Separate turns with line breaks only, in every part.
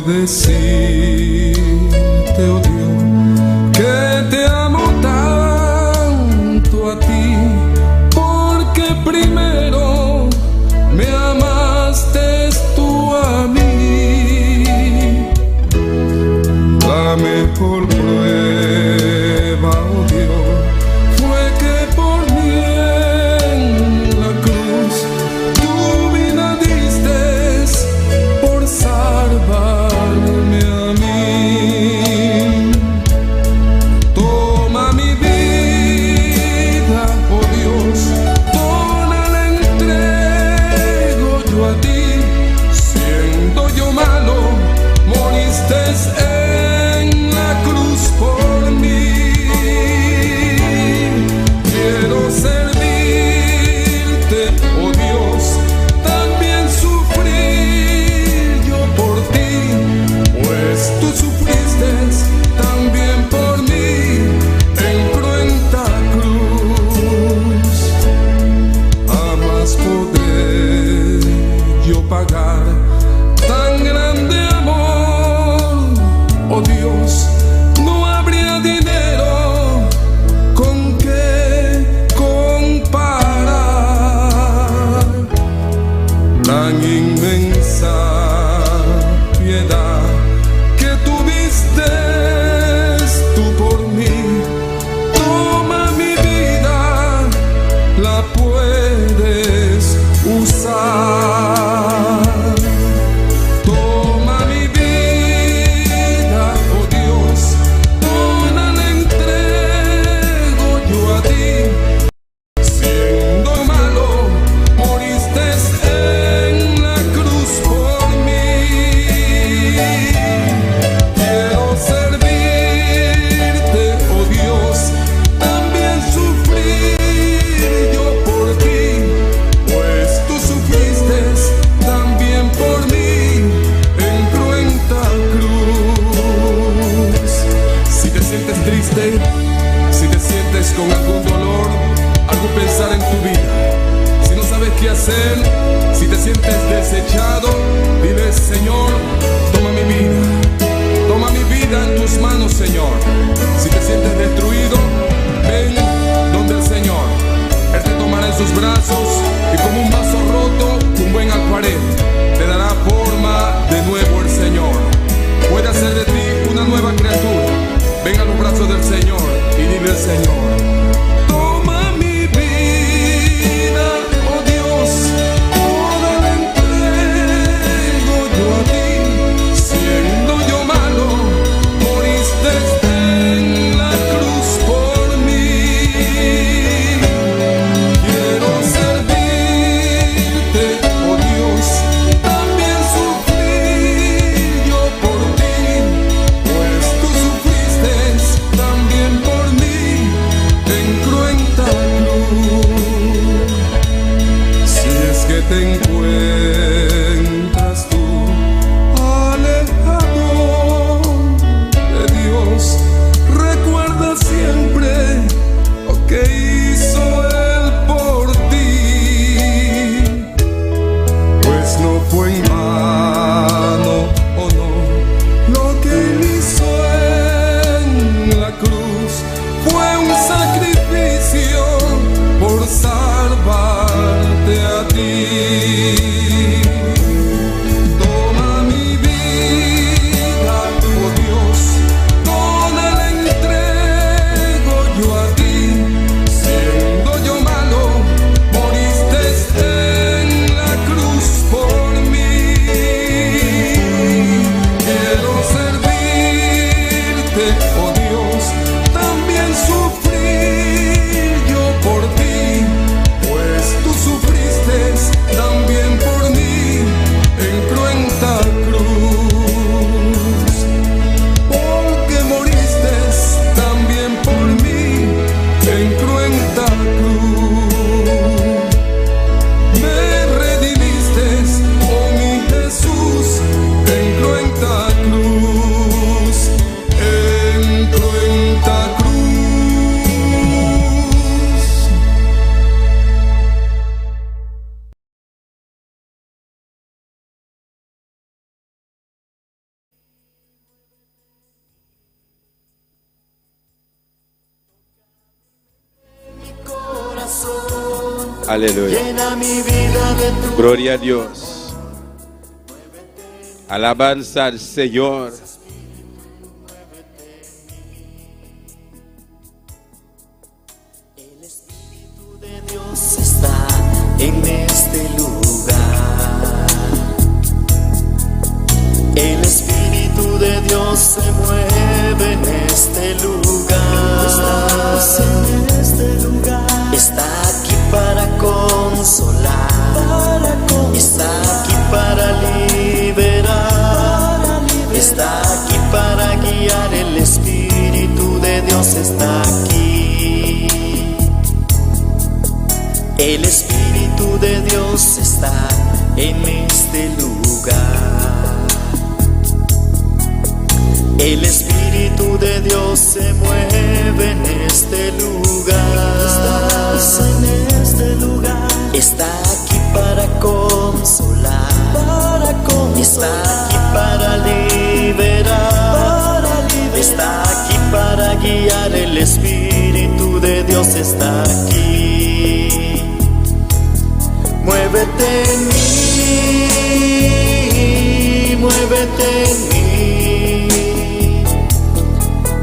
decirte, oh Dios, que te amo tanto a ti, porque primero me amaste tú a mí. La mejor prueba, oh Dios, fue que por mí en la cruz tu vida diste por salvarme a mí. Toma mi vida, oh Dios, toda la entrego yo a ti. Siendo yo malo, moriste en la cruz por mí. Quiero servirte, oh Dios, también sufrir yo por ti, pues tú sufriste también por mí en cruenta cruz. Jamás podré yo pagar tan grande amor, oh Dios, no habría dinero con que comparar tan inmensa piedad que tuviste tú por mí. Toma mi vida, la puedes usar.
Aleluya.
Llena mi vida de tu
Gloria a Dios. Alabanza al Señor.
El Espíritu de Dios está en este lugar. El Espíritu de Dios se mueve en este lugar. Estás en este lugar. Está aquí para consolar. Está aquí para liberar. Está aquí para guiar. El Espíritu de Dios está aquí. El Espíritu de Dios está en este lugar. El Espíritu de Dios se mueve en este lugar. Estás en este lugar. Está aquí para consolar. Está aquí para liberar. Está aquí para guiar. El Espíritu de Dios está aquí. Muévete en mí, muévete en mí.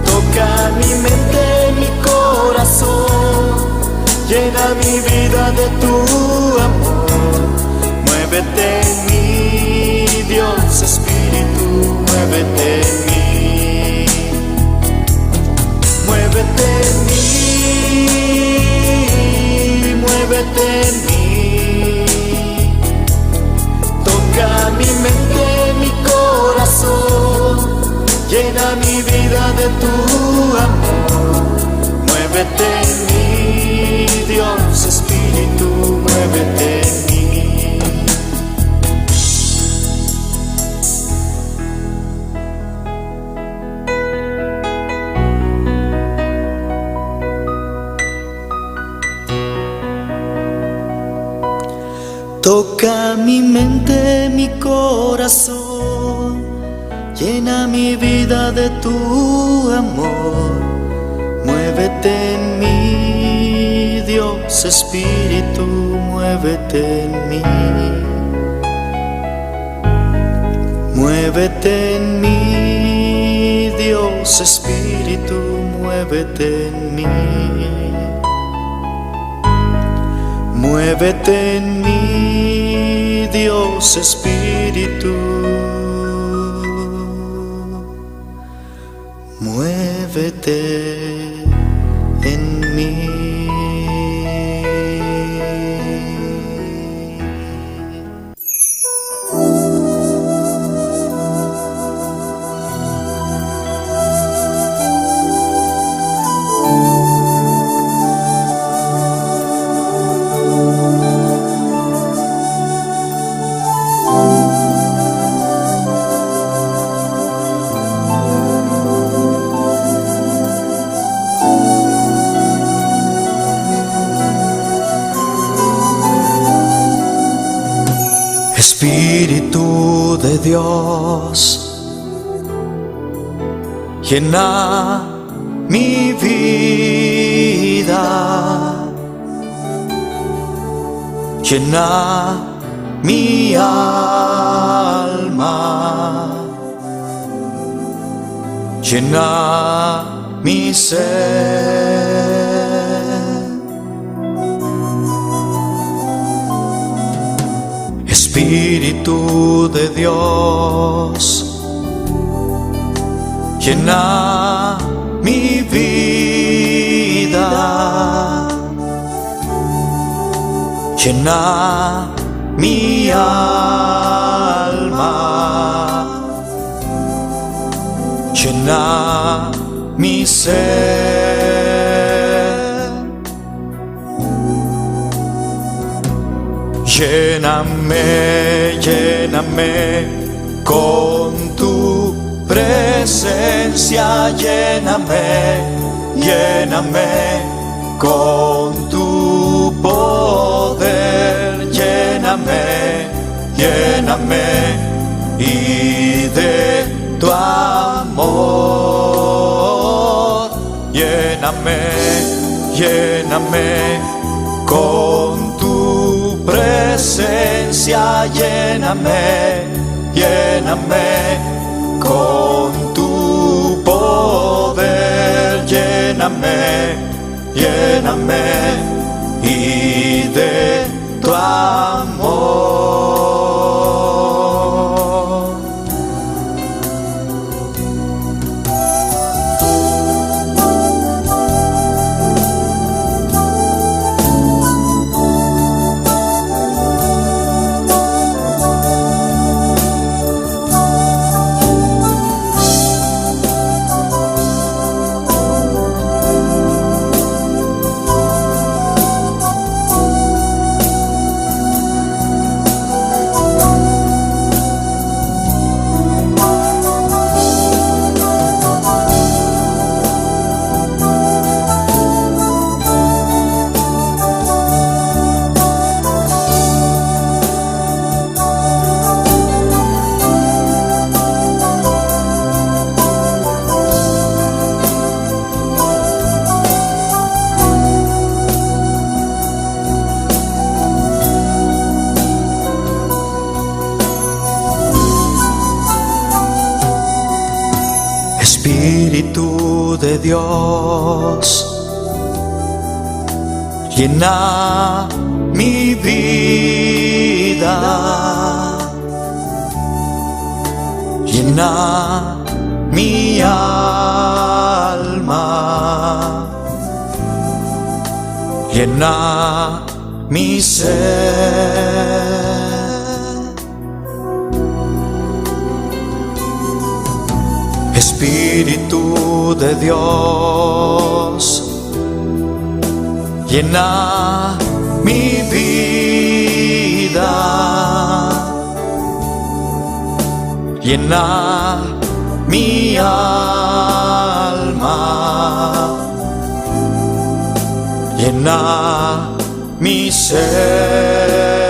Toca mi mente, mi corazón. Llena mi vida de tu amor. Muévete en mí, Dios Espíritu, muévete en mí. Muévete en mí, muévete en mí. Toca mi mente, mi corazón. Llena mi vida de tu amor. Muévete en mí, Dios Espíritu, muévete en mí. Toca mi mente, mi corazón. Llena mi vida de tu amor. Muévete en mí, Dios Espíritu, muévete en mí. Muévete en mí, Dios Espíritu, muévete en mí. Muévete en mí, Dios Espíritu. Muévete en mí. Espíritu de Dios, llena mi vida, llena mi alma, llena mi ser. Espíritu de Dios, llena mi vida, llena mi alma, llena mi ser. Lléname, lléname con tu presencia, lléname, lléname con tu poder, lléname, lléname y de tu amor, lléname, lléname con tu presencia, lléname, lléname con tu poder, lléname, lléname y de tu amor. Espíritu de Dios, llena mi vida, llena mi alma, llena mi ser. Espíritu de Dios, llena mi vida, llena mi alma, llena mi ser.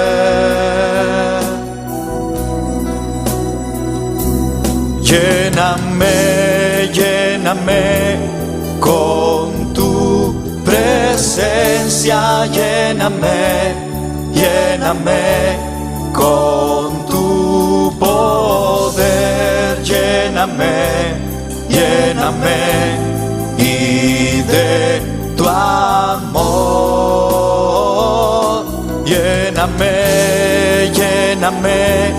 Lléname, lléname con tu presencia, lléname, lléname con tu poder, lléname, lléname y de tu amor, lléname, lléname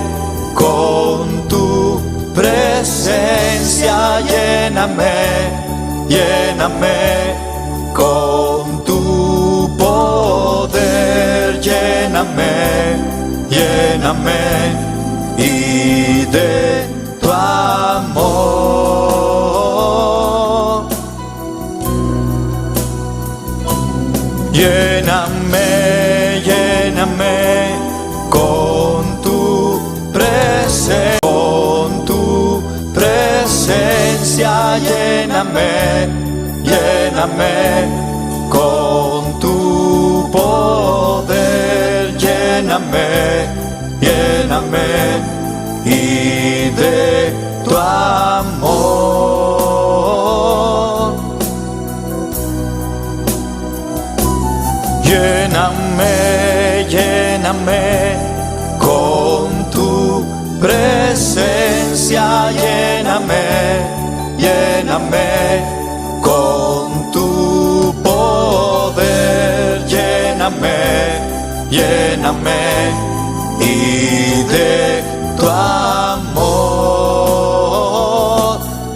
con tu presencia, lléname, lléname con tu poder, lléname, lléname y de tu amor. Lléname, lléname con tu presencia, lléname, lléname con tu poder, lléname, lléname y de tu amor. Lléname, lléname con tu presencia, lléname, lléname con tu poder, lléname, lléname y de tu amor.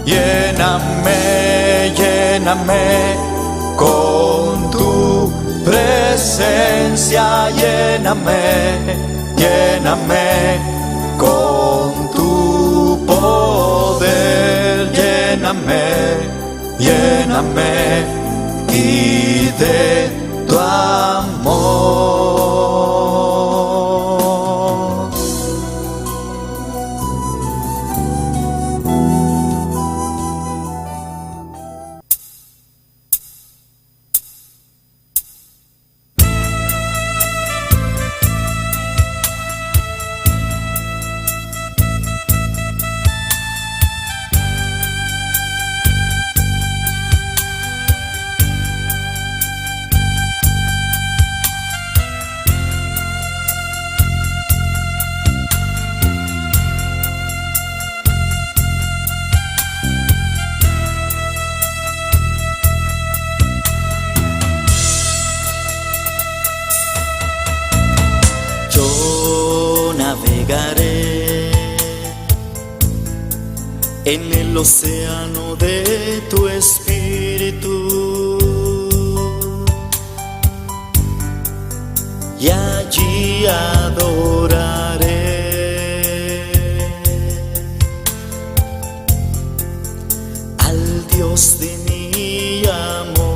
Lléname, lléname con tu presencia, lléname, lléname con tu poder, lléname, lléname y de tu amor. en el océano de tu espíritu, y allí adoraré al Dios de mi amor.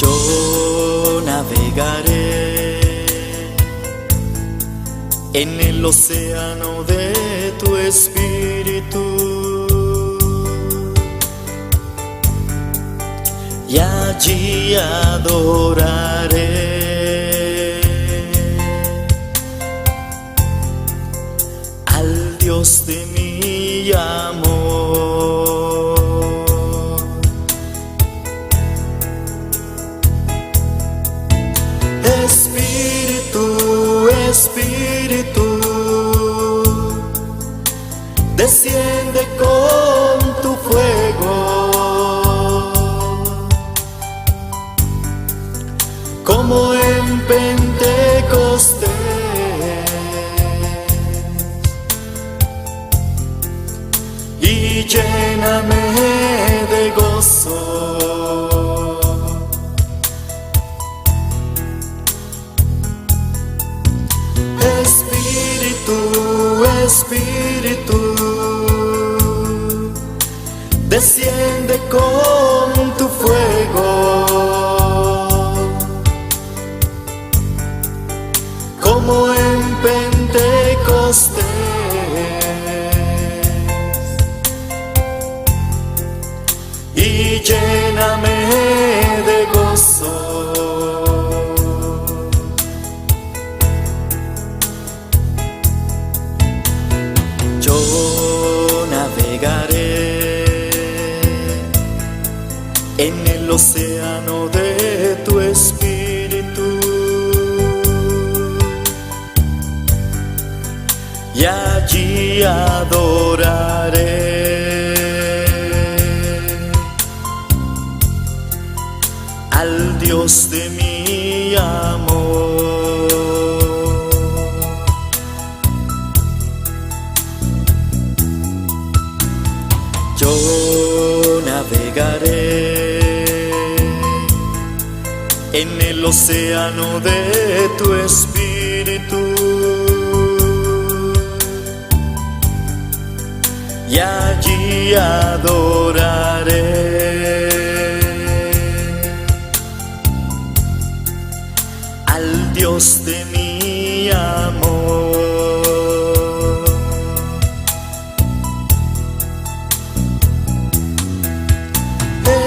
Yo navegaré en el océano de tu espíritu, y allí adoraré al Dios de mi amor. Espíritu, Espíritu, desciende con tu fuego, como en Pentecostés, y lléname de gozo. Espíritu, Espíritu, desciende con tu fuego, como en Pentecostés, y lléname de gozo. Yo navegaré en el océano de tu espíritu, y allí adoraré al Dios de mi amor. Yo navegaré en el océano de tu espíritu, y allí adoraré al Dios de mi amor.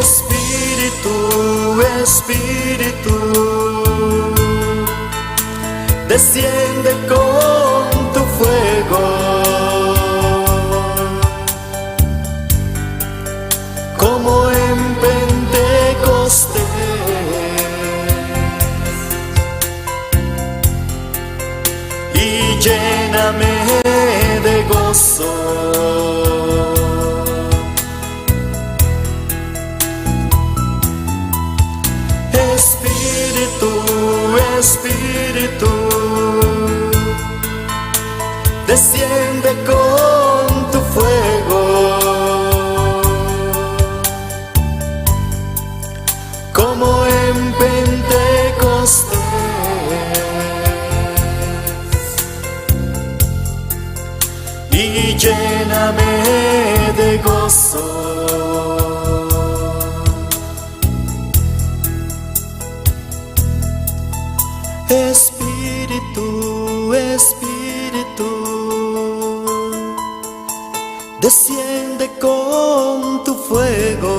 Espíritu, Espíritu, desciende con tu fuego, como en Pentecostés, y lléname de gozo. Espíritu, Espíritu, desciende con tu fuego, como en Pentecostés, y lléname de gozo. Espíritu, Espíritu, desciende con tu fuego,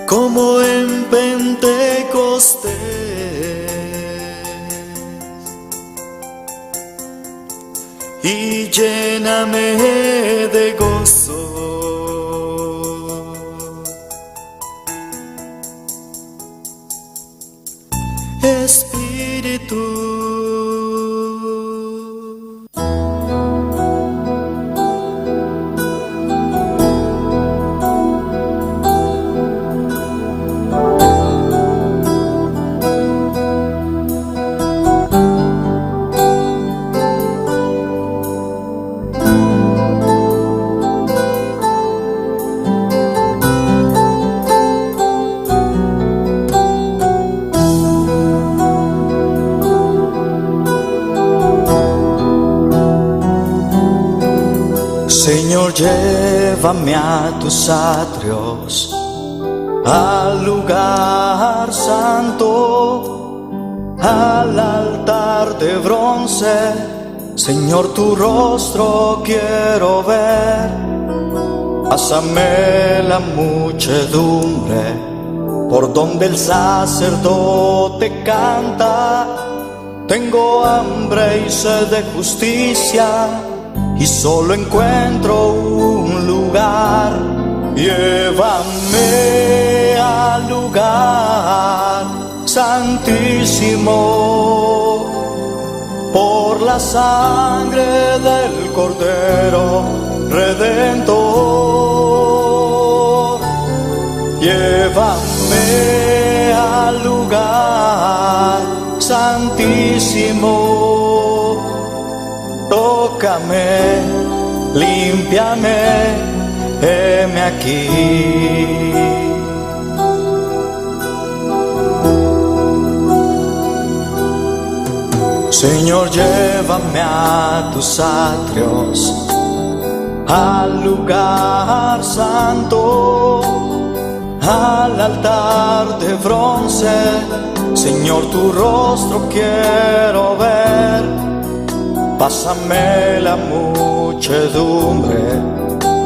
como en Pentecostés, y lléname de gozo. Espíritu. Señor, llévame a tus atrios, al lugar santo, al altar de bronce. Señor, tu rostro quiero ver. Pásame la muchedumbre por donde el sacerdote canta. Tengo hambre y sed de justicia y solo encuentro un lugar. Llévame al lugar santísimo por la sangre del Cordero Redentor. Llévame al lugar santísimo. Tócame, límpiame, heme aquí. Señor, llévame a tus atrios, al lugar santo, al altar de bronce. Señor, tu rostro quiero ver. Pásame la muchedumbre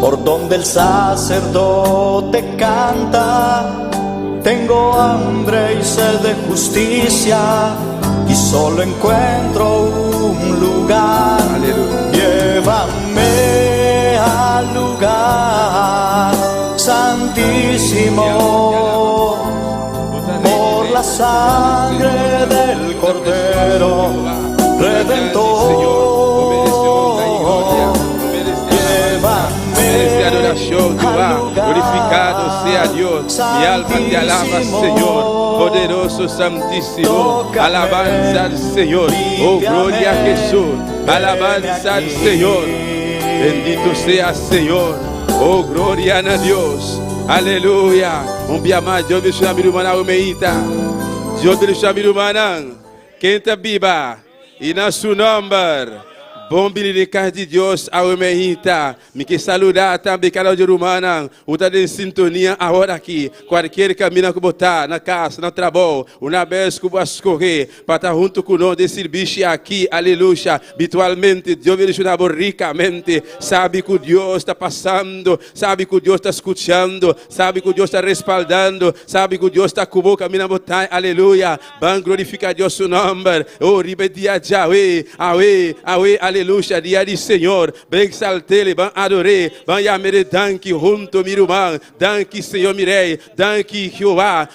por donde el sacerdote canta. Tengo hambre y sed de justicia y solo encuentro un lugar.
Aleluya.
Llévame al lugar santísimo por la sangre del Cordero Redentor.
Merece adoración, Jehová. Glorificado sea Dios. Mi alma te alaba, Señor. Poderoso, santísimo. Alabanza al Señor. Oh, gloria a Jesús. Alabanza al Señor. Bendito sea Señor. Oh, gloria a Dios. Aleluya. Un día más, Dios me llama irmã Umeita. Dios me llama irmã. Quem está viva e na seu nome. Bom bilicar de Deus ao Umeita. Me que saludar também canal de Rumana. O tá em sintonia agora aqui. Qualquer caminho que botar na casa, no trabalho, uma vez que você correr para estar junto conosco de serviço aqui. Aleluia. Habitualmente Deus me ajuda ricamente. Sabe que Deus está passando, sabe que Deus está escutando, sabe que Deus está respaldando, sabe que Deus está com o caminho a botar. Aleluia. Vamos glorificar Deus seu nome. Oh, ribedia Yahweh, Yahweh, Yahweh. Aleluia, dia de Senhor, bem exaltele, bem adorei, bem yamere, danke junto, meu irmão, danke Senhor, mirei, danke Jeová,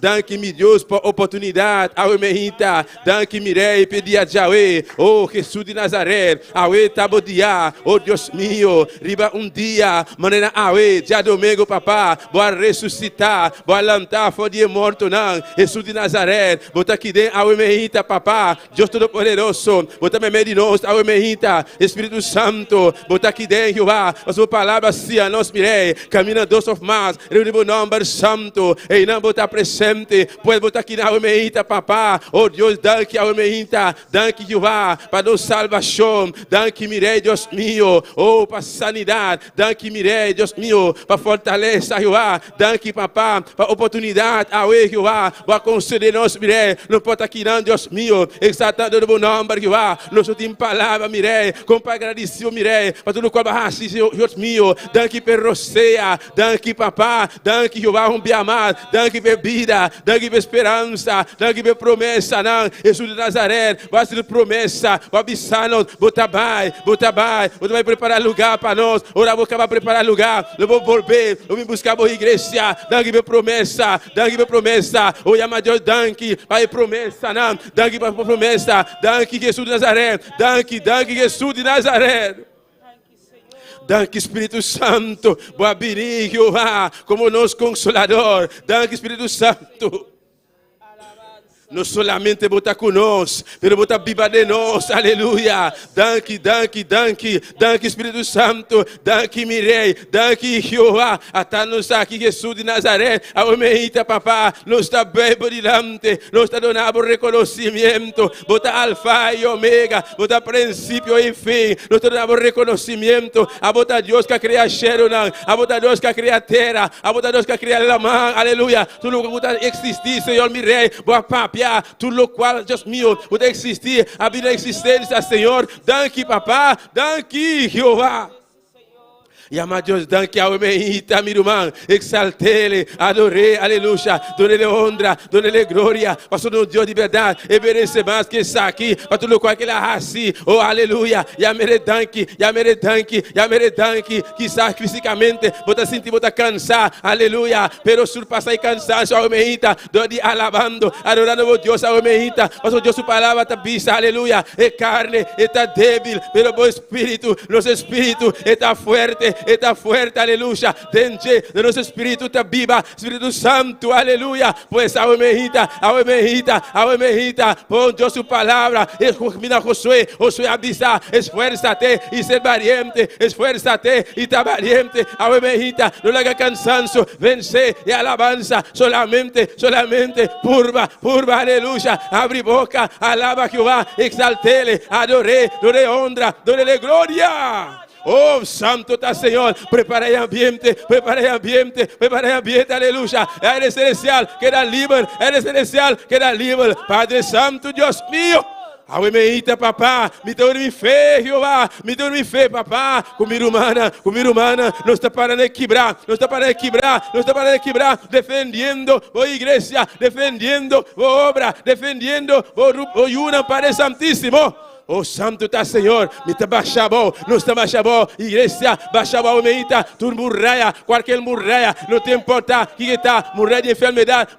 danke meu Deus por oportunidade, ao mehita, danke mirei, pedi a Yahweh, oh Jesus de Nazaré, Yahweh tabodia, oh Deus meu, riba dia, maneira Yahweh, dia domingo papá, boa ressuscitar, boa lantar, for dia morto não, Jesus de Nazaré, bota aqui dentro, Yahweh mehita papá, Deus todo-poderoso, bota me de nós, ao mehita, Espírito Santo, botar aqui dentro, Jeová, a sua palavra se a nós mirei, camina dos of mas, reunimos o nome santo, e não botar presente, pode botar aqui na mehita, papá, oh Deus, danke ao mehita, danke Jeová, para nos salvação, danke mirei, Deus meu, oh, para sanidade, danke mirei, Deus meu, para fortaleza, Jeová, danke papá, para oportunidade, ao Jeová, para conceder nós mirei, não pode aqui não, Deus meu, exaltando o nome, Jeová, nós última palavra, mirei, com pai agradecido, mirei, para tudo qual barraci, Deus meu, danke per roceia, danke papá, danke Jeová, amado, danke per vida, danke per esperança, danke per promessa, não, Jesus de Nazaré, vai ser promessa, vai avisar-nos, botar vai preparar lugar para nós, ora vou acabar preparar lugar, eu vou volver, eu vou buscar a igreja, danke per promessa, oh, ama Deus, danke, vai promessa, não, danke per promessa, danke Jesus de Nazaré, danke Jesus de Nazaré. Danke Espírito Santo, boa abrir Jeová, como nosso consolador. Danke Espírito Santo. não solamente botar conosco, mas botar biba de nós, aleluia. Danke, Espírito Santo, danke, Mirei, danke, Jeová. Até nós aqui, Jesus de Nazaré, a omeita, papá, nós está bem por delante, nós está dando reconhecimento, botar alfa e omega, botar princípio e fim, nós está dando reconhecimento, a botar Deus que cria cheiro, a botar Deus que cria terra, a botar Deus que cria la mão, aleluia. Tudo que botar existir, Senhor, Mirei, boa papia. Tudo o qual, Deus meu, pode existir, a vida existência, Senhor. Danke, papá, danke, Jeová. E amado Deus, danke ao meita, meu irmão, exaltele, adorei, aleluia, done-lhe honra, done-lhe glória, pastor no Deus de verdade, e merece mais que isso aqui, para tudo o qual ele assim, oh, aleluia, e a mere danke, que sabe fisicamente, bota sentir, bota cansar, aleluia, pero surpassar e cansanço ao meita, de alabando, adorando o Deus ao meita, pastor Deus, sua palavra está vista, aleluia, é carne, está débil, pero o espírito, nosso espírito está fuerte, aleluya. Dentro de nuestro espíritu está viva, Espíritu Santo, aleluya. Pues a mejita, pon Dios su palabra. Mira Josué avisa, esfuérzate y ser valiente, esfuérzate y está valiente. A mejita, no le haga cansancio, vence y alabanza, solamente, purva, aleluya. Abre boca, alaba a Jehová, exaltele, adore honra, dole gloria. Oh, santo está Senhor, preparei ambiente, aleluia. Eres celestial, queda livre, Padre Santo, Deus meu. Awe meita, papá, me dá fé, Jeová, me dá fé, papá. Comida humana, não está para de quebrar, defendendo a igreja, defendendo a obra, defendendo o Yuna, Padre Santíssimo. Oh, santo está Senhor, me está baixando, não está baixando, igreja, baixando a meita, tu murraia, qualquer murraia, não te importa que está, murraia de enfermidade,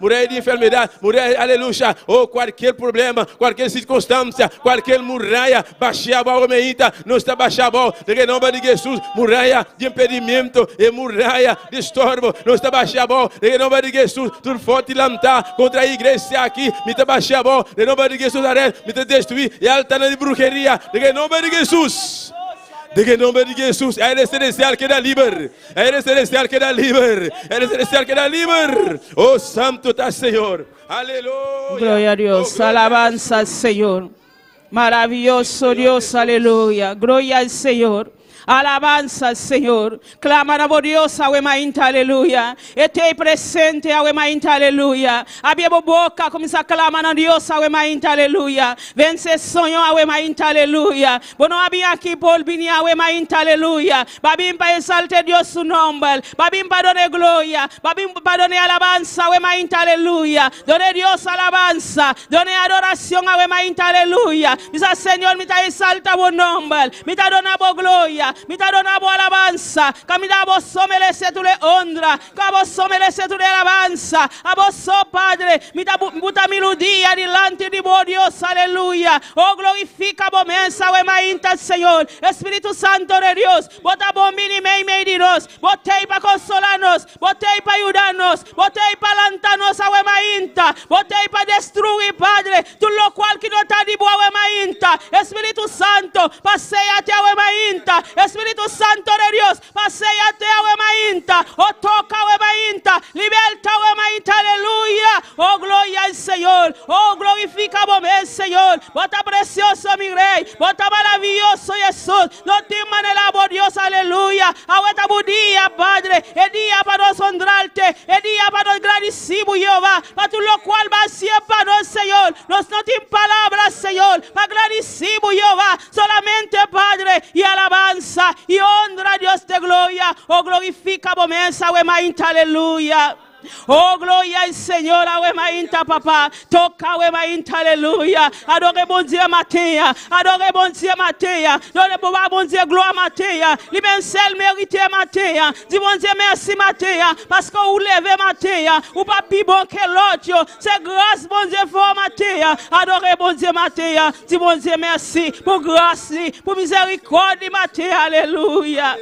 aleluia, ou qualquer problema, qualquer circunstância, qualquer murraia, baixando a meita, não está baixando, em nome de Jesus, murraia de impedimento, e murraia de estorbo, não está baixando, em nome de Jesus, tu forte lantar contra a igreja aqui, me está baixando, em nome de Jesus, me está destruir, e altana de bruxa. De nome de Jesus. Eres celestial que da livre. Oh, santo está Senhor. Aleluya.
Gloria a Dios. Alabanza al Señor. Maravilloso Dios. Aleluya. Gloria al Señor. Alabanza al Señor. Clama a Dios, aleluya. Esté presente, aleluya. Abra a boca, começa a clamar a Deus, aleluya. Vence sonho, aleluya. Bueno, abra aqui por vir, aleluya. Babim para exaltar Deus su nombre. Babim para dar gloria. Babim para dar alabanza, aleluya. Done Dios alabanza. Done adoración, aleluya. Dice Señor, me está exalta o nombre. Me está dando gloria. Me está dando alabanza, que me da vos merece tu honra, que vos merece tu alabanza, a vos, Padre, me da muita melodia delante de vos, Dios, aleluya. Oh, glorifica vos mensa, o emainta, Senhor, Espírito Santo de Deus, bota bom mini meio de nós, botei para consolar-nos, botei para ajudar-nos, botei para lantar-nos, o emainta, botei para destruir, Padre, tudo o qual que não está de boa, o emainta, Espírito Santo, passeia até o emainta, Espírito Santo de Deus, passeia até o emainta, o toca o emainta, liberta o emainta, aleluia. Oh, glória ao Senhor, oh, glorifica a você, Senhor. Bota precioso, meu rei, bota maravilhoso, Jesus. Não te maneira, oh Deus, aleluia. Aguenta o dia, Padre, é dia para nós honrar-te, é dia para nós agradecemos, Jeová, para tudo o qual vai ser para nós, Senhor. Nós não temos palavras, Senhor, para agradecemos, Jeová, solamente, Padre, e alabanza. Y honra a Dios de gloria. Oh, glorifica a mesa, aleluya. Oh, gloria al Señor, awemainta, papá. Toca, awemainta, aleluya. Adore bon Dieu, matin. Adore bon Dieu, matin. Donne pour bon Dieu, gloire, matin. L'imensel mérité, matin. Dis bon Dieu, merci, matin. Parce que vous levez, matin. Ou pas plus bon que l'autre. C'est grâce, bon Dieu, fort, matin. Adore bon Dieu, matin. Dis bon Dieu, merci. Pour grâce, pour miséricorde, matin. Alléluia.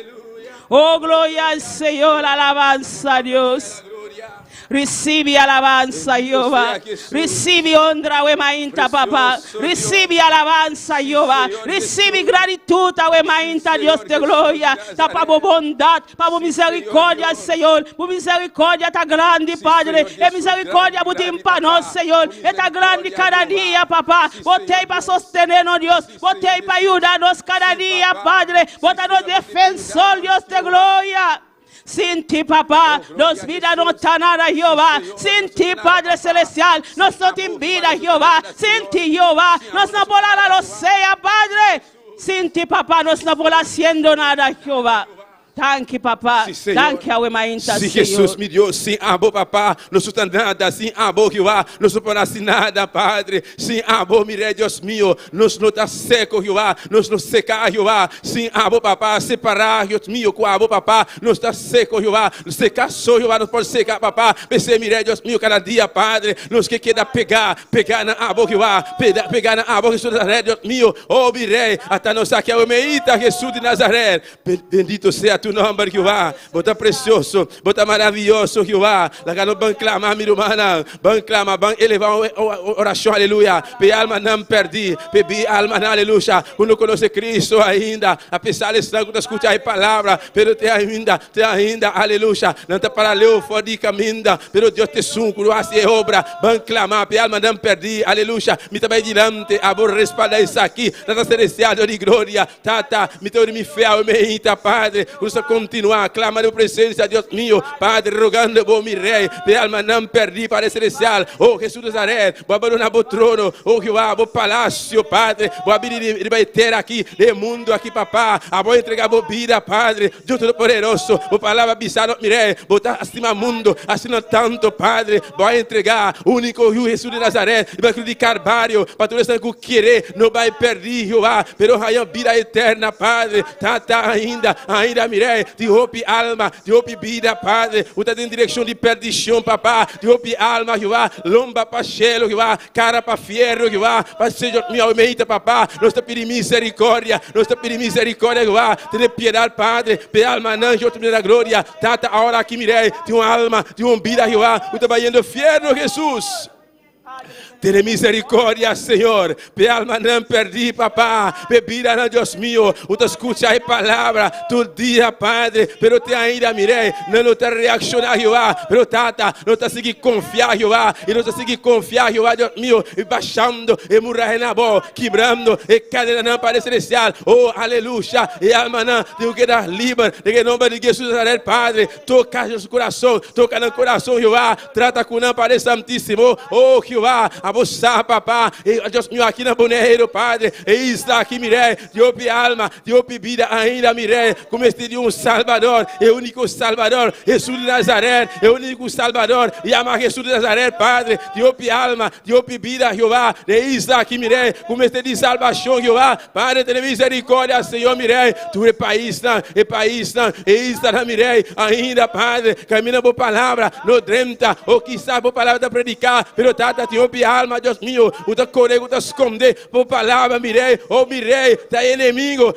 Oh, gloria al Señor, alabanza a Dios. Recibe alabanza, Jehová. Recibe honra, we mainta, papá. Recibe alabanza, Jehová. Recibe gratitud, we mainta, Dios de gloria. Ta para bondade, para misericórdia, Senhor. Por misericórdia tá grande, Padre. E misericórdia botim para nós, Senhor. E tá grande cada dia, papá. Botei para sostener, no Deus. Botei para ajudar nós cada dia, Padre. Bota nos defensor, Dios de gloria. Sin ti, papá, nos vida no está nada, Jehová. Sin ti, Padre Celestial, nos no te vida, Jehová. Sin ti, Jehová, nos no volará lo sea, Padre. Sin ti, papá, nos no volará haciendo nada, Jehová. Thank you, papá.
Sí,
Thank you, mainta,
se
Senhor.
Jesus me deu, sem amor, papá, não sou nada, sem amor, Jeová, não sou para nada, Padre, sem amor, mire, Deus meu, nos não está seco, Jeová, nos não secar, Jeová, sem amor, papá, separar, Deus meu, com amor, papá, não está seco, Jeová, secar só, Jeová, não pode secar, papá, pensei, mire, Deus meu, cada dia, Padre, nos que queda pegar na amor, Jeová, pegar na amor, Jesus de Nazaré, Deus meu, oh, mire, até nós aqui, o meita, Jesus de Nazaré, bendito seja tu nome, Jeová, bota precioso, bota maravilhoso, Jeová, lá que nós vamos clamar, minha irmã, vamos clamar, vamos elevar oração, aleluia, pe alma não perdi, pe alma não, aleluia, quando conhece Cristo ainda, apesar de estar com escutar a palavra, pero te ainda, aleluia, não te paralelo fora de caminho, pero Deus te suncuro, hace obra, vamos clamar, pe alma não perdi, aleluia, me também dilante, a vou respaldar isso aqui, tata celestial de glória, tata, me torne fiel, me irrita, Padre, continuar, clamar a presença de Deus meu, Padre, rogando por mi rei, de alma não perdi, Padre celestial, oh Jesus de Nazaré, vou abandonar o trono, oh Jeová, o palácio, Padre, vou abrir ter aqui, de mundo aqui, papá, vou entregar a vida, Padre, Deus Todo-Poderoso, vou palavra bisado, mi rei, vou estar acima mundo, acima tanto, Padre, vou entregar, único Jesus de Nazaré, vai de Carvalho, para todos que querer, não vai perder, Jeová, pero hay vida eterna, Padre, tata ainda, mi rei, de roupe alma, de roupe vida, Padre, você está em direção de perdição, papá, de roupe alma, Jeová, lomba para chelo, Jeová, cara para fierro, Jeová, para Senhor, minha almeida, papá, nós te pedimos misericórdia, Jeová, tenha piedade, Padre, pe alma não, eu te peço a glória, tata, a hora aqui, mirei, de uma alma, de uma vida, Jeová, você está vendo fierro, Jesus. Tenha misericórdia, Senhor. Pe alma não perdi, papá. Bebida, não, Deus meu. Você escuta a palavra todo dia, Padre. Pero te ainda mirei. Não te reaccionar, Jeová. Pero tata, não te seguir confiar, Jeová. E não te seguir confiar, Jeová, Deus meu. E baixando, e murrar na boca, quebrando, e cadê não para celestial. Oh, aleluia. E alma não, Deus que dar livre. De nome de Jesus, Padre. Toca no coração, toca no coração, Jeová. Trata com não para Santíssimo. Oh, Jeová. Você, papá, Deus meu, aqui na Boneiro, Padre, e está aqui, mirei, de ouve alma, de ouve vida ainda, mirei, como este de Salvador, é o único Salvador, Jesus de Nazaré, é o único Salvador, e ama Jesus de Nazaré, Padre, de ouve alma, de ouve vida, Jeová, e está aqui, mirei, como este de salvação, Jeová, Padre, tem misericórdia, Senhor, mirei, tu é país, não, e está na mirei, ainda, Padre, caminha por palavra, no dremta, ou quizá por palavra da predicar, pero tata, te ouve alma, Deus meu, o te correr, o te esconder, por palavra, mirei, tá inimigo,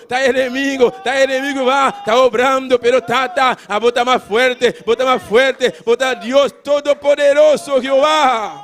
vá, tá obrando, pero tata, a bota mais forte, bota Deus Todo-Poderoso, Jeová.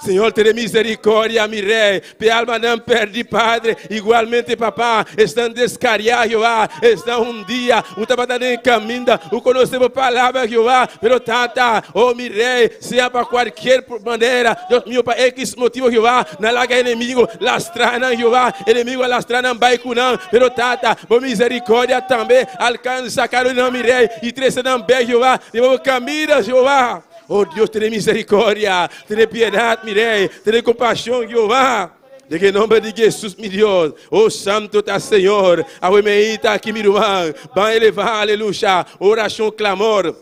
Senhor, tenha misericórdia, mi rei, pe alma não perde, Padre, igualmente, papá, estão descariados, Jeová, estão dia, trabalhando em caminho, conhecemos a palavra, Jeová, pero tata, oh, mi rei, seja para qualquer maneira, Deus meu, para X motivo, Jeová, na larga inimigo, lastrana, Jeová, inimigo lastrana, baicunão, pero tata, por misericórdia também, alcança, Carolina, mi rei, e trece não bem, Jeová, de novo caminho, Jeová. Oh Deus, tenha misericórdia, tenha piedade, mirei, tenha compaixão, Jeová. De que nome de Jesus, meu Deus, oh santo está Senhor, a meita aqui, meu irmão, vai elevar, aleluia, oração, clamor.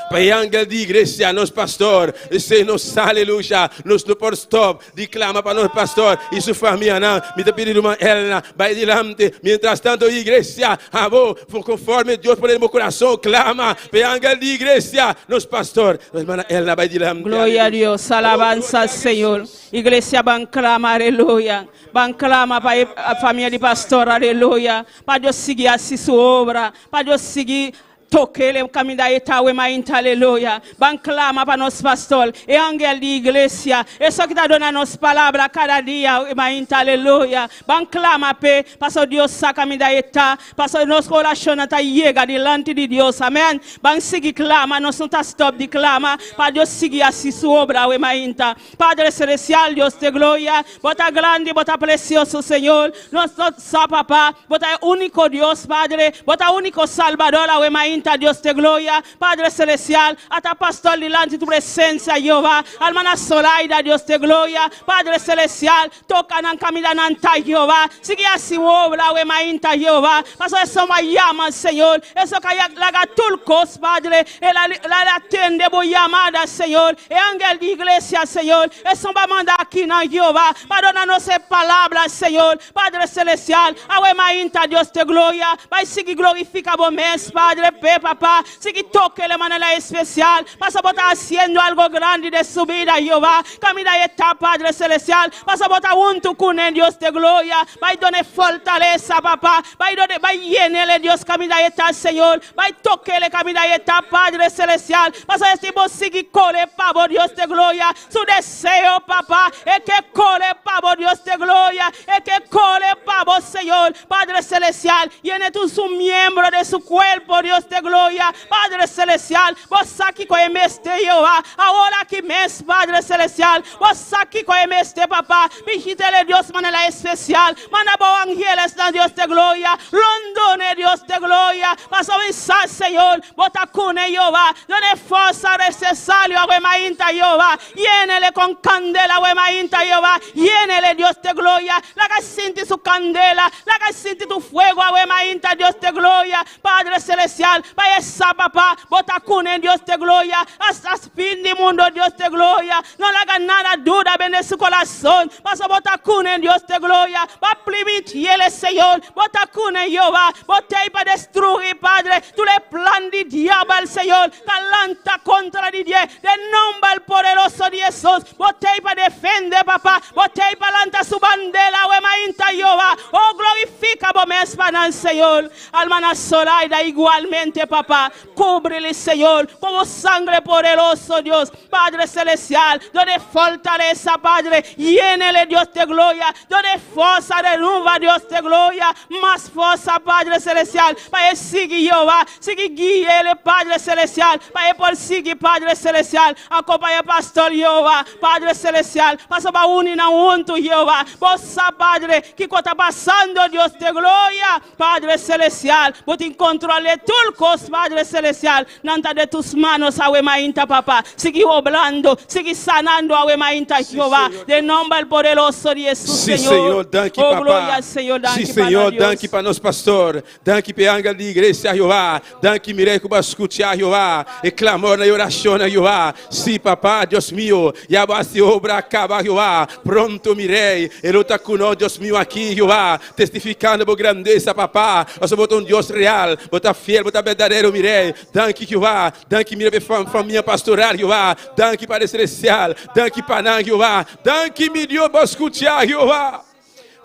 Pai, ángel de igreja, nosso pastor, se nos aleluia, nos no por stop, declama para nosso pastor e sua família, não, me dá pedido uma Helena, vai adiante, mientras tanto, igreja, amor, conforme Deus põe no meu coração, clama, Pai, ángel de igreja, nosso pastor, nossa irmã Helena, vai adiante.
Glória a Deus, alabança ao Senhor, igreja, van clama, aleluia, van clama para a família de pastor, aleluia, para Deus seguir a sua obra, para Deus seguir toque ele caminho da etaue mainta, aleluia. Ban clama para nós pastor e ángel de igreja. É só que tá dando a nossa palavra cada dia, mainta, aleluia. Ban clama pe, pastor Deus sa caminho da eta, pastor nós oração tá yega delante de Deus, amém. Ban seguir clama, nós não tá stop de clama, para Deus seguir assim sua obra, o mainta. Padre celestial, Deus te glória, bota grande, bota precioso, Senhor. Nós só papá, bota único Deus, Padre, bota único Salvador, o mainta, Deus te glória, Padre celestial, ata pastor delante tu presença, Jehová, almana solaida, Deus te glória, Padre celestial, toca na caminho nanta, Jehová, sigue assim obra, o mainta, Jehová, pastor essa uma llama, Senhor, essa que laga tulcos, Padre, ela atende boa chamada, Senhor, e ángel de igreja, Senhor, essa uma manda aqui na Jehová, para dar nossa palavra, Senhor, Padre celestial, o mainta, Deus te glória, vai seguir glorifica bom mês, Padre, papá, sigue toque de maneira especial, passa a botar haciendo algo grande de subida, Jehová, caminho da etapa, Padre celestial, passa a botar junto com ele, Deus te glória, vai dar fortaleza, papá, vai llenar Deus, caminho da etapa, Senhor, vai toque ele, caminho da etapa, Padre celestial, passa a este seguir corre, pavo, Deus te glória, su deseo, papá, é que corre, pavo, Deus te glória, é que corre, pavo, Senhor, Padre celestial, llene tu su miembro de su cuerpo, Dios de gloria, Padre celestial, vos aquí con el mes de Jehová, ahora que mes, Padre celestial, vos aquí con el mes de papá, visítele Dios de manera especial, manda por ángeles, Dios de gloria, Londone Dios de gloria, vas a avisar, Señor, bota con Jehová, donde fuerza necesario, a mainta Jehová, llénele con candela, a mainta Jehová, llénele Dios de gloria, la que siente su candela, la que siente tu fuego, a mainta Dios de gloria, Padre celestial, vaya esa papá, bota con Dios de gloria, hasta el fin del mundo, Dios de gloria, no le haga nada duda, vende su corazón, vas a botar con Dios de gloria, va a permitirle, Señor, bota con Jehová, bota ahí para destruir, Padre, tú le plan de diablo, Señor, calanta contra el Dios, de nombre poderoso de Jesús, bota ahí para defender, papá, bota ahí para lanzar su bandera, o mainta Jehová, oh glorifica, por mi esperanza, Señor, almana Zoraida igualmente, papá, cúbrele, Señor, como sangre poderoso, Dios, Padre celestial, donde fortaleza, Padre, llénele, Dios de gloria, donde fuerza renueva, Dios de gloria, más fuerza, Padre celestial, para seguir Jehová, sigue guíele, Padre celestial, para por seguir, Padre celestial, acompaña pastor Jehová, Padre celestial, pasa para unir junto, Jehová, possa, Padre, que está pasando, Dios de gloria, Padre celestial, vos te controle tulcos, Padre celestial, nanta de tus manos, awe mainta, papá, sigue obrando, sigue sanando, awe mainta, Jehová, de nombre poderoso de Jesús,
Sim,
Senhor.
Senhor, danke,
Oh,
papá.
glória, Senhor, danke,
Sim, Senhor,
para Deus.
danke para nós, pastor. Danke para a de igreja, Jeová. Danke, mirei com bascutear, Jeová. E clamor na oração, Jeová. Sim, papá, Deus mío. E a base obra acaba, Jeová. Pronto, mirei. Ele está conosco, Deus mío, aqui, Jeová. Testificando por grandeza, papá. Nós somos um Deus real. Bota fiel, bota verdadeiro, mirei. Danke, Jeová. Danke, mirei para família pastoral, Jeová. Danke para celestial. Danke para nós, Jeová. Danke, me deu bascutear, Jeová.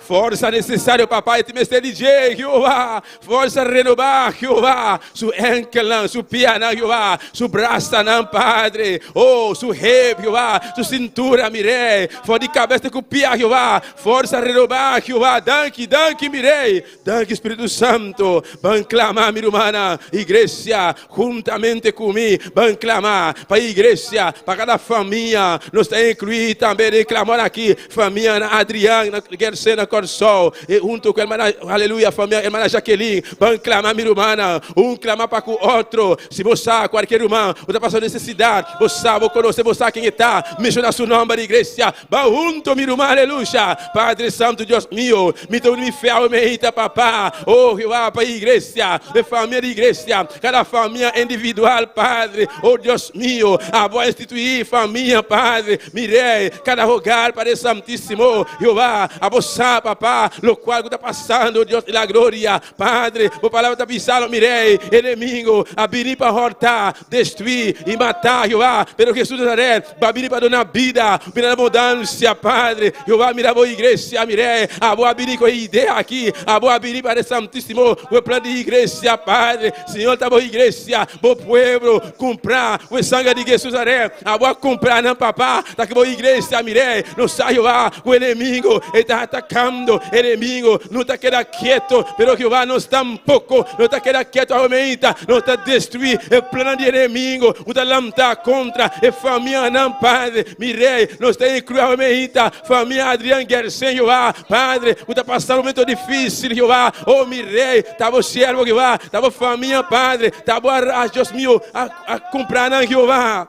Força necessária, papai, te mestre DJ, Jeová. Força renovar, Jeová. Su enkelão, su piana, Jeová. Su braça, não, Padre. Oh, su rep, Jeová. Su cintura, mirei. For de cabeça com pia, Jeová. Força renovar, Jeová. Danke, danke, mirei. Danke, Espírito Santo. Vão clamar, minha irmã. Igreja, juntamente comigo. Vão clamar para a igreja, para cada família. Nós temos incluído também de clamar aqui. Família Adriana, Gercena, Sol, e junto com a irmã, aleluia, família, a irmã Jaqueline, vão clamar, minha irmã, clamar para o outro. Se você, qualquer irmão, você está passando necessidade, você vai conhecer, você quem está, menciona seu nome da igreja, vão junto, minha irmã, aleluia, Padre Santo, Deus meu, me dá me fiel, me irrita, papá, oh, Jeová, para a igreja, de família de igreja, cada família individual, Padre, oh, Deus meu, a voz instituir família, Padre, mirei, cada rogar, Padre Santíssimo, Jeová, a você, papá, lo cual está pasando, Dios de la gloria, Padre, por palabra está pisando, mirei, inimigo, a venir para hortar, destruir e matar, Jeová, pero Jesus de Nazaré, vai vir para dar vida, para abundância, Padre, Jeová, mira a boa igreja, mirei, a boa vir com a ideia aqui, a boa vir para o Santíssimo, o plano de igreja, Padre, Senhor, tá boa igreja, bom povo, comprar o sangue de Jesus, a boa comprar, não, papá, tá que boa igreja, mirei, não sai, Jeová, o inimigo, ele está atacando, inimigo, não está querendo quieto, pero Jeová não está um pouco, não está querendo quieto, aumenta, não está destruir o plano de inimigo, não está lançar contra a família, não, Padre, mirei, não está incluindo, aumenta, família Adriano Gersen, Jeová, Padre, não está passando um momento difícil, Jeová, oh, mirei, tá o servo, Jeová, tá a família, Padre, tá a Deus meu, a comprar, não, Jeová.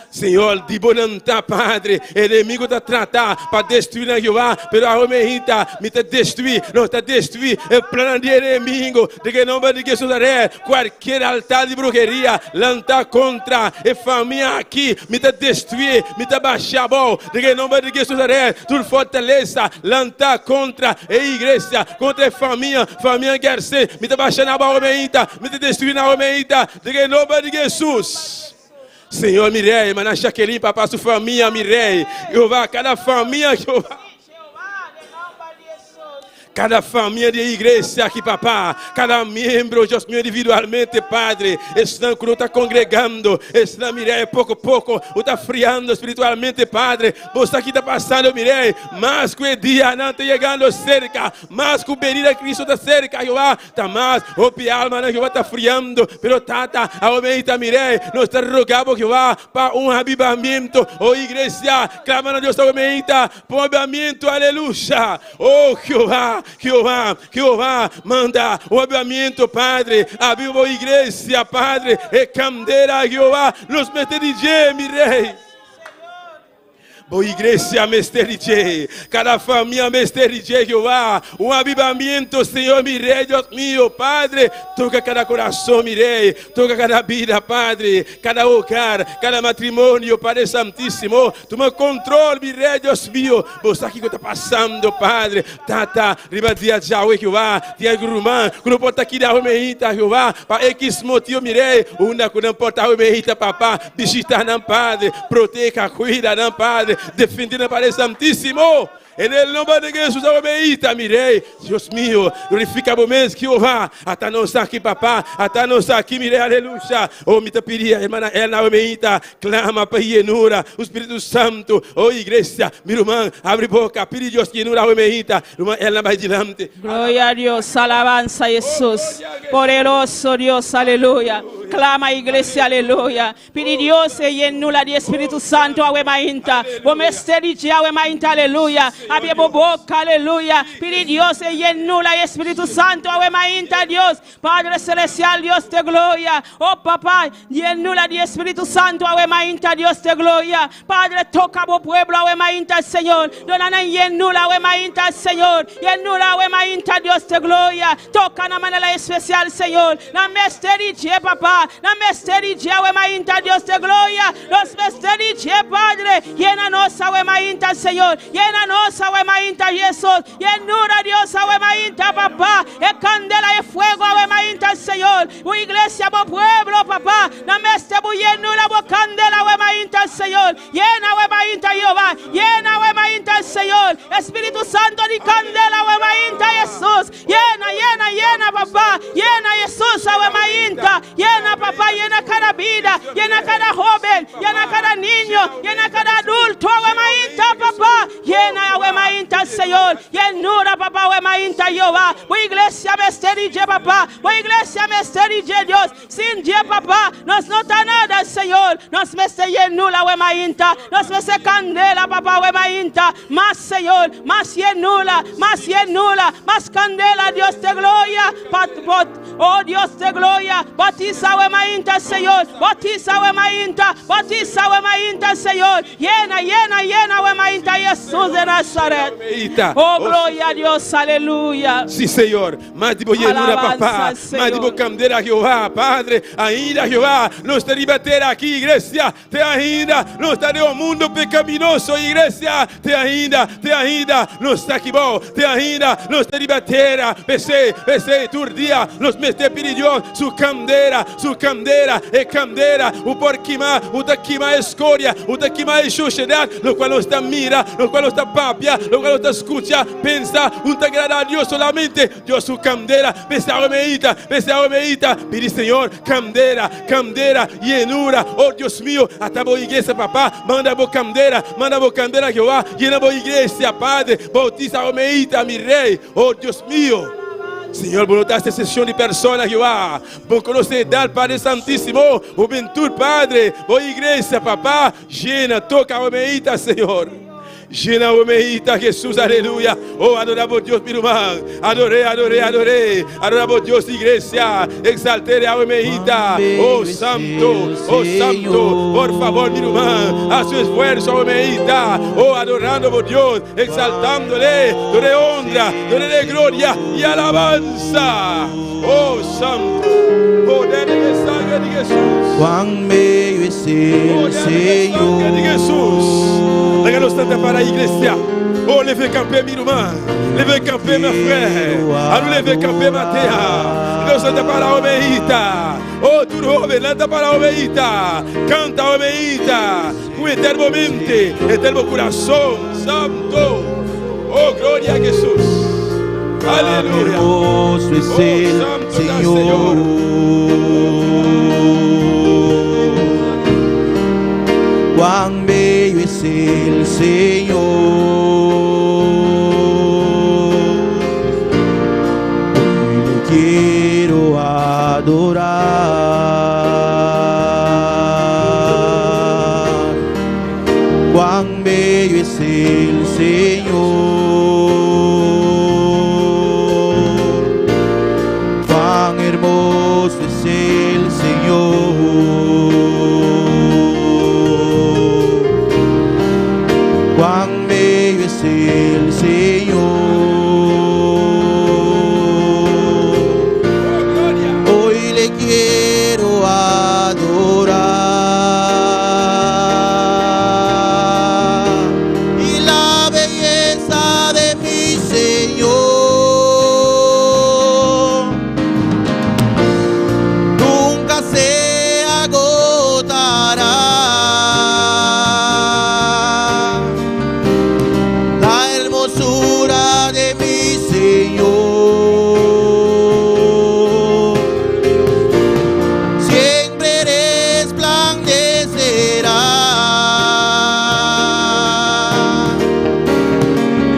Senhor, de bonanta, Padre, inimigo está tratar para destruir na Jeová, pero a homem me está destruir, não está destruir o plano de inimigo, de que não vai de Jesus, qualquer altar de bruxeria, lança contra a família aqui, me está destruir, me está baixar bom, de que não vai de Jesus, tudo fortaleza, lança contra a igreja, contra a família Gersen, me está baixando a homem, me está destruindo a homem, de que não vai de Jesus. Senhor, mirei, mas na Jaqueline, papá, sua família, mirei, Jeová, cada família, Jeová. Cada família de igreja aqui, papá, cada membro, Deus meu, individualmente, Padre, estão quando está congregando, estão, mirei, pouco a pouco, está friando espiritualmente, Padre, você aqui está passando, mirei, mas que o dia não está chegando cerca, mas que o venir a Cristo está cerca, Jeová, está mais, o alma, não, Jeová está friando, pero tata, a homem está, mirei, nós está rogando, Jeová, para avivamento, igreja, clamando a Deus, a homem está, para avivamento, aleluia, oh, Jeová, manda o avivamento, Padre, aviva a igreja, Padre, e candeira, Jeová, nos mete de mi rei. Boa igreja, Mestre, cada família, Mestre, Jeová, avivamento, Senhor, mi rei, Deus meu, Padre, toca cada coração, mi rei, toca cada vida, Padre, cada hogar, cada matrimônio, Padre Santíssimo, toma controle, mi rei, Deus meu, você aqui que está passando, Padre, tata, ribadia Jaue, Jeová, dia grumã, que não pode aqui da homeita, Jeová, para X motivo, mi rei, una que não pode a homeita, papá, visita, não, Padre, proteja, cuida, não, Padre, defendendo para o Santíssimo. En el nombre de Jesús, aumenta, mirei, Deus meu, glorifica o mês que Jeová, até nós aqui, papá, até nós aqui, mirei, aleluia, oh, me pedia, irmã, ela aumenta, clama para llenura, o Espírito Santo, oh, igreja, minha irmã, abre boca, pede Deus llenura, aumenta, irmã, ela vai adiante.
Gloria a Dios, alabanza a Jesús, poderoso Dios, aleluya. Clama iglesia, aleluya. Pidi Dios e llenura de Espíritu Santo, aumenta, o mestre de aumenta, aleluya. Abre boca, aleluya. Pide Dios y llenura y Espíritu Santo, aumenta Dios, Padre Celestial, Dios de gloria. Oh papá, llenura de Espíritu Santo, aumenta Dios de gloria. Padre, toca a pueblo, aumenta Señor. Dona llenura, aumenta Señor. Llenura, aumenta Dios de gloria. Toca de manera especial, Señor. La mesteriche, papá. La mesteriche, aumenta Dios de gloria. Los mesteriche, Padre. Llena-nos, aumenta Señor. Llena-nos, aumenta Jesús. Llenura Dios, aumenta papá. E candela e fuego, aumenta Señor. O iglesia, bo pueblo, papá. La mestre, bo llenura, bo candela, aumenta Señor. Llena, aumenta Jehová. Llena, aumenta Señor. Espíritu Santo de candela, aumenta Jesús. Llena, llena, llena, papá. Llena Jesús, aumenta. Llena, papá, llena cada vida. Llena cada joven. Llena cada niño. Llena cada adulto, aumenta papá. Llena, aumenta Señor. Llenura, papá, aumenta Jehová. O iglesia, mestre de papá. O iglesia, mestre de Dios. Sin dia, papá, nós não tá nada, Senhor. Nós mestre llenura, aumenta. Nós mestre candela, papá, aumenta. Mas, Senhor, mas llenura, mas candela, Dios de gloria. Oh, Dios de gloria. Batiza, aumenta, Senhor. Batiza, aumenta. Batiza, aumenta, Senhor. Llena, llena, llena, aumenta Jesus de Nazaret. Oh, gloria a Dios, aleluya. Aleluia.
Sí, Senhor. Mas tipo llenura,
Alabanza,
papá.
Senhor.
Mas tipo camdeira, Jeová, Padre. Ainda, Jeová, não está de bater aqui, igreja. Te ainda, não está de um mundo pecaminoso, igreja. Te ainda, não está aqui bom. Te ainda, não está de bater. Pensei, turdia, nos mete perilhão. Su camdeira, e camdeira. O porquima, o daquima é escória. O daquima é sociedade. No qual não está mira, no qual não está papia, no qual não está escucha. Pensa, te agrada a Dios solamente. Dios su camdeira, pensa a meita, pedi Senhor, camdeira, llenura, oh Dios mío, hasta boa igreja, papá, manda boa camdeira, Jehová, llena boa igreja, Padre, bautiza a meita, mi rei, oh Dios mío. Senhor, vou notar esta sessão de pessoas, Jeová. Vou conhecer, Padre Santíssimo, juventude, Padre, boa igreja, papá, llena, toca a meita, Senhor. Llena o meita, Jesús, aleluya. Oh, adoramos Dios, mi hermano. Adoré. Adoramos Dios, iglesia. Exalté a meita. Oh, santo. Por favor, mi hermano, a su esfuerzo, oh, meita. Oh, adorando por Dios, exaltándole. Dore honra, dore gloria y alabanza. Oh, santo. Poder de sangre de Jesús.
Cuán bello es el Señor.
De Jesús. Regalo tanta para a igreja. Oh, levez camper, minha irmã. Levez camper, meu frère. Allons lever camper, ma terra. Deus anda para a omeita. Oh, tu jovem, anda para a omeita. Canta a omeita. Com eternamente, eterno coração. Santo. Oh, glória a Jesus. Aleluia.
Hermoso es el Señor. Cuán bello es el Señor. Hoy le quiero adorar. Cuán bello es el Señor. Cuán hermoso es el Señor. Cuán bello es el Señor. Hoy le quiero adorar. Y la belleza de mi Señor nunca se agotará. La hermosura de mi Señor siempre resplandecerá.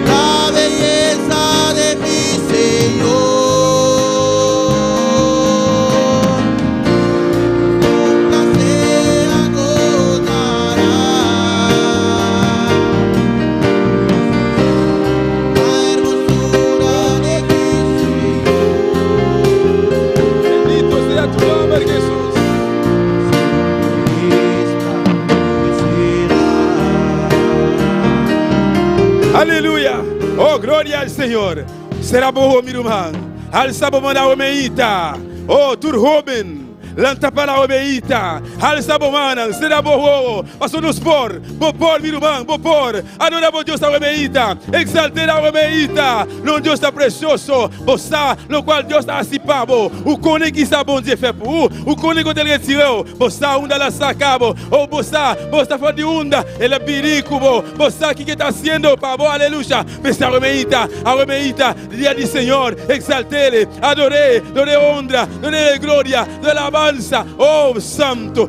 La belleza de mi Señor nunca se agotará. La hermosura de mi
Bendito sea tu nombre, Jesús. Aleluia. Oh, glória ao Senhor. Será bom, meu irmão. Alça bom na omeita. Oh, tur jovem. Lanta para a omeita. Alça bom mana. Será bom. Passou nos por, meu irmão, por. Adoramos Deus a omeita. Exaltar a omeita. Não Deus está precioso. Bossa, no qual Deus está acipado. O cone que está bom de fé por o cone que ele retirou. Bossa, onda la sacabo. Oh, bossa fora de onda. Ele é perigo. Bossa, que está sendo, pavo, aleluia. Pensa a omeita, dia de Senhor. Exaltele, adorei, dore honra, dore glória, dore alabanza. Oh, santo,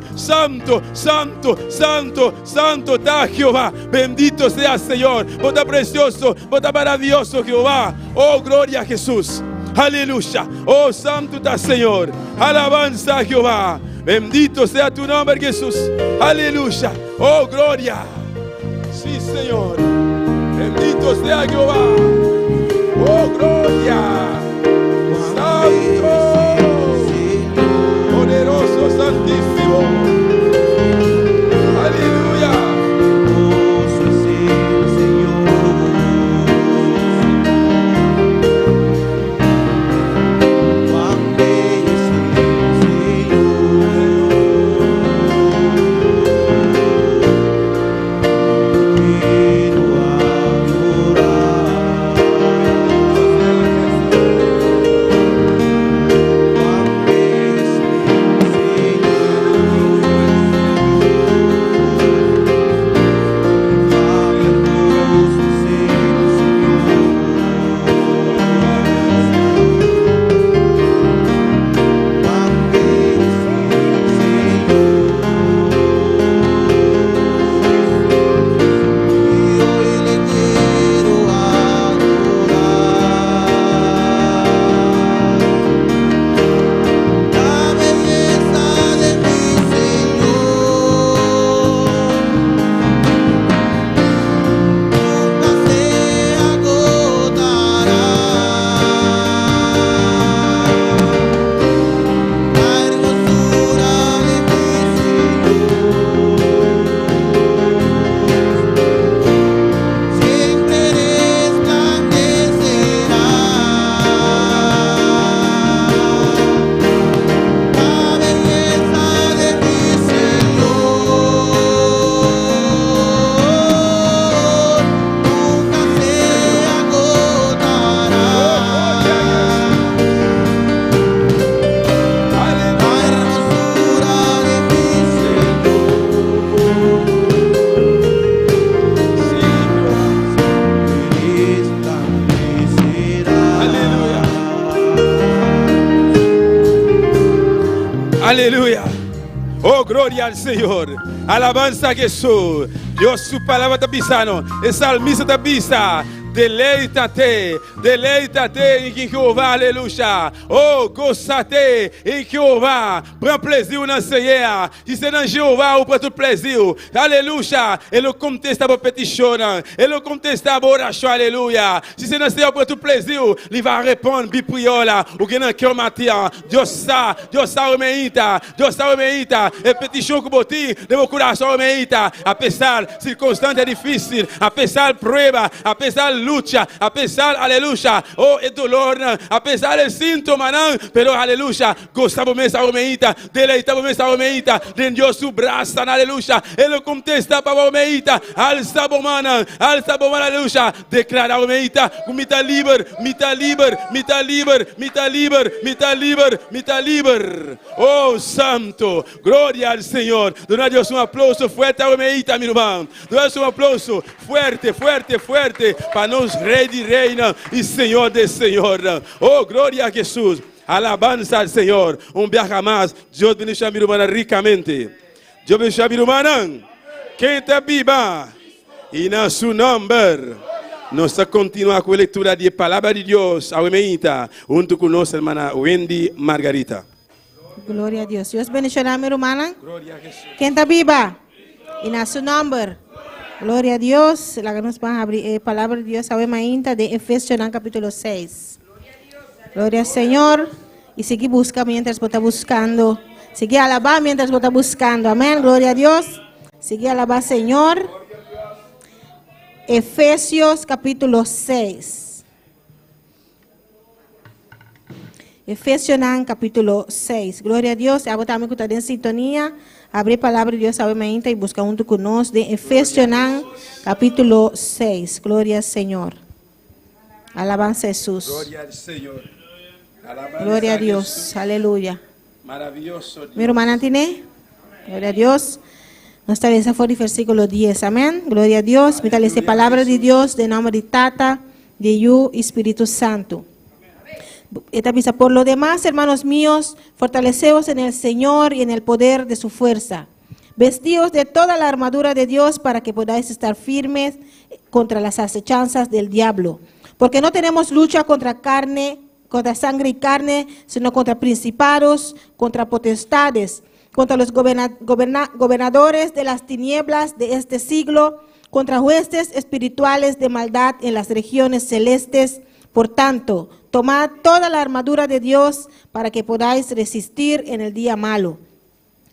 tá, Jehová. Bendito sea, Senhor. Bota precioso, bota maravilhoso, Jehová. Oh, glória a Jesus. Aleluya. Oh, santo está, Senhor. Alabanza a Jehová. Bendito sea tu nombre, Jesús. Aleluya. Oh, gloria. Sí, Señor. Bendito sea Jehová. Oh, gloria. Santo. Poderoso, santísimo. Aleluya.
Hermoso es el Señor.
Gloria al Señor. Alabanza a Jesús. Dios su palabra te pisano. El salmista te pisa. Deleítate en Jehová, aleluya. Oh, gózate em Jehová. Prends plaisir dans Seigneur. Si c'est dans Jehová, ou prends tout plaisir. Alléluia. Et le conteste à vos pétitions. Et le conteste à vos orations, alléluia. Si c'est dans Seigneur, prends tout plaisir. Il va répondre, bipriola. Ou bien dans cœur matin. Dios sa remeita. Et pétition que boti, de vos corações remeita. A pesar, circunstância é difícil. A pesar, prueba. A pesar, lucha, a pesar, aleluya, oh, el dolor, a pesar del síntoma, pero aleluya, gozamos esa romeita, deleitamos esa romeita, de Dios su brazo, aleluya, Él contesta para romeita, alza bomana, aleluya, declara romeita, mita liber, oh, santo, gloria al Señor, dona a Dios un aplauso fuerte a romeita, mi hermano, dona a Dios un aplauso fuerte, para nos Rey de Reina y Señor de Señor. Oh, gloria a Jesús. Alabanza al Señor. Un viaje más. Dios bendiga a mi hermana ricamente. Dios bendiga a mi hermana. Quem está viva. Y en su nombre. Nos continúa con la lectura de palabra de Dios. Aumenta. Junto con nuestra hermana Wendy Margarita.
Gloria a Dios. Dios bendiga a mi hermana.
Gloria a Jesús.
Quem está viva. Y en su nombre. Gloria a Dios. La que nos van a abrir palabra de Dios ahora mainta de Efesios capítulo 6. Gloria al Señor. Y sigue busca mientras vos estás buscando. Sigue alabar mientras vos estás buscando. Amén. Gloria a Dios. Sigue alabar Señor. Efesios capítulo 6. Efesios capítulo 6. Gloria a Dios. Ahora también que está en sintonía. Abre palabra de Dios sabemente y busca junto con nosotros de Efesios capítulo 6. Gloria al Señor. Alabanza a Jesús.
Gloria al Señor. Alabanza
Gloria a Dios.
Jesús.
Aleluya.
Maravilloso Dios.
Mi hermana tiene. Gloria a Dios. Nos está en el versículo 10. Amén. Gloria a Dios. Me esta palabra de Dios de nombre de Tata, de Yu y Espíritu Santo. Esta pisa, por lo demás, hermanos míos, fortaleceos en el Señor y en el poder de su fuerza. Vestíos de toda la armadura de Dios para que podáis estar firmes contra las acechanzas del diablo. Porque no tenemos lucha contra sangre y carne, sino contra principados, contra potestades, contra los gobernadores de las tinieblas de este siglo, contra huestes espirituales de maldad en las regiones celestes. Por tanto, tomad toda la armadura de Dios para que podáis resistir en el día malo.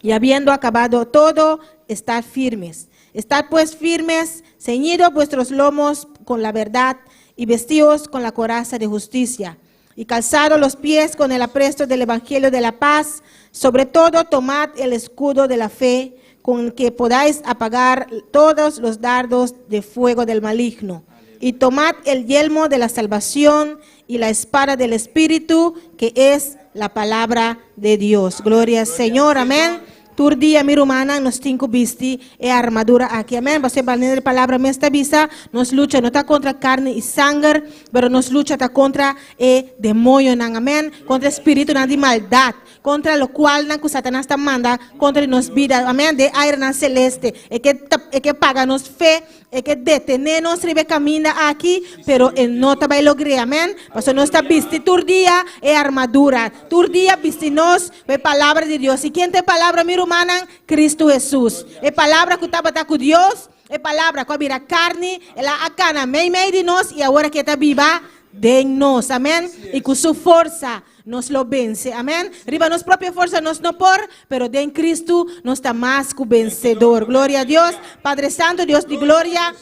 Y habiendo acabado todo, estad firmes. Estad pues firmes, ceñidos vuestros lomos con la verdad y vestidos con la coraza de justicia. Y calzados los pies con el apresto del evangelio de la paz. Sobre todo, tomad el escudo de la fe, con que podáis apagar todos los dardos de fuego del maligno. Y tomad el yelmo de la salvación y la espada del Espíritu, que es la palabra de Dios. Gloria al Señor, amén. Turdia mi rumana nos cinco visti e armadura aquí, amén. Você vai ler a palavra esta visa, nos lucha não está contra carne e sangue, pero nos lucha está contra demônio, amém. Contra espírito de maldade, contra lo cual que Satanás está manda contra nos vida, amém. De aire celeste, que paga nos fé, que detene nos ribe camina aqui, pero não está vai lograr, amém. Porque não está visti turdia e armadura, turdia visti nos a palavra de Deus. E quem tem palavra mi rumana, Cristo Jesús. Es palabra que estaba con Dios, es palabra que había carne, la acana, meio de nos y ahora que está viva de nos, amén. Y con su fuerza nos lo vence, amén. Riba nos propia fuerza nos no por, pero de en Cristo nos está más que vencedor. Gloria a Dios, Padre Santo, Dios de gloria.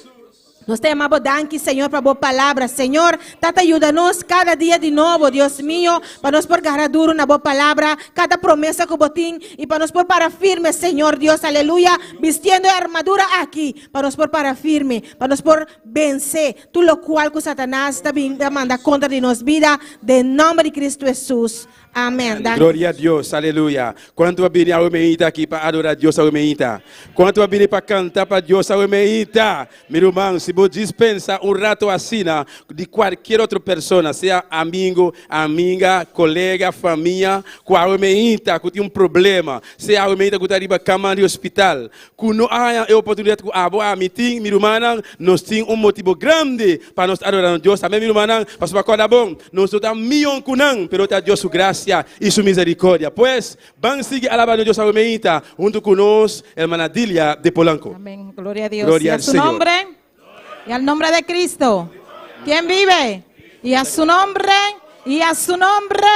Nós te amamos, danke, Senhor, para a boa palavra. Senhor, Tata, ajuda-nos cada dia de novo, Deus mío, para nos pôr garra duro na boa palavra, cada promessa que botim, e para nos pôr para firme, Senhor, Deus, aleluia, vestindo a armadura aqui, para nos pôr para firme, para nos pôr vencer, tudo o qual que Satanás está vindo a mandar contra de nós vida, de nome de Cristo Jesus. Amém.
Glória a Deus, aleluia. Quanto vai vir a Umeita aqui para adorar a Deus a Umeita? Quanto vai vir para cantar para Deus a Umeita? Meu irmão, se vos dispensa un rato así de cualquier otra persona, sea amigo, amiga, colega, familia, cual meita que tem problema, sea meita que está arriba cama de hospital, que não há oportunidade que a meeting, minha irmã, nós temos motivo grande para nós adorar a Deus. Amém, minha irmã, para sua coisa bom, nós estamos milhão com não, pero está Deus sua graça e sua misericórdia. Pues, vamos seguir alabando a Deus a meita, junto com nós, hermana Dilia de Polanco.
Amén. Gloria a Dios.
Gloria
y a
al
su
Señor.
nombre. Y al nombre de Cristo. ¿Quién vive? Y a su nombre. Y a su nombre.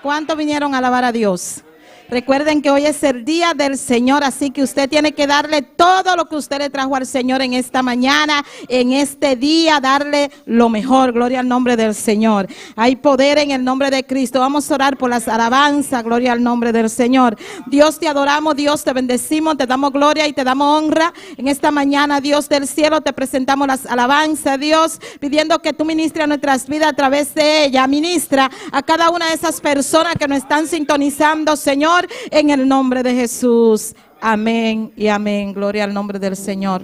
¿Cuántos vinieron a alabar a Dios? Recuerden que hoy es el día del Señor, así que usted tiene que darle todo lo que usted le trajo al Señor en esta mañana, en este día, darle lo mejor. Gloria al nombre del Señor. Hay poder en el nombre de Cristo. Vamos a orar por las alabanzas. Gloria al nombre del Señor. Dios, te adoramos, Dios, te bendecimos, te damos gloria y te damos honra. En esta mañana, Dios del cielo, te presentamos las alabanzas, Dios, pidiendo que tú ministres a nuestras vidas a través de ella. Ministra a cada una de esas personas que nos están sintonizando, Señor, en el nombre de Jesús. Amén y amén. Gloria al nombre del Señor.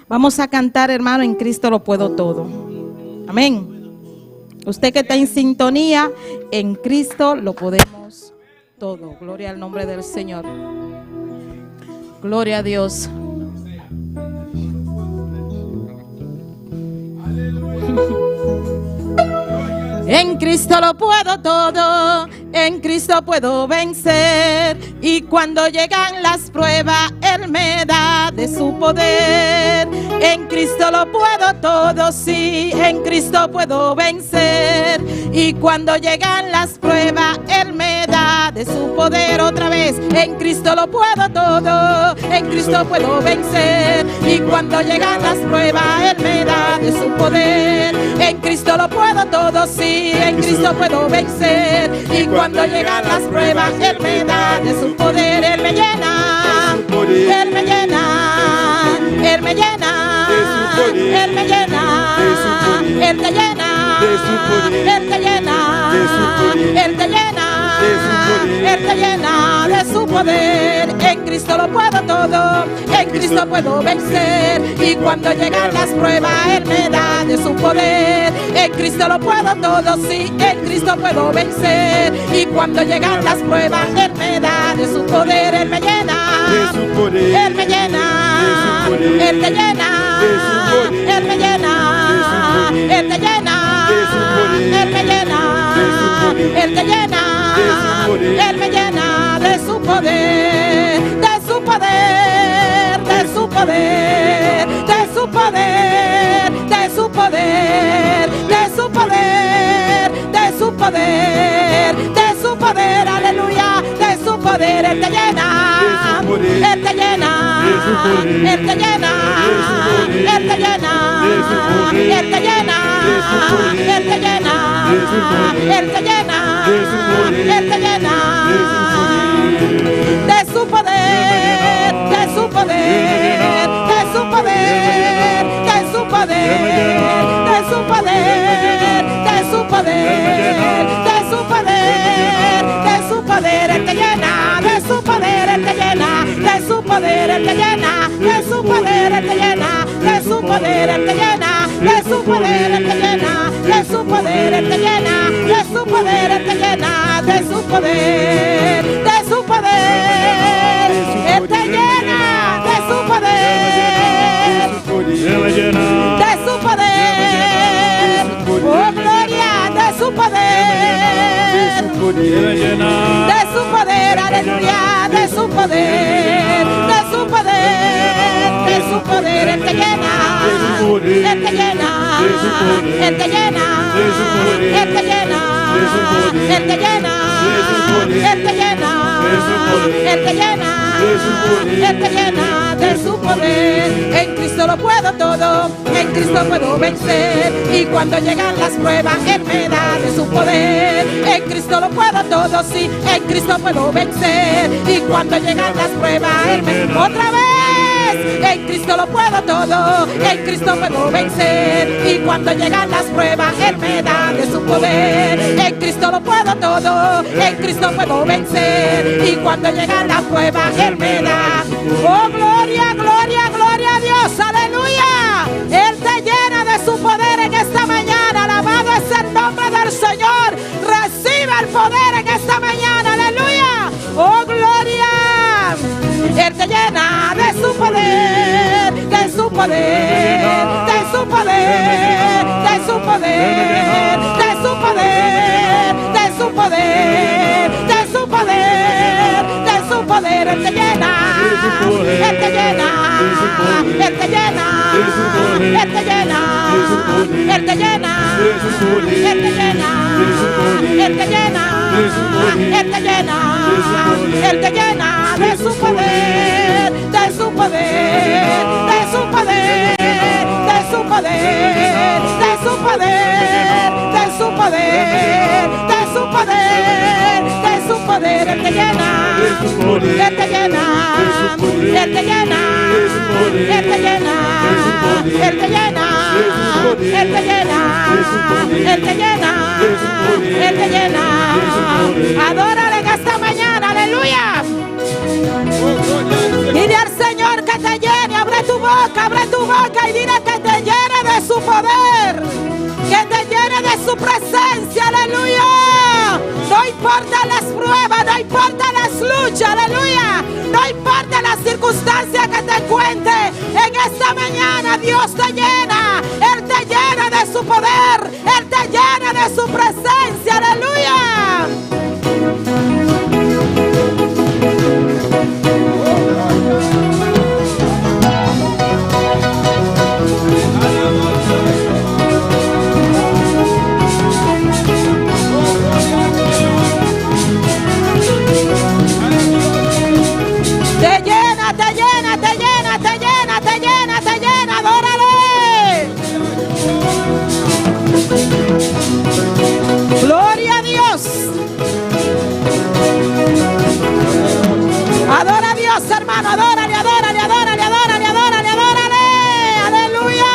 Vamos a cantar, hermano, en Cristo lo puedo todo. Amén. Usted que está en sintonía, en Cristo lo podemos todo. Gloria al nombre del Señor. Gloria a Dios. En Cristo lo puedo todo, en Cristo puedo vencer. Y cuando llegan las pruebas, Él me da de su poder. En Cristo lo puedo todo, sí, en Cristo puedo vencer. Y cuando llegan las pruebas, Él me da de su poder. Otra vez, en Cristo lo puedo todo, en Cristo puedo vencer. Y cuando llegan las pruebas, Él me da de su poder. En Cristo lo puedo todo, sí, en Cristo puedo vencer. Y cuando llegan las pruebas, Él me da de su poder. Él me llena, Él me llena, Él me llena, Él me llena, Él te llena, Él te llena, Él te llena, Él te llena de su poder. En Cristo lo puedo todo, en Cristo puedo vencer. Y cuando llegan las pruebas, Él me da de su poder. En Cristo lo puedo todo, sí, en Cristo puedo vencer. Y cuando llegan las pruebas, Él me da de su poder. Él me llena, Él me llena, Él te llena, Él me llena, Él te llena, Él me llena, Él te llena, Él me llena de su poder, de su poder, de su poder, de su poder, de su poder, de su poder, de su poder, de su poder, aleluya, de su poder. Él te llena, Él te llena, Él te llena, Él te llena, Él te llena, Él te llena, Él te llena, Él te llena de su poder, de su poder, de su poder, de su poder, de su poder, de su poder, de su poder, de su poder. Él te llena de su poder, Él te llena de su poder, Él te llena de su poder, Él te llena de su poder, Él te llena de su poder, Él te llena de su poder, Él te llena de su poder, Él te llena de su poder, de su poder. Él te llena de su poder, de su poder. Oh, gloria, de su poder, de su poder, aleluya, de su poder, de su poder, de su poder. Él te llena, Él te llena, Él te llena, Él te llena, Él te llena, Él te llena, Él te llena, Él te llena de su poder. En Cristo lo puedo todo, en Cristo puedo vencer. Y cuando llegan las pruebas, Él me da de su poder. En Cristo lo puedo todo, sí, en Cristo puedo vencer. Y cuando llegan las pruebas, Él me... Otra vez, en Cristo lo puedo todo, en Cristo puedo vencer. Y cuando llegan las pruebas, Él me da de su poder. En Cristo lo puedo todo, en Cristo puedo vencer. Y cuando llegan las pruebas, Él me da. Oh, gloria, gloria, gloria a Dios, aleluya. poder, de su poder, de su poder, de su poder, de su poder, de su poder, de su poder. Él te llena, Él te llena, Él te llena, Él te llena, Él te llena, Él te llena, Él te llena, Él te llena, Él te llena de su poder, de su poder, de su poder, de su poder, de su poder, de su poder, de su poder, de su poder. Él te llena, Él te llena, Él te llena, Él te llena, Él te llena, Él te llena, Él te llena, Él te llena. Adórale en esta mañana, aleluya. Dile al Señor que te llene, abre tu boca y dile que te llene de su poder, que te llene de su presencia, aleluya. No importa las pruebas, no importa las luchas, aleluya. No importa las circunstancias que te encuentres, en esta mañana Dios te llena. Él te llena de su poder, Él te llena de su presencia, aleluya. Te llena, te llena, te llena, te llena, te llena, te llena, adórale. Gloria a Dios. Adora a Dios, hermano, adórale, adórale, adórale, adórale, adórale, adórale. Aleluya.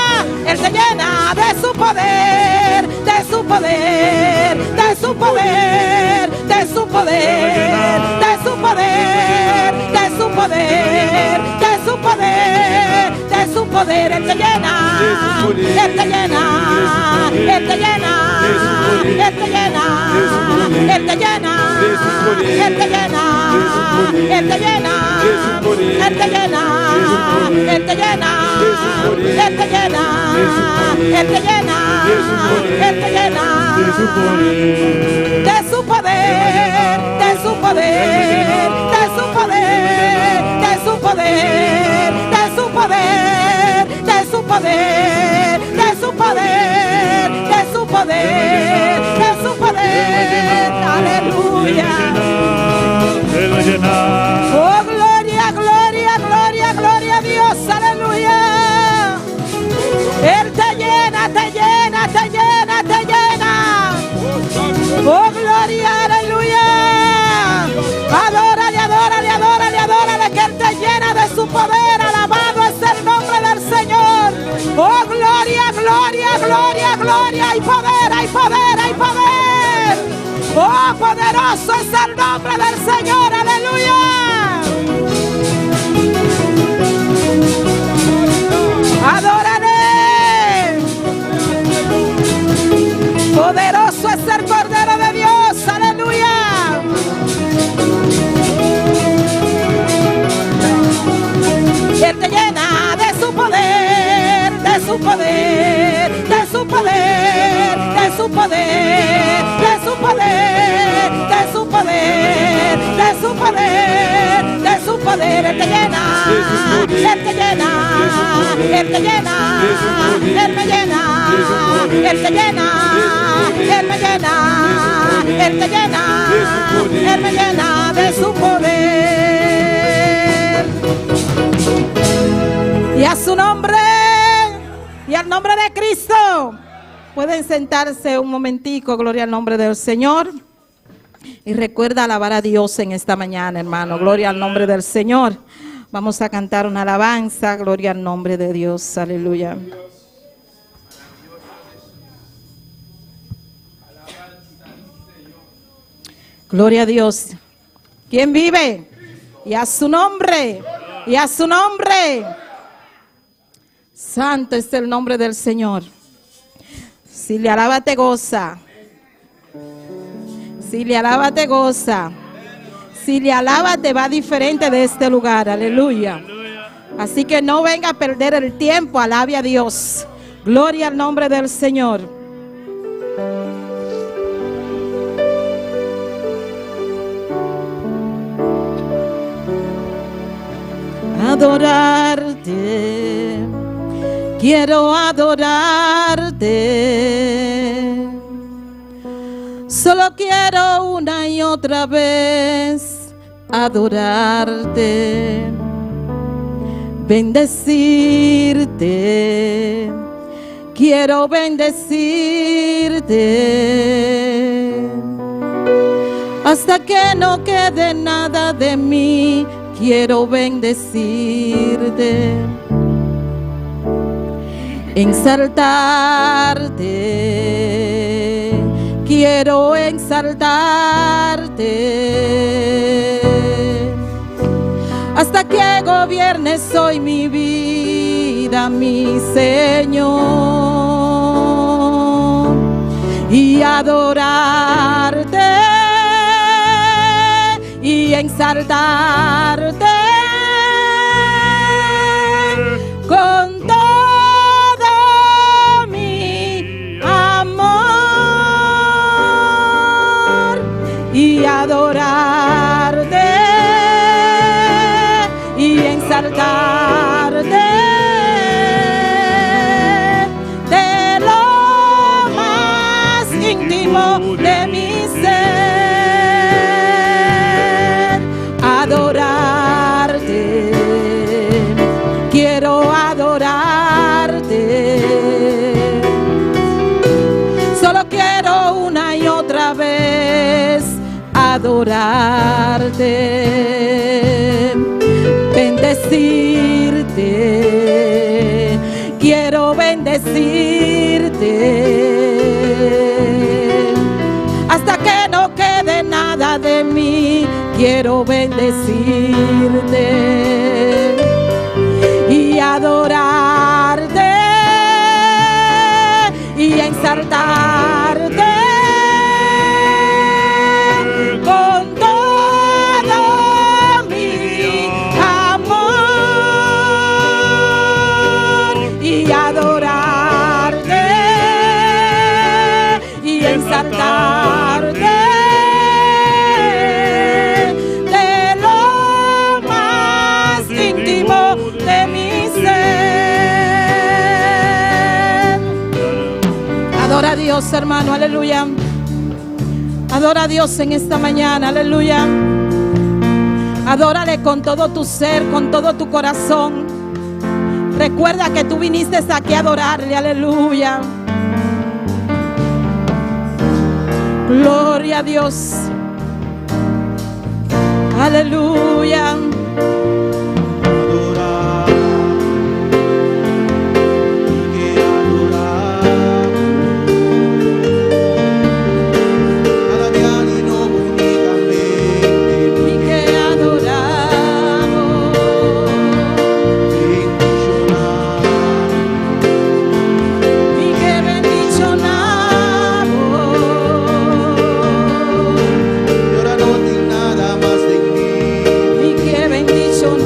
Él te llena de su poder, de su poder, de su poder, de su poder, de su poder, de su poder, de su poder, de su poder. Él te llena, Él te llena, Él te llena, Él te llena, Él te llena, Él te llena, Él te llena, Él te llena, Él te llena, Él te llena, Él te llena, Él te llena de su poder, de su poder, de su poder, de su poder, de su poder, de su poder, de su poder, de su poder, de su poder. Aleluya. Oh, gloria, gloria, gloria, gloria a Dios, aleluya. Él te llena, te llena, te llena, te llena. Oh, gloria, aleluya. Adórale, adórale, adórale, adórale, que Él te llena de su poder. Alabado es el nombre del Señor. Oh, gloria, gloria, gloria, gloria. Hay poder, hay poder, hay poder. Oh, poderoso es el nombre del Señor. Aleluya. Adórale. Poderoso es el Cordero de Dios. Aleluya. Él te llena de su poder, de su poder, de su poder, de su poder, de su poder, de su poder, de su poder, de su poder. Él te llena, Él te llena, Él te llena, Él me llena, Él te llena, Él me llena, Él te llena, Él me llena de su poder. Y a su nombre, y al nombre de Cristo. Pueden sentarse un momentico, gloria al nombre del Señor. Y recuerda alabar a Dios en esta mañana, hermano. Gloria al nombre del Señor. Vamos a cantar una alabanza, gloria al nombre de Dios. Aleluya. Gloria a Dios. ¿Quién vive? Y a su nombre, y a su nombre. Santo es el nombre del Señor. Si le alaba, te goza. Si le alaba, te goza. Si le alaba, te va diferente de este lugar. Aleluya. Así que no venga a perder el tiempo, alabe a Dios. Gloria al nombre del Señor. Adorarte, quiero adorarte. Solo quiero una y otra vez adorarte, bendecirte, quiero bendecirte, hasta que no quede nada de mí, quiero bendecirte, exaltarte, quiero exaltarte, hasta que gobiernes hoy mi vida, mi Señor, y adorarte y exaltarte con todo mi amor, y adorarte y exaltarte de lo más íntimo de mi ser. Adorarte, quiero adorarte, solo quiero una y otra vez adorarte, bendecirte, quiero bendecirte, hasta que no quede nada de mí, quiero bendecirte y adorarte y exaltarte con todo mi amor, y adorarte y exaltarte de lo más íntimo de mi ser. Adora a Dios, hermano, aleluya. Adora a Dios en esta mañana, aleluya. Adórale con todo tu ser, con todo tu corazón. Recuerda que tú viniste aquí a adorarle, aleluya. Gloria a Dios, aleluya.
Adorar, que adorar, alabar y no únicamente
Y que adoramos,
bendicionar,
y que bendicionamos,
y ahora no tiene nada más de mí,
y que bendicionamos.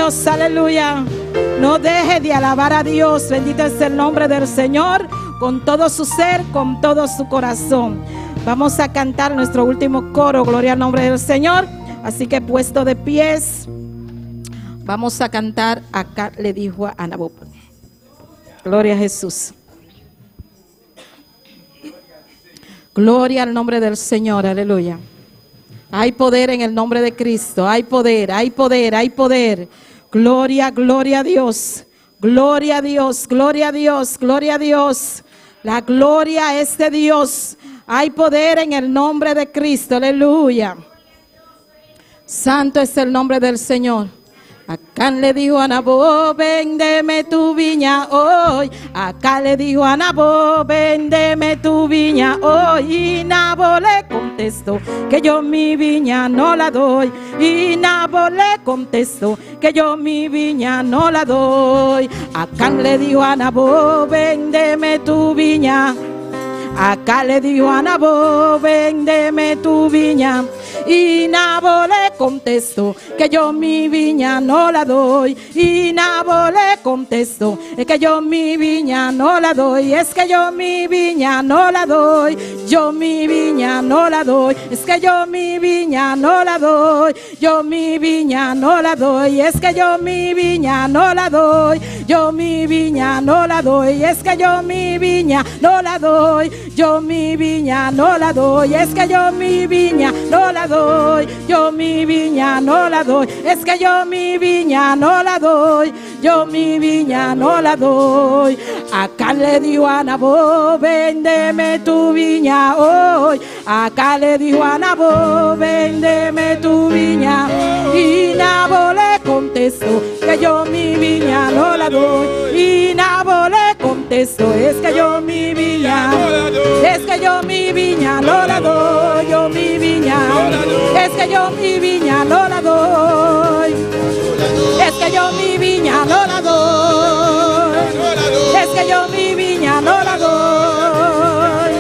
Dios, aleluya. No deje de alabar a Dios. Bendito es el nombre del Señor, con todo su ser, con todo su corazón. Vamos a cantar nuestro último coro, gloria al nombre del Señor. Así que puesto de pies, vamos a cantar Acá le dijo a Nabot. Gloria a Jesús. Gloria al nombre del Señor, aleluya. Hay poder en el nombre de Cristo, hay poder, hay poder, hay poder. Gloria, gloria a Dios, gloria a Dios, gloria a Dios, gloria a Dios. La gloria es de Dios. Hay poder en el nombre de Cristo, aleluya. Santo es el nombre del Señor. Acán le dijo a Nabot, véndeme tu viña hoy. Acá le dijo a Nabot, véndeme tu viña hoy. Y Nabot le contestó que yo mi viña no la doy. Y Nabot le contestó que yo mi viña no la doy. Acán le dijo a Nabot, véndeme tu viña. Acá le dijo a Nabot, véndeme tu viña. Y Nabot le contestó que yo mi viña no la doy. Y Nabot le contestó que yo mi viña no la doy. Es que yo mi viña no la doy. Yo mi viña no la doy. Es que yo mi viña no la doy. Yo mi viña no la doy. Es que yo mi viña no la doy. Yo mi viña no la doy. Es que yo mi viña no la doy. Yo mi viña no la doy. Es que yo mi viña no la doy. Yo mi viña no la doy. Es que yo mi viña no la doy. Yo mi viña no la doy. Acá le dijo a Nabot, véndeme tu viña hoy. Acá le dijo a Nabot, véndeme tu viña. Y Nabot le contestó que yo mi viña no la doy. Y Nabot le contestó, es que yo mi viña, es que yo mi viña no la doy. Yo mi viña, es que yo mi viña no la doy. Es que yo mi viña no la doy. Es que yo mi viña no la doy.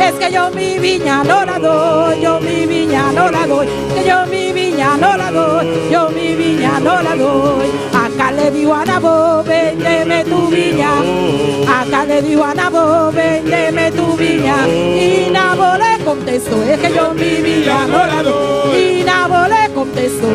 Es que yo mi viña no la doy. Yo mi viña no la doy. Que yo mi viña no la doy. Yo mi viña no la doy. Acá le dijo a Nabot, véndeme tu viña. Acá le dijo a Nabot, véndeme tu viña. Y Nabot le contestó, es que yo mi viña no la doy. Y Nabot le contestó,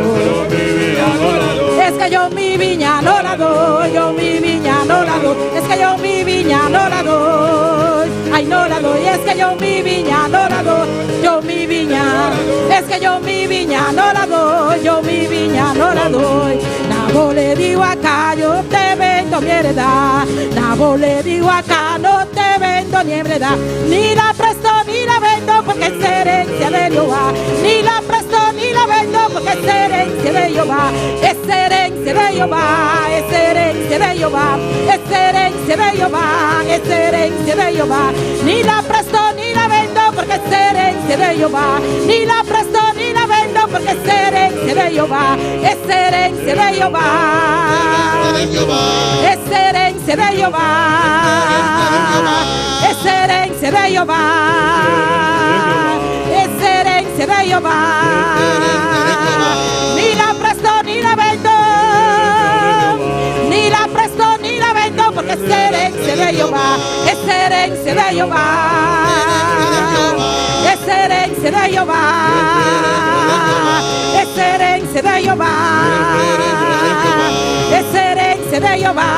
es que yo mi viña no la doy. Yo mi viña no la doy. Es que yo mi viña no la doy. Ay, no la doy. Es que yo mi viña no la doy. Yo mi viña, es que yo mi viña no la doy. Yo mi viña no la doy. Nabot le digo acá, yo te vendo mi heredad. Nabot le digo acá, no te vendo ni heredad. Ni la presto ni la vendo porque es herencia de Jehová. Ni la presto ni la vendo porque es herencia de Jehová. Es herencia de Jehová. Es herencia de Jehová. Es herencia de Jehová. Es herencia de Jehová. Ni la presto ni la vendo porque es herencia de Jehová. Ni la presto ni la vendo porque es herencia de Jehová. Es herencia de Jehová. Es herencia de Jehová. Es herencia de Jehová. Es herencia de Jehová. Ni la presto ni la vendo. Ni la presto ni la vendo porque es herencia de Jehová. Es herencia de Jehová. Es herencia de Jehová. Es herencia de Jehová. Es herencia de Jehová.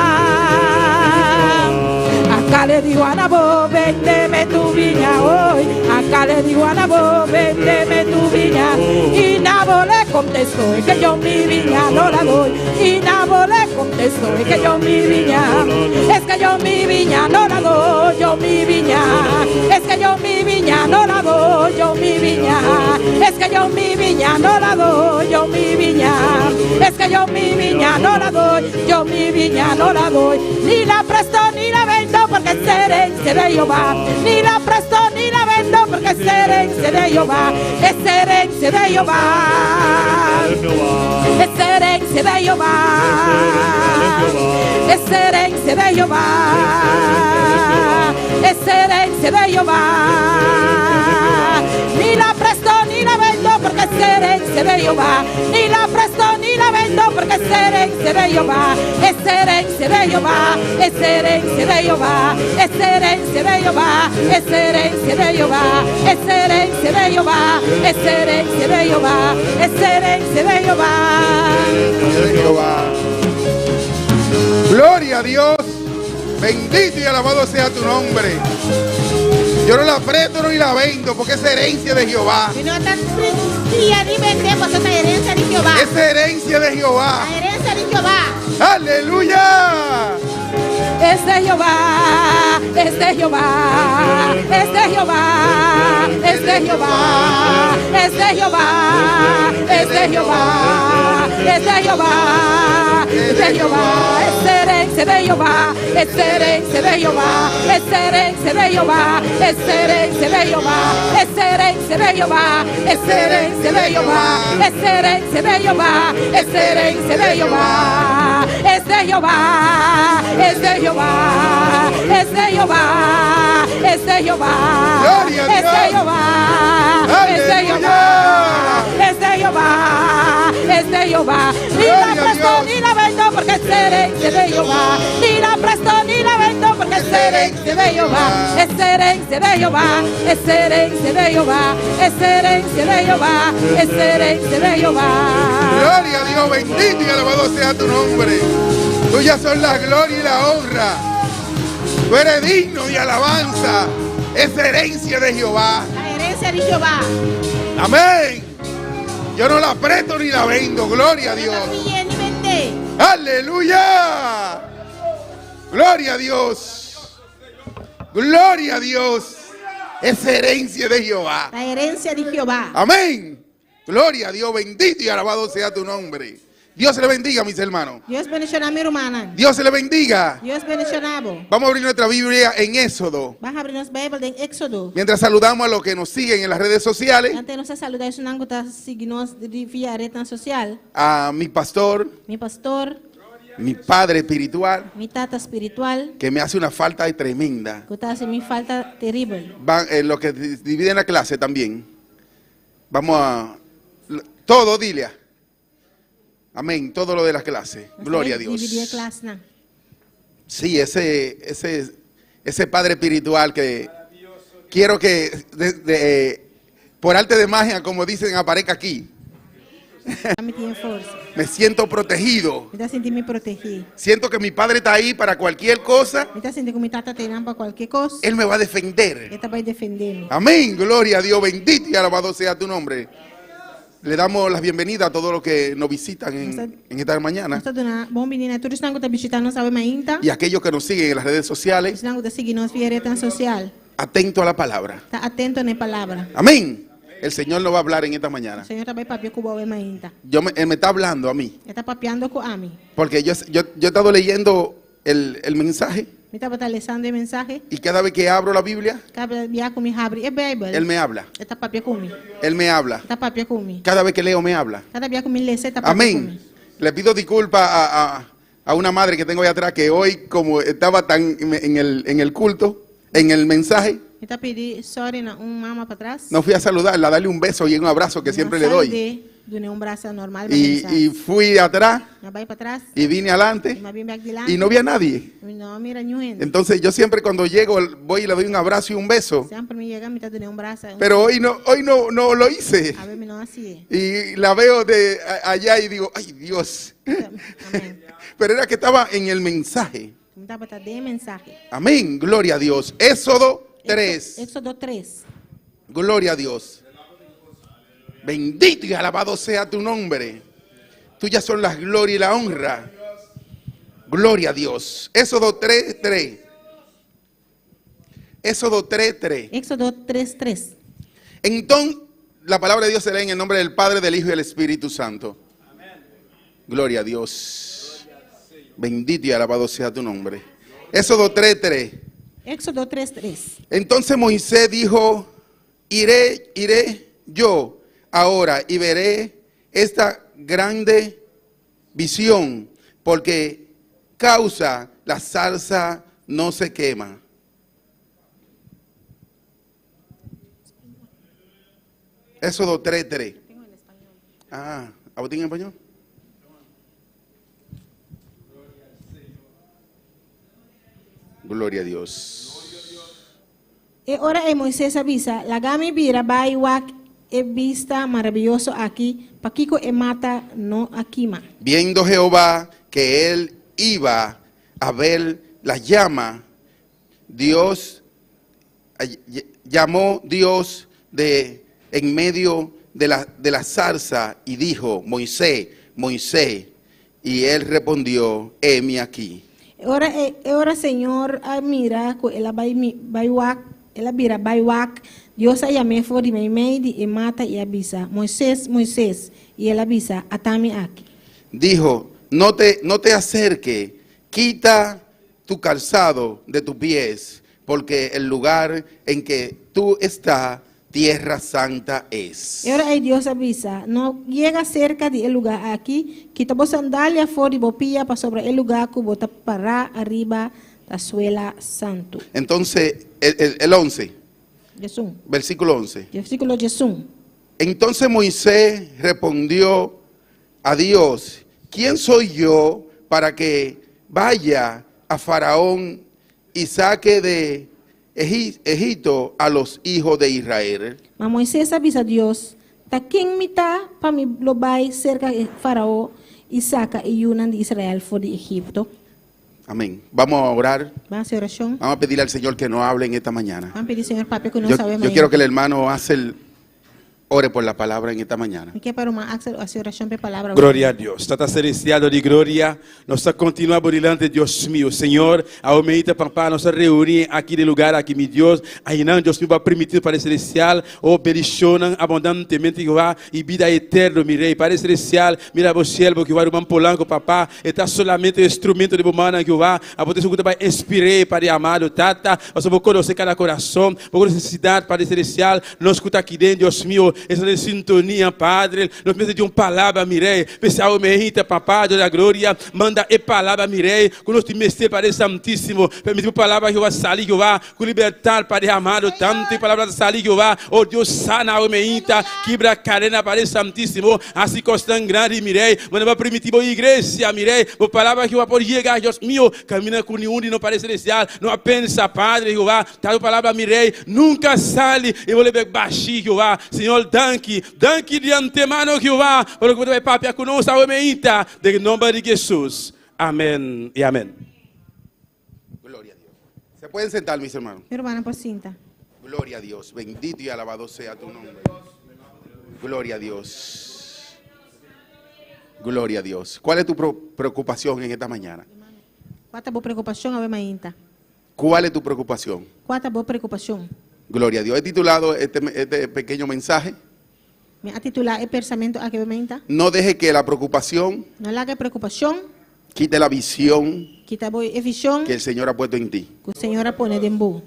Acá le digo a Nabot, véndeme tu viña hoy. Acá le digo a Nabot, véndeme tu viña. Y Nabot le contestó, es que yo mi viña no la doy. Y Nabot le contestó, es que yo mi viña, es que yo mi viña no la doy. Yo mi viña, es que yo mi viña no la doy. Yo mi viña, es que yo mi viña no la doy. Yo mi viña, es que yo mi viña no la doy. Yo mi viña no la doy. Ni la presto ni la vendo porque es herencia de Jehová. Ni la presto ni la vendo porque es herencia de Jehová. Es herencia de Jehová. Es herencia de Jehová. Es herencia de Jehová. Es herencia de Jehová. Ni la presto ni la vendo porque es herencia de Jehová. Ni la presto ni la vendo porque es herencia herencia de Jehová, es herencia de Jehová, es herencia de Jehová, es herencia de Jehová, es herencia de Jehová, es herencia de Jehová, es herencia de Jehová, es herencia de Jehová.
De Jehová. Gloria a Dios. Bendito y alabado sea tu nombre. Yo no la presto ni la vendo porque es herencia de Jehová.
Y no tan fría ni vendemos esa herencia de Jehová.
Es herencia de Jehová.
La herencia de Jehová.
Aleluya.
Es de Jehová, es de Jehová, es de Jehová, es de Jehová, es de Jehová, es de Jehová, es de Jehová, es de Jehová, es herencia de Jehová, es herencia de Jehová, es herencia de Jehová, es herencia de Jehová, es herencia de Jehová, es herencia de Jehová, es herencia de Jehová, es herencia de Jehová, es de Jehová, es de Jehová, es de Jehová, es de Jehová,
Gloria a
es de
Dios.
Jehová, es de Jehová, es de Jehová, es de Jehová. Ni la
Gloria a
presto
Dios.
ni la vendo porque es herencia de Jehová. Ni la presto ni la vendo porque es herencia de Jehová. Es herencia de Jehová, es herencia de Jehová, es herencia de Jehová, es herencia de Jehová.
Gloria a Dios. Bendito y alabado sea tu nombre. Tuyas son la gloria y la honra. Tú eres digno de alabanza. Es herencia de Jehová.
La herencia de Jehová.
Amén. Yo no la presto ni la vendo. Gloria a
No
Dios.
tan fría ni vende.
Aleluya. Gloria a Dios. Gloria a Dios. Es herencia de Jehová.
La herencia de Jehová.
Amén. Gloria a Dios. Bendito y alabado sea tu nombre. Dios le bendiga, mis hermanos.
Dios bendiga a mi hermana.
Dios le bendiga.
Dios bendiga a vos.
Vamos a abrir nuestra Biblia en Éxodo.
Vas a abrir nuestra Biblia en Éxodo.
Mientras saludamos a los que nos siguen en las redes sociales.
Antes de nos saludar, es una gota signos de vía red social.
A mi pastor,
Mi pastor,
mi padre espiritual,
mi tata espiritual,
que me hace una falta tremenda.
que te hace mi falta terrible.
Van, los que dividen la clase también. Vamos a... Todo, dile. Amén. Todo lo de las clases. Gloria a
Dividir
Dios.
clase, ¿no?
Sí, ese padre espiritual que quiero que por arte de magia, como dicen, aparezca aquí.
Me tiene fuerza.
Me siento protegido.
Me está sintiendo me protegido.
Siento que mi padre está ahí para cualquier cosa.
Me está sintiendo que mi tata te para cualquier cosa.
Él me va a defender.
Él está para defenderme.
Amén. Gloria a Dios. Bendito y alabado sea tu nombre. Le damos las bienvenidas a todos los que nos visitan en esta mañana.
Nós estamos bom menina, todos estão a visitar nos sabe ainda.
Y aquellos que nos siguen en las redes sociales.
Estão a seguir nos via rede social.
Atento a la palabra.
Está atento na palavra.
Amén. El Señor nos va a hablar en esta mañana.
O Senhor também papia com o ainda.
Él me está hablando a mí.
Ele está papiando com a mim.
Porque yo he estado leyendo el mensaje.
Me está batalhando o mensagem.
Y cada vez que abro la Biblia,
Cada dia com me abre a Bíblia.
Él me habla.
Ele está papia comigo.
Él me habla.
Está papia comigo.
Cada vez que leo, me habla.
Cada dia que me lê, está papia
Amén.
comigo.
Le pido disculpas a una madre que tengo ahí atrás que hoy, como estaba tan en el culto, en el mensaje,
Me está pedindo sorry na mama para trás.
no fui a saludarla, a darle un beso y un abrazo que siempre le doy.
De um braço normal.
Y fui atrás
Vai para trás.
y vine adelante
Me vim back delante.
y no vi a nadie.
Não mira nenhum.
Entonces yo siempre cuando llego voy y le doy un abrazo y un beso.
Sempre me chega, me está dando um braço.
Pero hoy no lo hice.
A ver, me não assim.
Y la veo de allá y digo, ay Dios.
Amém.
Pero era que estaba en el mensaje.
Me está para dar mensagem.
Amén, gloria a Dios. Éxodo 3.
Éxodo 3.
Gloria a Dios. Bendito y alabado sea tu nombre. Tuyas son las gloria y la honra. Gloria a Dios. Éxodo 3:3. Éxodo 3:3.
Éxodo 3:3.
Entonces, la palabra de Dios se lee en el nombre del Padre, del Hijo y del Espíritu Santo. Gloria a Dios. Bendito y alabado sea tu nombre. Éxodo 3:3.
Éxodo 3:3.
Entonces Moisés dijo, iré yo ahora y veré esta grande visión, porque causa la salsa no se quema. Éxodo 3:3. Ah, ¿a vos en español? Gloria a Dios.
E ora e Moisés avisa, la gami bira bai wak e vista maravilloso aquí, paquico e mata no akima.
Viendo Jehová que él iba a ver la llama, llamó Dios en medio de la zarza y dijo, Moisés, Moisés, y él respondió, heme aquí.
Ora Señor mira ko ela bai wak, ela bira bai wak, Dios a llamé for di meidi e mata y avisa, Moisés, Moisés, y él avisa, atame aquí.
Dijo, no te acerques, quita tu calzado de tus pies, porque el lugar en que tú estás, tierra santa es.
Ahora Dios avisa, no llega cerca del lugar aquí, quita vos sandalia for y bopilla para sobre el lugar que bota para arriba la suela santo.
Entonces, el 11,
Jesús.
versículo 11.
Versículo Jesús.
Entonces Moisés respondió a Dios, ¿quién soy yo para que vaya a Faraón y saque de Egipto a los hijos de Israel?
Mas Moisés avisa a Dios, ta quien mita para mi lo vai cerca de Faraón y saca y unan de Israel for de Egipto.
Amén. Vamos a orar.
Vamos a hacer oración.
Vamos a pedirle al Señor que nos hable en esta mañana.
Vamos a pedir Señor Papi que no
Yo
sabe
quiero que el hermano ore por la palabra en esta mañana.
que para uma hacer oración por palabra.
Glória a Deus. Tata celestial de glória. Nós continuamos brilhante, Deus meu. Senhor, a humilde papá, nós reunimos aqui de lugar, aqui, meu Deus. Aí não, Deus meu, vai permitir para celestial, ou bendicionam abundantemente, Jeová, e vida eterna, meu rei. Para celestial, mira o céu, que vai um polanco, papá. Está solamente instrumento de bomana, Jeová. A potencia que vai inspirar para amado, Tata. Nós vamos conhecer cada coração, vamos necessidade para celestial. Nós escuta aqui dentro, Deus meu. Essa é sintonia, Padre. Nós precisamos de uma palavra, mirei. Pessoal, me irrita, papá, da glória. Manda e palavra, mirei. Quando nós te mestre, Padre Santíssimo. Permitiu palavra, Jeová, salir, Jeová. Com libertar, Padre amado. Tanto palavra salir, Jeová. Oh, Deus, sana, o me irrita. Quebra a cadena, Padre Santíssimo. Assim, constante, grande, mirei. Manda para primitiva igreja, mirei. O palavra, Jeová, pode chegar, Deus meu. Camina com nenhum de não Padre Celestial. Não pensa, Padre, Jeová. Tal palavra, mirei. Nunca sale. E vou levar baixinho, Jeová. Senhor, danke de antemano, Jeová, por que vai papia conosco, aumentar, em nome de Jesus. Amém e amém.
Gloria a Dios. ¿Se pueden sentar, mis hermanos?
Mi hermana por cinta.
Gloria a Dios. Bendito y alabado sea tu nombre. Gloria a Dios. Gloria a Dios. ¿Cuál es tu preocupación en esta mañana?
Qual a boa preocupação, ave mainta?
¿Cuál es tu preocupación?
Qual a boa preocupação?
Gloria a Dios. He titulado este pequeño mensaje,
Me a titular el pensamento a que ave mainta.
no deje que la preocupación
No larga preocupação,
quite la visión
quita boa visão
que el Señor ha puesto en ti.
que o Senhor pone dentro.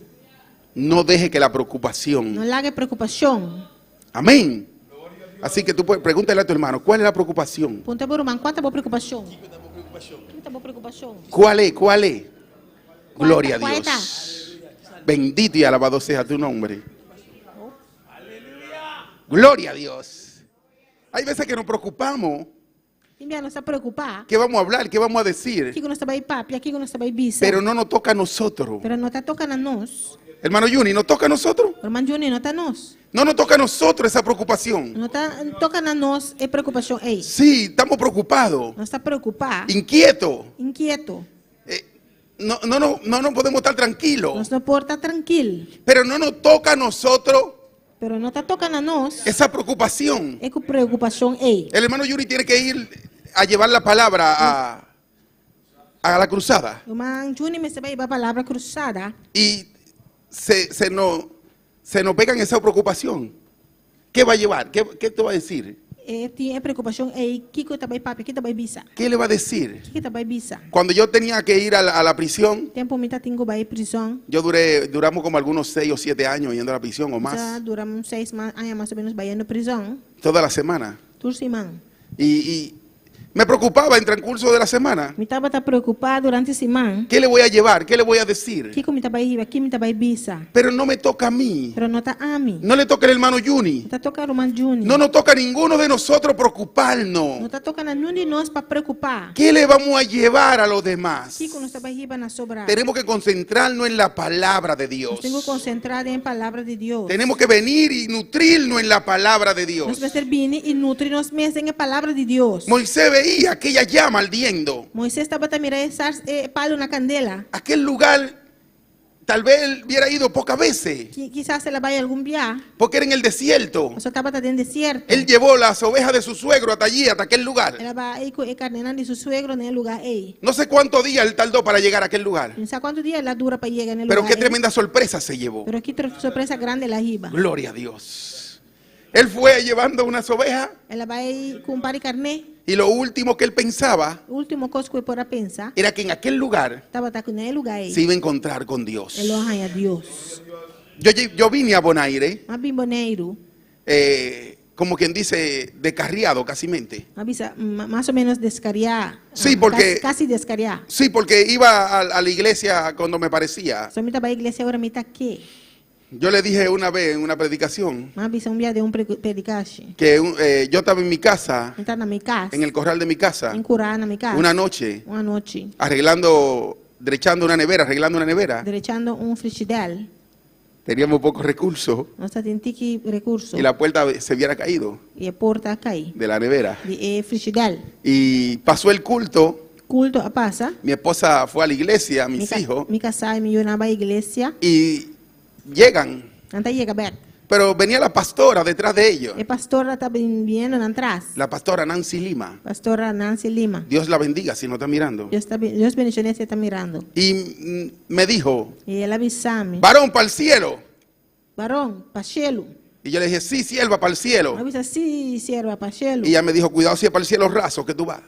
No deje que la preocupación.
No larga preocupação.
Amén. Así que tú puedes pregúntale a tu hermano, ¿cuál es la preocupación?
Ponta por irmão, qual a boa preocupação? Qual a boa preocupação?
¿Cuál es? ¿Cuál es? Gloria a
¿Cuál está?
Dios. Bendito y alabado sea tu nombre. Gloria a Dios. Hay veces que nos preocupamos.
Ninguém não está preocupado.
¿Qué vamos a hablar? ¿Qué vamos a decir?
Aqui que nós estamos papi, aqui que nós estamos bisa.
Pero no nos toca a nosotros.
Pero não está tocando a nós.
Hermano Juni, ¿nos toca a nosotros?
Irmão Júnior, não está a nós.
No nos toca a nosotros esa preocupación.
Não está tocando a nós é preocupação. Ei,
Sí, estamos preocupados,
nós está preocupado,
inquietos.
inquieto.
No podemos estar tranquilos.
Nós não pode estar tranquilo.
Pero no nos toca a nosotros
Pero não está tocando a nós
esa preocupación.
é com preocupação. Ei,
El hermano Yuri tiene que ir a llevar la palabra a la cruzada.
irmão Júnior me vai a palavra cruzada.
Y se nos pegan esa preocupación. ¿Qué va a llevar? ¿Qué te va a decir?
Tinha preocupação. Ei, que está vai papi, que está vai bisa.
¿Qué le va a decir?
Que está vai bisa.
Cuando yo tenía que ir a la prisión,
Tempo me tá tingo vai prisão.
duramos como algunos 6 o 7 años yendo a la prisión o
Já
más,
duramos 6 anos mais ou menos vai na prisão.
toda la semana.
Por semana.
Y Me preocupaba en transcurso de la semana.
Me estava preocupado durante a semana.
¿Qué le voy a llevar? ¿Qué le voy a decir?
Que me estava riba, que me estava bisa.
Pero no me toca a mí.
Pero no está a mim.
No le toca al hermano Juni.
Está tocando o irmão Júnior.
No nos toca a ninguno de nosotros
Não
preocuparnos.
está tocando a nenhum de nós para preocupar.
¿Qué le vamos a llevar a los demás?
Que quando estava riba na sobra.
Tenemos que concentrarnos en la palabra de
Nós
Dios.
temos que concentrar em palavra de Deus.
Tenemos que venir y nutrirnos en la palabra de Dios.
Nós precisamos vir e nutrir nós mesmos em a palavra de Deus.
Moisés veía aquella llama ardiendo.
Moisés estava a mirar esse palo na candela.
Aquel lugar, tal vez él hubiera ido pocas veces,
Que quizás ela vai algum dia.
porque era en el desierto.
Só estava dentro do deserto.
Él llevó las ovejas de su suegro hasta allí, hasta aquel lugar.
Ela vai com a carnena de seu suegro no lugar aí.
No sé cuántos días él tardó para llegar a aquel lugar.
Não sabe quanto dia ela dura para chegar no
Pero
lugar.
qué
aí.
tremenda sorpresa se llevó.
Pero que sorpresa grande ela riba.
Gloria a Dios. Él fue llevando unas ovejas
Ela vai com um par de carne.
y lo último que él pensaba
O último coisa que eu pôr a pensar.
era que en aquel lugar
Estava naquele lugar aí.
se iba a encontrar con Dios.
Ele arranha Deus.
Yo vine a Bonaire,
Mas bimboneiro.
como quien dice, descarriado casi mente.
Avisa, mais ou menos descariar.
Sí, porque-
Casi descariar.
Sí, porque iba a la iglesia cuando me parecía.
Só me estava a igreja agora me está aqui.
Yo le dije una vez en una predicación
Mas avisa dia de predicache.
que yo estava en mi casa,
Entrar na minha casa.
en el corral de mi casa,
Em curar na minha casa.
una noche,
Uma noite.
derechando una nevera, arreglando una nevera.
Derechando frigidaire.
Teníamos pocos recursos
Nós temos que recurso.
y la puerta se hubiera caído
E a porta cai.
de la nevera.
De frigidaire.
Y pasó el culto,
Culto a passa.
mi esposa fue a la iglesia, mis hijos,
Me casar e me ir na igreja.
y llegan,
Anta chega back.
pero venía la pastora detrás de ellos,
E pastora está vindo atrás.
la pastora Nancy Lima.
Pastora Nancy Lima.
Dios la bendiga si no está mirando.
Deus bendiciones está mirando.
Y me dijo,
E ela avisame.
varón para el cielo.
Varão, pachelo.
Y yo le dije, sí, sierva, para el cielo.
Avisa, sim, sierva, pachelo.
Y ella me dijo, cuidado si es para el cielo raso que tú vas.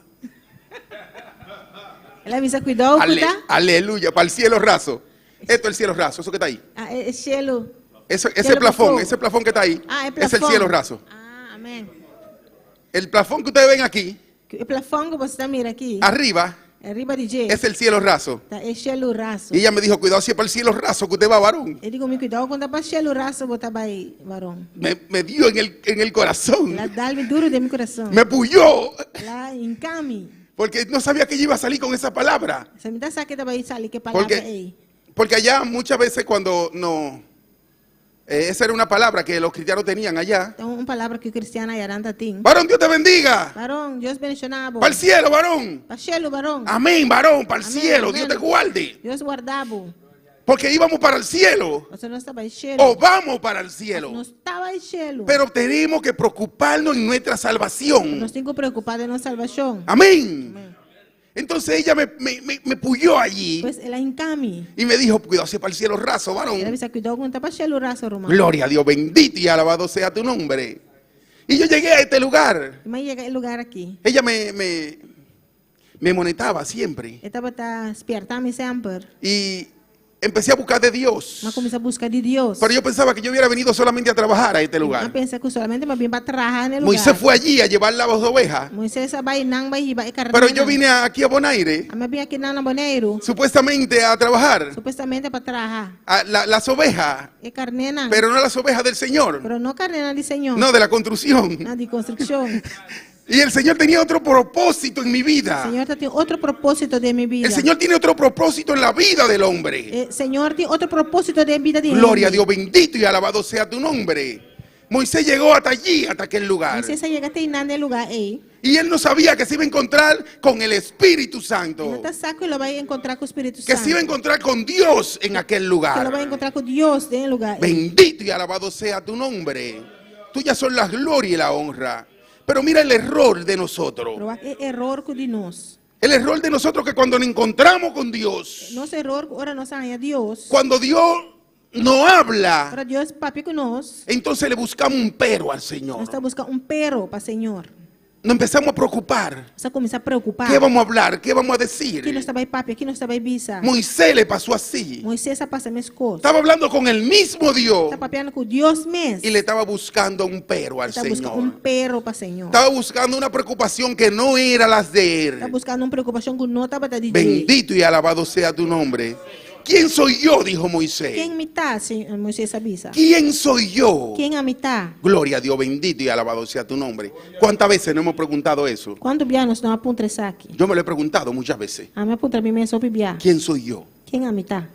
Ela avisa, cuidado, cuida.
Aleluya, para el cielo raso. Esto es el cielo raso, eso que está ahí.
Ah, é cielo.
Ese
Cielo
plafón,
plafón.
ese plafón que está ahí,
Ah, é
es
plafón.
el cielo raso.
Ah, amém.
El plafón que ustedes ven aquí,
O plafão que você está mirando aqui,
arriba,
arriba de G,
es el cielo raso.
tá, é cielo raso.
Y ella me dijo, cuidado si es para el cielo raso que usted va, varón.
Eu digo, me cuidado quando é para cielo raso, botar aí, varão.
Me dio en el corazón.
Ela dá-me duro de meu coração.
Me puyó.
Ela encame.
Porque no sabía que yo iba a salir con esa palabra.
Você me dá saque da aí, sale, que palavra é aí.
Porque allá muchas veces cuando no... esa era una palabra que los cristianos tenían allá.
Então, uma palavra que o cristiano Ayaranta tem.
Varón, Dios te bendiga.
Varão, Deus bendicionava.
Para el cielo, varón.
Para cielo, varão.
Amén, varón, para el
Amén,
cielo.
amén.
Dios te guarde.
Deus guardava.
Porque íbamos para el cielo.
Você não estava em cielo.
O vamos para el cielo.
Não estava em cielo.
Pero tenemos que preocuparnos en nuestra salvación.
Nós temos que preocupar de nossa salvação.
Amén. Entonces ella me puyó allí
Pois ela encame.
y me dijo, cuidado si es para el cielo raso,
Ela
varón.
avisa, cuidado quando está para cielo raso, romano.
Gloria a Dios, bendito y alabado sea tu nombre. Y yo llegué a este lugar.
Mas chega em lugar aqui.
Ella me monetaba siempre.
Estava tá espertando sempre.
Y empecé a buscar de Dios.
Mas começa a buscar de Deus.
Pero yo pensaba que yo hubiera venido solamente a trabajar a este
Mas
lugar.
pensa que solamente me vim para trabalhar no lugar.
Moisés fue allí a llevar las ovejas.
Moisés vai não vai ir carne.
Pero yo vine aquí a Bonaire
A me vim aqui na Boneiro.
supuestamente a trabajar
Supuestamente para trabalhar.
las ovejas,
É carnena.
pero no las ovejas del Señor,
Pero não carnena de Senhor.
no de la construcción.
Não de construção.
Y el Señor tenía otro propósito en mi
O
vida.
Senhor tem outro propósito de minha vida.
El Señor tiene otro propósito en la vida del hombre.
Senhor tem outro propósito de vida de
Gloria a Dios, bendito y alabado sea tu nombre. Moisés llegó hasta allí, hasta aquel lugar.
Moisés chega até nada lugar aí.
Y él no sabía que se iba a encontrar con el Espíritu Santo.
Não tá saco ele vai encontrar com o Espírito
Que
Santo.
se iba a encontrar con Dios en aquel
Que ele
lugar.
vai encontrar com Deus em lugar aí.
Bendito y alabado sea tu nombre. Tuyas son la gloria y la honra. Pero mira el error de nosotros.
Pero é error de nós.
El error de nosotros que cuando nos encontramos con Dios,
Nosso error ora nós arranha Deus.
cuando Dios no habla,
Para Deus papi com nós.
entonces le buscamos un pero al
Nós
Señor.
está buscando pero para Senhor.
nos empezamos a preocupar.
Você começa a preocupar.
¿Qué vamos a hablar? ¿Qué vamos a
Aqui não
decir?
estava aí papi, aqui não estava aí bisa.
Moisés le pasó así.
Moisés passa minhas coisas.
Estaba hablando con el mismo Dios
Está papeando com Deus mesmo.
y le estaba buscando un pero al
Está buscando
Señor.
perro para o Senhor.
Estaba buscando una preocupación que no era las de
Está
él.
buscando uma preocupação que não estava de
Bendito y alabado sea tu nombre. ¿Quién soy yo? Dijo
Quem
Moisés.
me está, Moisés avisa?
¿Quién soy yo?
Quem a me está?
Gloria a Dios, bendito y alabado sea tu nombre. ¿Cuántas veces no hemos preguntado eso?
Quando bia nós não apunta isso aqui.
Yo me lo he preguntado muchas veces.
A me apunta mim mesmo sobre bia.
¿Quién soy yo?
Quem a me está?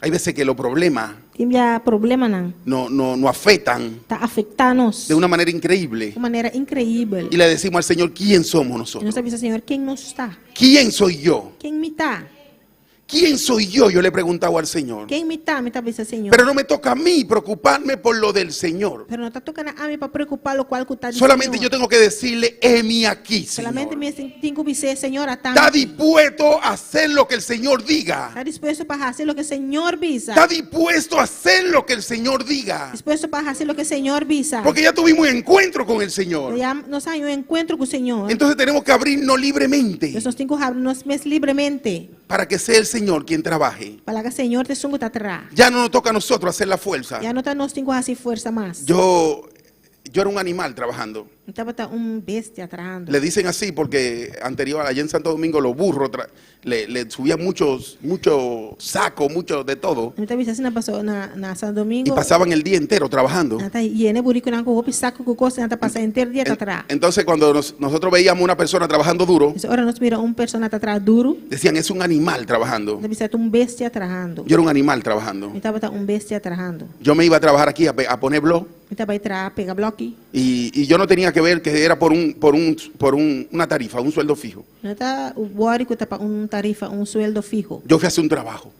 Hay veces que los problemas
Quem bia problema não?
nos afectan
Está afetando-nos
de una manera increíble.
de maneira incrível.
Y le decimos al Señor, ¿quién somos
E nós
nosotros?
avisa, Senhor, quem nós está?
¿Quién soy yo?
Quem me está?
¿Quién soy yo? Yo le he preguntado al Señor.
Quem me está? Me está avisa, Senhor.
Pero no me toca a mí preocuparme por lo del Señor.
Pero não está tocando a mim para preocupar o qual que está
Solamente yo tengo que decirle, heme aquí,
Solamente
Señor.
me tenho que dizer, Senhor,
Está dispuesto a hacer lo que el Señor diga.
Está dispuesto para fazer o que o Senhor visa.
Está dispuesto a hacer lo que el Señor diga.
Dispuesto para fazer o que o Senhor visa.
Porque ya tuvimos encuentro con el Señor.
Já nós temos um encontro com o Senhor.
Entonces tenemos que abrirnos libremente
Nós temos que abrir-nos livremente
para que sea el Señor quien trabaje.
para que o Senhor te sunga atrás.
Ya no nos toca a nosotros hacer la fuerza.
Já não está nós temos que fazer força mais.
Yo era un animal trabajando.
Estava bestia atrás.
Le dicen así porque anterior, allá en Santo Domingo, los burros le subían muchos sacos, mucho de todo.
Então visa assim na São
Y
Domingo.
pasaban el día entero trabajando.
Tá hiene burico na roupa saco com coisa, tá passando inteiro dia atrás.
Entonces cuando nosotros veíamos una persona trabajando duro,
Ora nós mira persona atrás duro.
decían, es un animal trabajando.
Então visa bestia atrás.
Yo era un animal trabajando.
Estava bestia atrás.
Yo me iba a trabajar aquí a poner blog
Estava aí atrás pegar bloque.
y yo no tenía que ver que era por una tarifa, un sueldo fijo.
Não está o bórico tá para tarifa, sueldo fijo.
Yo fui a hacer un trabajo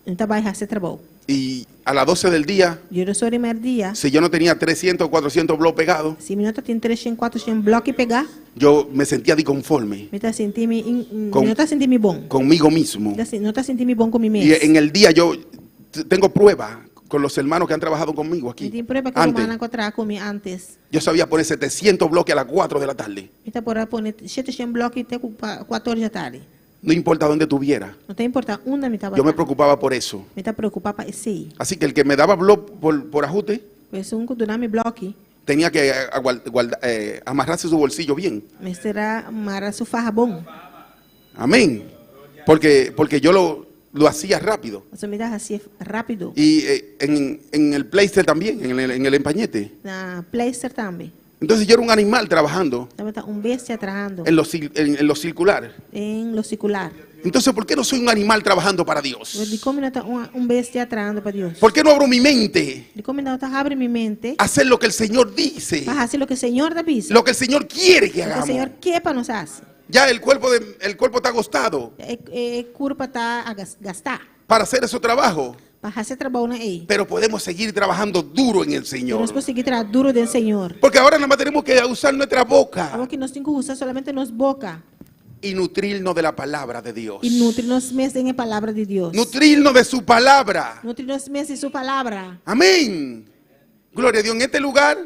Então vai fazer trabalho.
y a las 12 del día,
Eu sou de dia.
si yo no tenía 300 o 400 blogs pegados,
Se minuto tem 300, 400 bloque pegar,
yo me sentía disconforme
me tá sentindo
Com-
não tá sentindo bom.
conmigo mismo.
Não tá sentindo bom com mim
Y
mesmo.
en el día yo tengo pruebas con los hermanos que han trabajado conmigo aquí.
Tem prova que
Antes,
eu encontrar comigo antes.
yo sabía poner 700 bloques a las 4 de la tarde.
Me tá por pôr 700 bloque até 4 horas da tarde.
No importa dónde estuviera.
Não tem importância onde me tava.
Yo me preocupaba por eso.
Me tá preocupado para esse.
Así que el que me daba blog por ajuste,
Pois que do nome bloque,
tenía que amarrarse su bolsillo bien.
me será mara su farra bom.
Amén. Porque yo lo hacía rápido.
Você me dá assim rápido.
Y en el playster también, en el empañete.
Na Playster também.
Entonces yo era un animal trabajando
Estava bestia atrás.
en lo circular.
Em lo circular.
Entonces, ¿por qué no soy un animal trabajando para
De
Dios?
como não tá bestia atrás para Deus.
¿Por qué no abro mi mente
De como não tá abre minha mente.
a hacer lo que el Señor dice?
Para fazer o que o Senhor dá visa.
Lo que el Señor quiere que
O que o
hagamos.
Senhor quer para nós fazer.
Ya el cuerpo está agostado
Curva tá a gastar.
para hacer ese trabajo,
Para fazer trabalho na aí.
pero podemos seguir trabajando duro en el
Nós
Señor.
conseguir trabalhar duro do Senhor.
Porque ahora nada más tenemos que usar nuestra boca
Algo que nós temos que usar solamente nos boca.
y nutrirnos de la palabra de Dios.
E nutrir-nos mesmo em a palavra de Deus.
Nutrirnos de su palabra.
Nutrir-nos mesmo em sua palavra.
Amén. Gloria a Dios. En este lugar,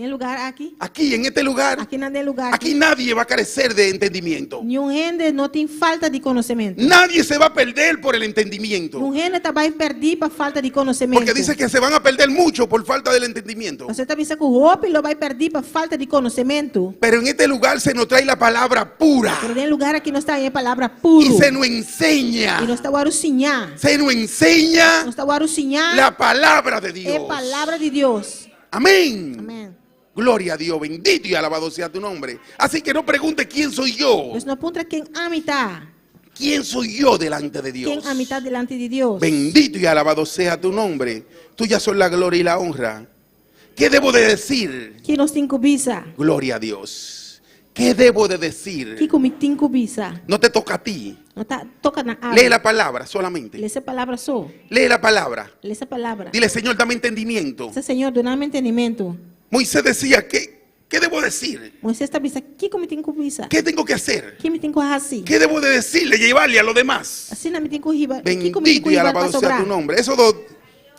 Em lugar aqui.
aquí, en este lugar,
Aqui nesse lugar.
aquí nadie va a carecer de entendimiento.
Nenhum rende não tem falta de conhecimento.
Nadie se va a perder por el entendimiento.
Nenhum rende também perdi para falta de conhecimento.
Porque dice que se van a perder mucho por falta del entendimiento.
Você também sabe que o roupa lo vai perder para falta de conhecimento.
Pero en este lugar se nos trae la palabra pura.
Pero no lugar aqui não está a palavra puro.
Y se nos
E
enseña.
não está o arucinhar.
Se nos enseña
Não está o arucinhar.
la palabra de
É
Dios.
palavra de Deus.
Amén.
Amém.
Gloria a Dios. Bendito y alabado sea tu nombre. Así que no pregunte quién soy yo.
Deus não aponta quem a mitad.
¿Quién soy yo delante de Dios?
Quem a mitad delante de Deus.
Bendito y alabado sea tu nombre. Tuya son la gloria y la honra. ¿Qué debo de decir?
Que nós tem cobiça.
Gloria a Dios. ¿Qué debo de decir?
Que comigo tem cobiça.
No te toca a ti.
Não tá toca na água.
Lee la palabra solamente.
Lê essa palavra só.
Lee la palabra.
Lê essa palavra.
Dile, Señor, dame entendimiento.
Esse Senhor, dá-me entendimento.
Moisés decía, ¿qué debo decir?
Moisés está pensando, que comigo tem cobiça?
¿Qué tengo que hacer?
Que me tem que assim?
¿Qué debo de decirle, llevarle a los demás?
Assim não me tem que riba. Que comigo
Bendito y
riba para
alabado sea
sobrar.
tu nombre.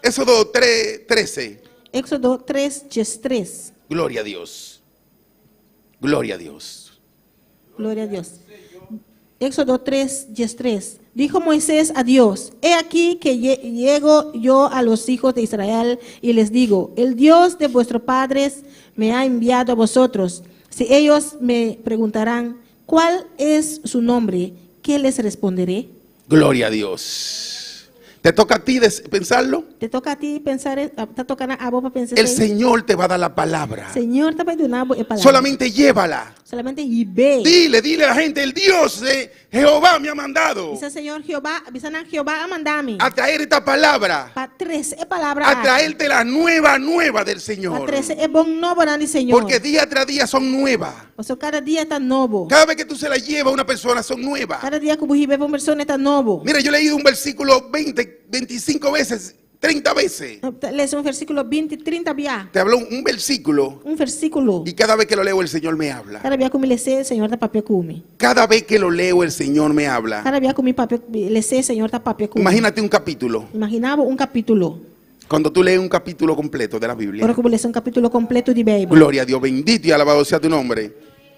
Éxodo 3:13.
Éxodo 3:13.
Gloria a Dios. Gloria a Dios.
Gloria a Dios. Éxodo 3:13. Dijo Moisés a Dios: He aquí que llego yo a los hijos de Israel y les digo: el Dios de vuestros padres me ha enviado a vosotros. Si ellos me preguntarán: ¿cuál es su nombre? ¿Qué les responderé?
Gloria a Dios. ¿Te toca a ti pensarlo?
Te toca a ti pensar, te toca a vos para pensar.
El Señor te va a dar la palabra.
Señor te va a dar una palabra.
Solamente llévala.
Solamente y ve.
Dile a la gente: el Dios de Jehová me ha mandado
Dice el Señor Jehová, Jehová a mandarme.
a traer esta palabra.
Para traer palabra.
A traerte la nueva del Señor.
Para traer el bon nuevo del Señor.
Porque día tras día son nuevas.
O sea, cada día está nuevo.
Cada vez que tú se la llevas a una persona son nuevas.
Cada día que vos ves a una persona está nuevo.
Mira, yo he leído un versículo 20, 25 veces, 30 veces.
Lees un versículo 20, 30 días.
Te habló un versículo.
Un versículo.
Y cada vez que lo leo el Señor me habla.
Cada día que me le sé, el Señor está papia cumi.
Cada vez que lo leo el Señor me habla.
Cada día que mi papia le sé, el Señor está papia cumi.
Imagínate un capítulo.
Imaginaba un capítulo.
Cuando tú lees un capítulo completo de la Biblia.
Ahora como lees un capítulo completo de Biblia.
Gloria a Dios, bendito y alabado sea tu nombre.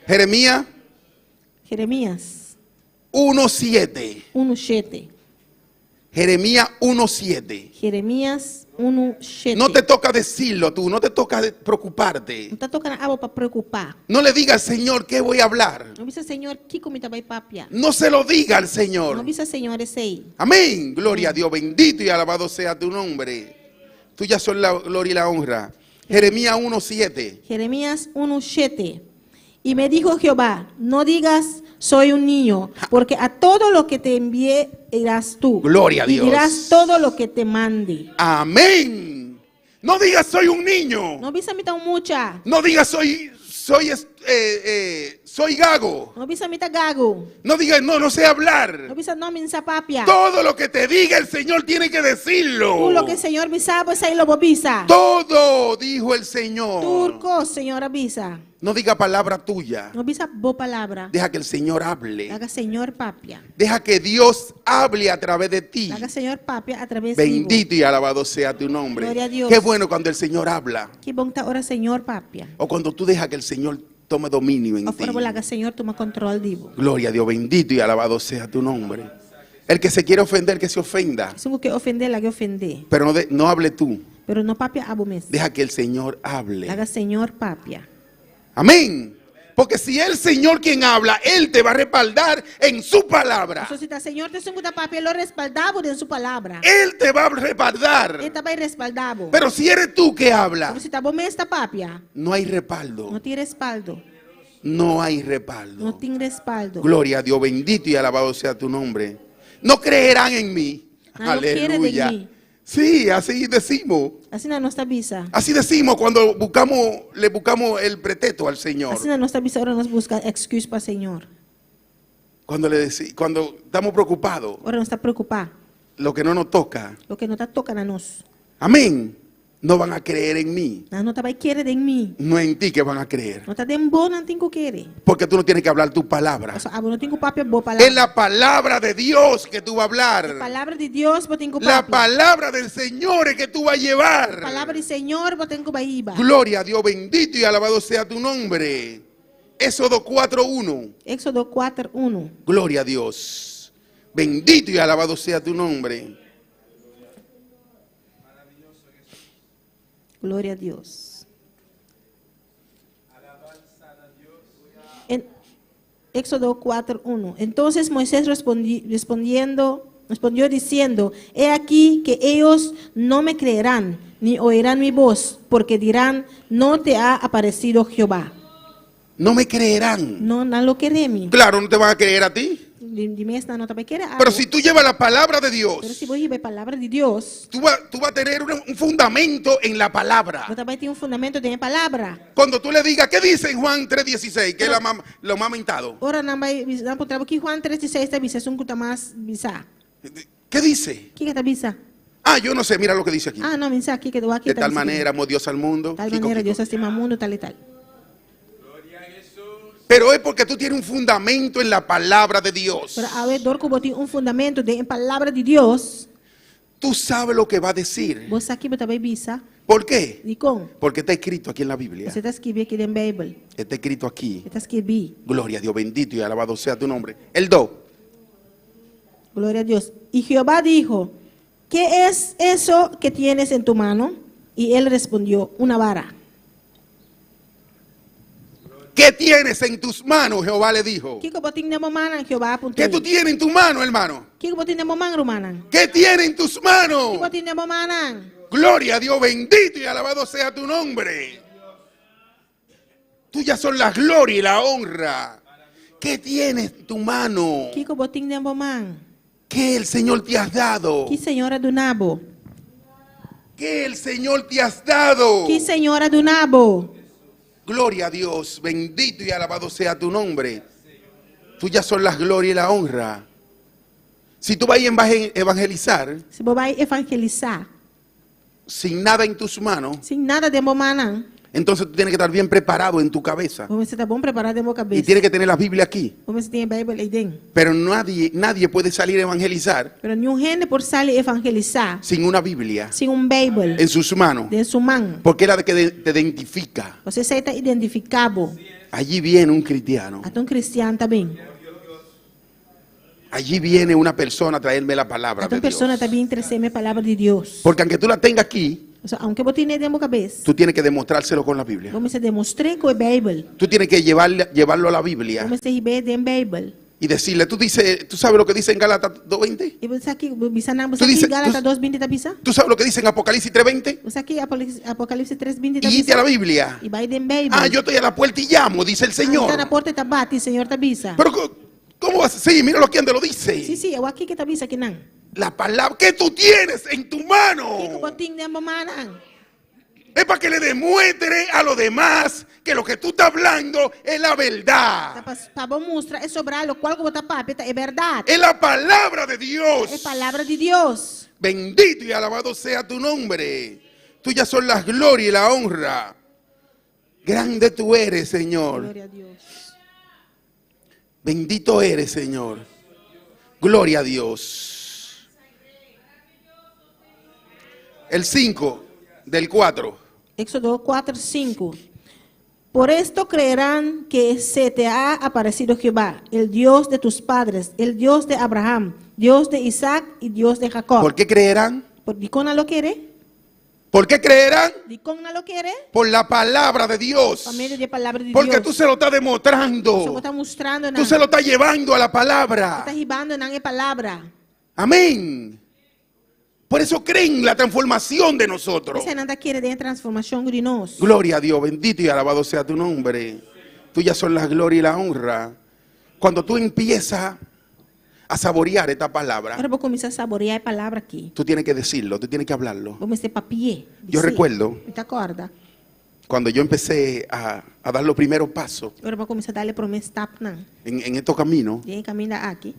Jeremías 1:7.
1:7.
Jeremías 1:7.
Jeremías 1:7.
No te toca decirlo tú, no te toca preocuparte.
No te toca algo para preocupar.
No le digas: Señor, ¿qué voy a hablar?
No dice Señor, ¿qué comida va a papia?
No se lo diga al
No
Señor.
dice Señor, ese.
Amén. Gloria a Dios, bendito y alabado sea tu nombre. Tuya son la gloria y la honra. Jeremías 1:7.
Jeremías 1:7. Y me dijo Jehová: no digas soy un niño, porque a todo lo que te envié irás tú.
Gloria a
y
Dios.
dirás todo lo que te mande.
Amén. No digas: soy un niño.
No visa mitad mucha.
No digas: soy gago.
No visa mitad gago.
No digas: no sé hablar.
No visa no minsa papia.
Todo lo que te diga el Señor tiene que decirlo.
Tú lo que el Señor visa, pues ahí lo visa.
Todo dijo el Señor.
Turco, Señor avisa.
No diga palabra tuya.
No visa vos palabra.
Deja que el Señor hable.
Haga Señor papia.
Deja que Dios hable a través de ti.
Haga Señor papia a través de
Bendito y alabado sea tu nombre.
Gloria a Dios.
Qué bueno cuando el Señor habla.
Qué bonita ahora Señor papia.
O cuando tú dejas que el Señor tome dominio en ti.
Ahora haga Señor toma control divo.
Gloria a Dios, bendito y alabado sea tu nombre. El que se quiere ofender, que se ofenda.
Tengo que ofender, la que ofender.
Pero no hable tú.
Pero no papia abo mes.
Deja que el Señor hable.
Haga Señor papia.
Amén. Porque si es el Señor quien habla, Él te va a respaldar en su palabra.
Eso si está Señor te senguta papia lo respaldabo en su palabra.
Él te va a respaldar.
Él está respaldabo.
Pero si eres tú que habla,
Pero si está vos me esta papia,
no hay respaldo.
no tiene respaldo.
No hay respaldo.
No tiene respaldo.
Gloria a Dios, bendito y alabado sea tu nombre. No creerán en mí.
Ah, no quiere de
Aleluya.
mí.
Sí, así decimos.
Así no está visa.
Así decimos cuando le buscamos el pretexto al Señor.
Así no está visa, ahora nos busca excuse para Señor.
Cuando estamos preocupados,
Ahora no está preocupado.
lo que no nos toca.
Lo que no te toca a nos.
Amén. No van a creer en mí.
No te va a querer de mí.
No en ti que van a creer.
No te den bon, no tengo quiere.
Porque tú no tienes que hablar tu palabra.
O sea, no tengo papia, vos palabra.
Es la palabra de Dios que tú vas a hablar.
La palabra de Dios, vos tengo
La
papia.
palabra del Señor es que tú vas a llevar.
La palabra del Señor, vos tengo baiba.
Gloria a Dios, bendito y alabado sea tu nombre. Éxodo 4:1.
Éxodo 4:1.
Gloria a Dios. Bendito y alabado sea tu nombre.
Gloria a Dios. En Éxodo 4:1. Entonces Moisés respondió diciendo: He aquí que ellos no me creerán, ni oirán mi voz, porque dirán: no te ha aparecido Jehová.
No me creerán.
No lo queremos.
Claro, no te van a creer a ti.
Dime esta no te va a querer.
Pero si tú llevas la palabra de
Pero
Dios,
si vos llevas palabra de Dios,
tú vas a tener un fundamento en la palabra.
vos también tienes un fundamento de mi palabra.
Cuando tú le digas, ¿qué dice en Juan 3:16? Que es lo más mentado.
Ora não vai não encontrar aqui Juan 3:16 está visa, um cuta mais visa.
¿Qué dice?
Que está visa?
Ah, yo no sé, mira lo que dice aquí.
Ah, não, visa aqui que do aqui
De tal manera amó Dios al mundo.
tal
Kiko,
maneira
Kiko.
Deus estima o mundo tal e tal.
Pero es porque tú tienes un fundamento en la palabra de Dios.
Pero a ver, dorco boti um fundamento de em palavra de Deus.
Tú sabes lo que va a decir.
Você aqui também bisa.
¿Por qué?
E com?
Porque está escrito aquí en la Biblia.
Você está escrito aqui na Bíblia.
Está escrito aquí.
Está escrito.
Gloria a Dios, bendito y alabado sea tu nombre. El 2.
Gloria a Dios. Y Jehová dijo, ¿qué es eso que tienes en tu mano? Y él respondió, una vara.
¿Qué tienes en tus manos? Jehová le dijo.
¿Qué botín de mamá? Jehová apuntó.
¿Qué tú tienes en tu mano, hermano?
¿Qué botín de mamá, rumana?
¿Qué tienes en tus
¿Qué
manos?
botín de mamá?
Gloria a Dios, bendito y alabado sea tu nombre. Tuyas son la gloria y la honra. ¿Qué tienes en tu mano?
¿Qué botín de mamá?
¿Qué el Señor te ha dado?
¿Qué señora do nabo?
¿Qué el Señor te has dado?
¿Qué señora do nabo?
Gloria a Dios, bendito y alabado sea tu nombre. Tuyas son las gloria y la honra. Si tú vas a evangelizar
Se você vai evangelizar
sin nada en tus manos,
sem nada de mamá,
entonces tú tienes que estar bien preparado en tu cabeza.
você está bom preparado de boa
Y
cabeça.
tienes que tener la Biblia aquí.
Você tem a Bíblia aí dentro.
Pero nadie puede salir a evangelizar
Pero nenhum gente por salir evangelizar
sin una Biblia
sem Bíblia
en sus manos.
de sua mão.
Porque es la que te identifica.
Você está identificado.
Allí viene un cristiano.
Até cristiano também.
Allí viene una persona a traerme la palabra
Até
de
pessoa
Dios.
também trazer a palavra de Deus.
Porque aunque tú la tengas aquí,
O sea, aunque você tenha dentro da cabeça,
tú tienes que demostrárselo con la Biblia.
vamos demonstrar com a Bíblia.
Tú tienes que llevarlo a la Biblia
Vamos receber dentro da Bíblia.
y decirle, tú sabes lo que dice en Gálatas 2:20?
E você aqui, bisa na,
Tú
você aqui
dices-
Gálatas
tú-
2:20 tá bisa?
¿Tú sabes lo que dice en Apocalipsis 3:20?
Você aqui Apocalipse 3:20 tá
Y irte a la
bisa?
Biblia.
E vai dentro da Bíblia.
Ah, yo estoy a la puerta y llamo, dice el Señor.
Está na porta e tá bate, Senhor tá bisa.
Pero ¿cómo vas? Sí, mira lo que ande lo dice.
Sim, eu aqui que tá bisa aqui não.
La palabra que tú tienes en tu
Que
mano
botinho de mamá não.
es para que le demuestre a los demás que lo que tú estás hablando es la
Tá
verdad.
para bom mostrar, é sobrar o qual que botar papita, é verdade.
Es la palabra de
É
Dios.
palavra de Deus.
Bendito y alabado sea tu nombre. Tuyas son las glorias y la honra. Grande tú eres, Señor.
Glória a Deus.
Bendito eres, Señor. Gloria a Dios. El 5 del 4.
Éxodo 4:5. Por esto creerán que se te ha aparecido Jehová, el Dios de tus padres, el Dios de Abraham, Dios de Isaac y Dios de Jacob.
¿Por qué creerán?
¿Por Dicona lo quiere?
¿Por qué creerán?
¿Dicona lo quiere?
Por la palabra de Dios.
Por medio de palabra de
Porque
Dios.
tú se lo estás
Eso
demostrando.
está mostrando,
Tú se lo estás llevando a la
está
palabra.
ribando en la palabra.
Amén. Por eso creen la transformación de nosotros.
Ese nada quiere de transformación de nos.
Gloria a Dios, bendito y alabado sea tu nombre. Tuyas son la gloria y la honra. Cuando tú empiezas a saborear esta palabra,
Ahora vou começar a saborear a palavra aqui.
tú tienes que decirlo, tú tienes que hablarlo.
Vamos ser papier.
Yo recuerdo
¿Te acorda?
cuando yo empecé a dar los primeros pasos
Agora vou começar a darle promessa tap não.
en estos caminos,
E caminha aqui.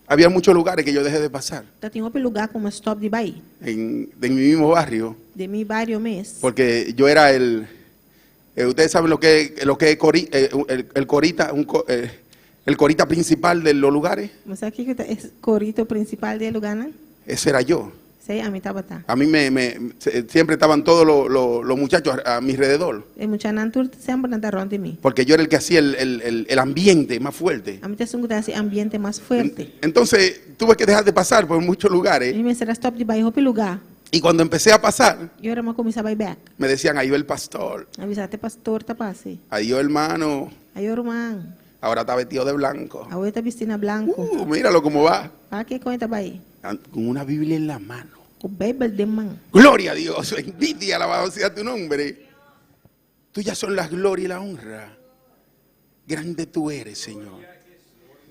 había muchos lugares que yo dejé de pasar
Então tem outro lugar como stop de Bahia.
en mi mismo barrio,
De mi barrio mes.
porque yo era ustedes saben lo que es el corita, el corita principal de los lugares.
Mas aqui que é corito principal do lugar, não?
Ese era yo.
Sei, a mim estava tá.
A mí siempre estaban todos los muchachos a mi alrededor,
E muita natur sempre na ronda de mim.
porque yo era el que hacía el ambiente más fuerte.
A mim tem um esse ambiente mais forte.
Entonces tuve que dejar de pasar por muchos
E
lugares,
me será stop de Bahia outro lugar.
y cuando empecé a pasar,
E agora vou começar a ir back.
me decían, ahí va el pastor,
Avisar-te pastor tá passe.
ahí va hermano,
Aí irmão,
ahora está vestido de blanco.
a outra vestida branco.
Míralo cómo va,
Para que conta Bahia?
con una Biblia en la mano.
Com Bíblia de mão.
Gloria a Dios, bendito y alabado sea tu nombre. Tuyas son las gloria y la honra. Grande tú eres, Señor.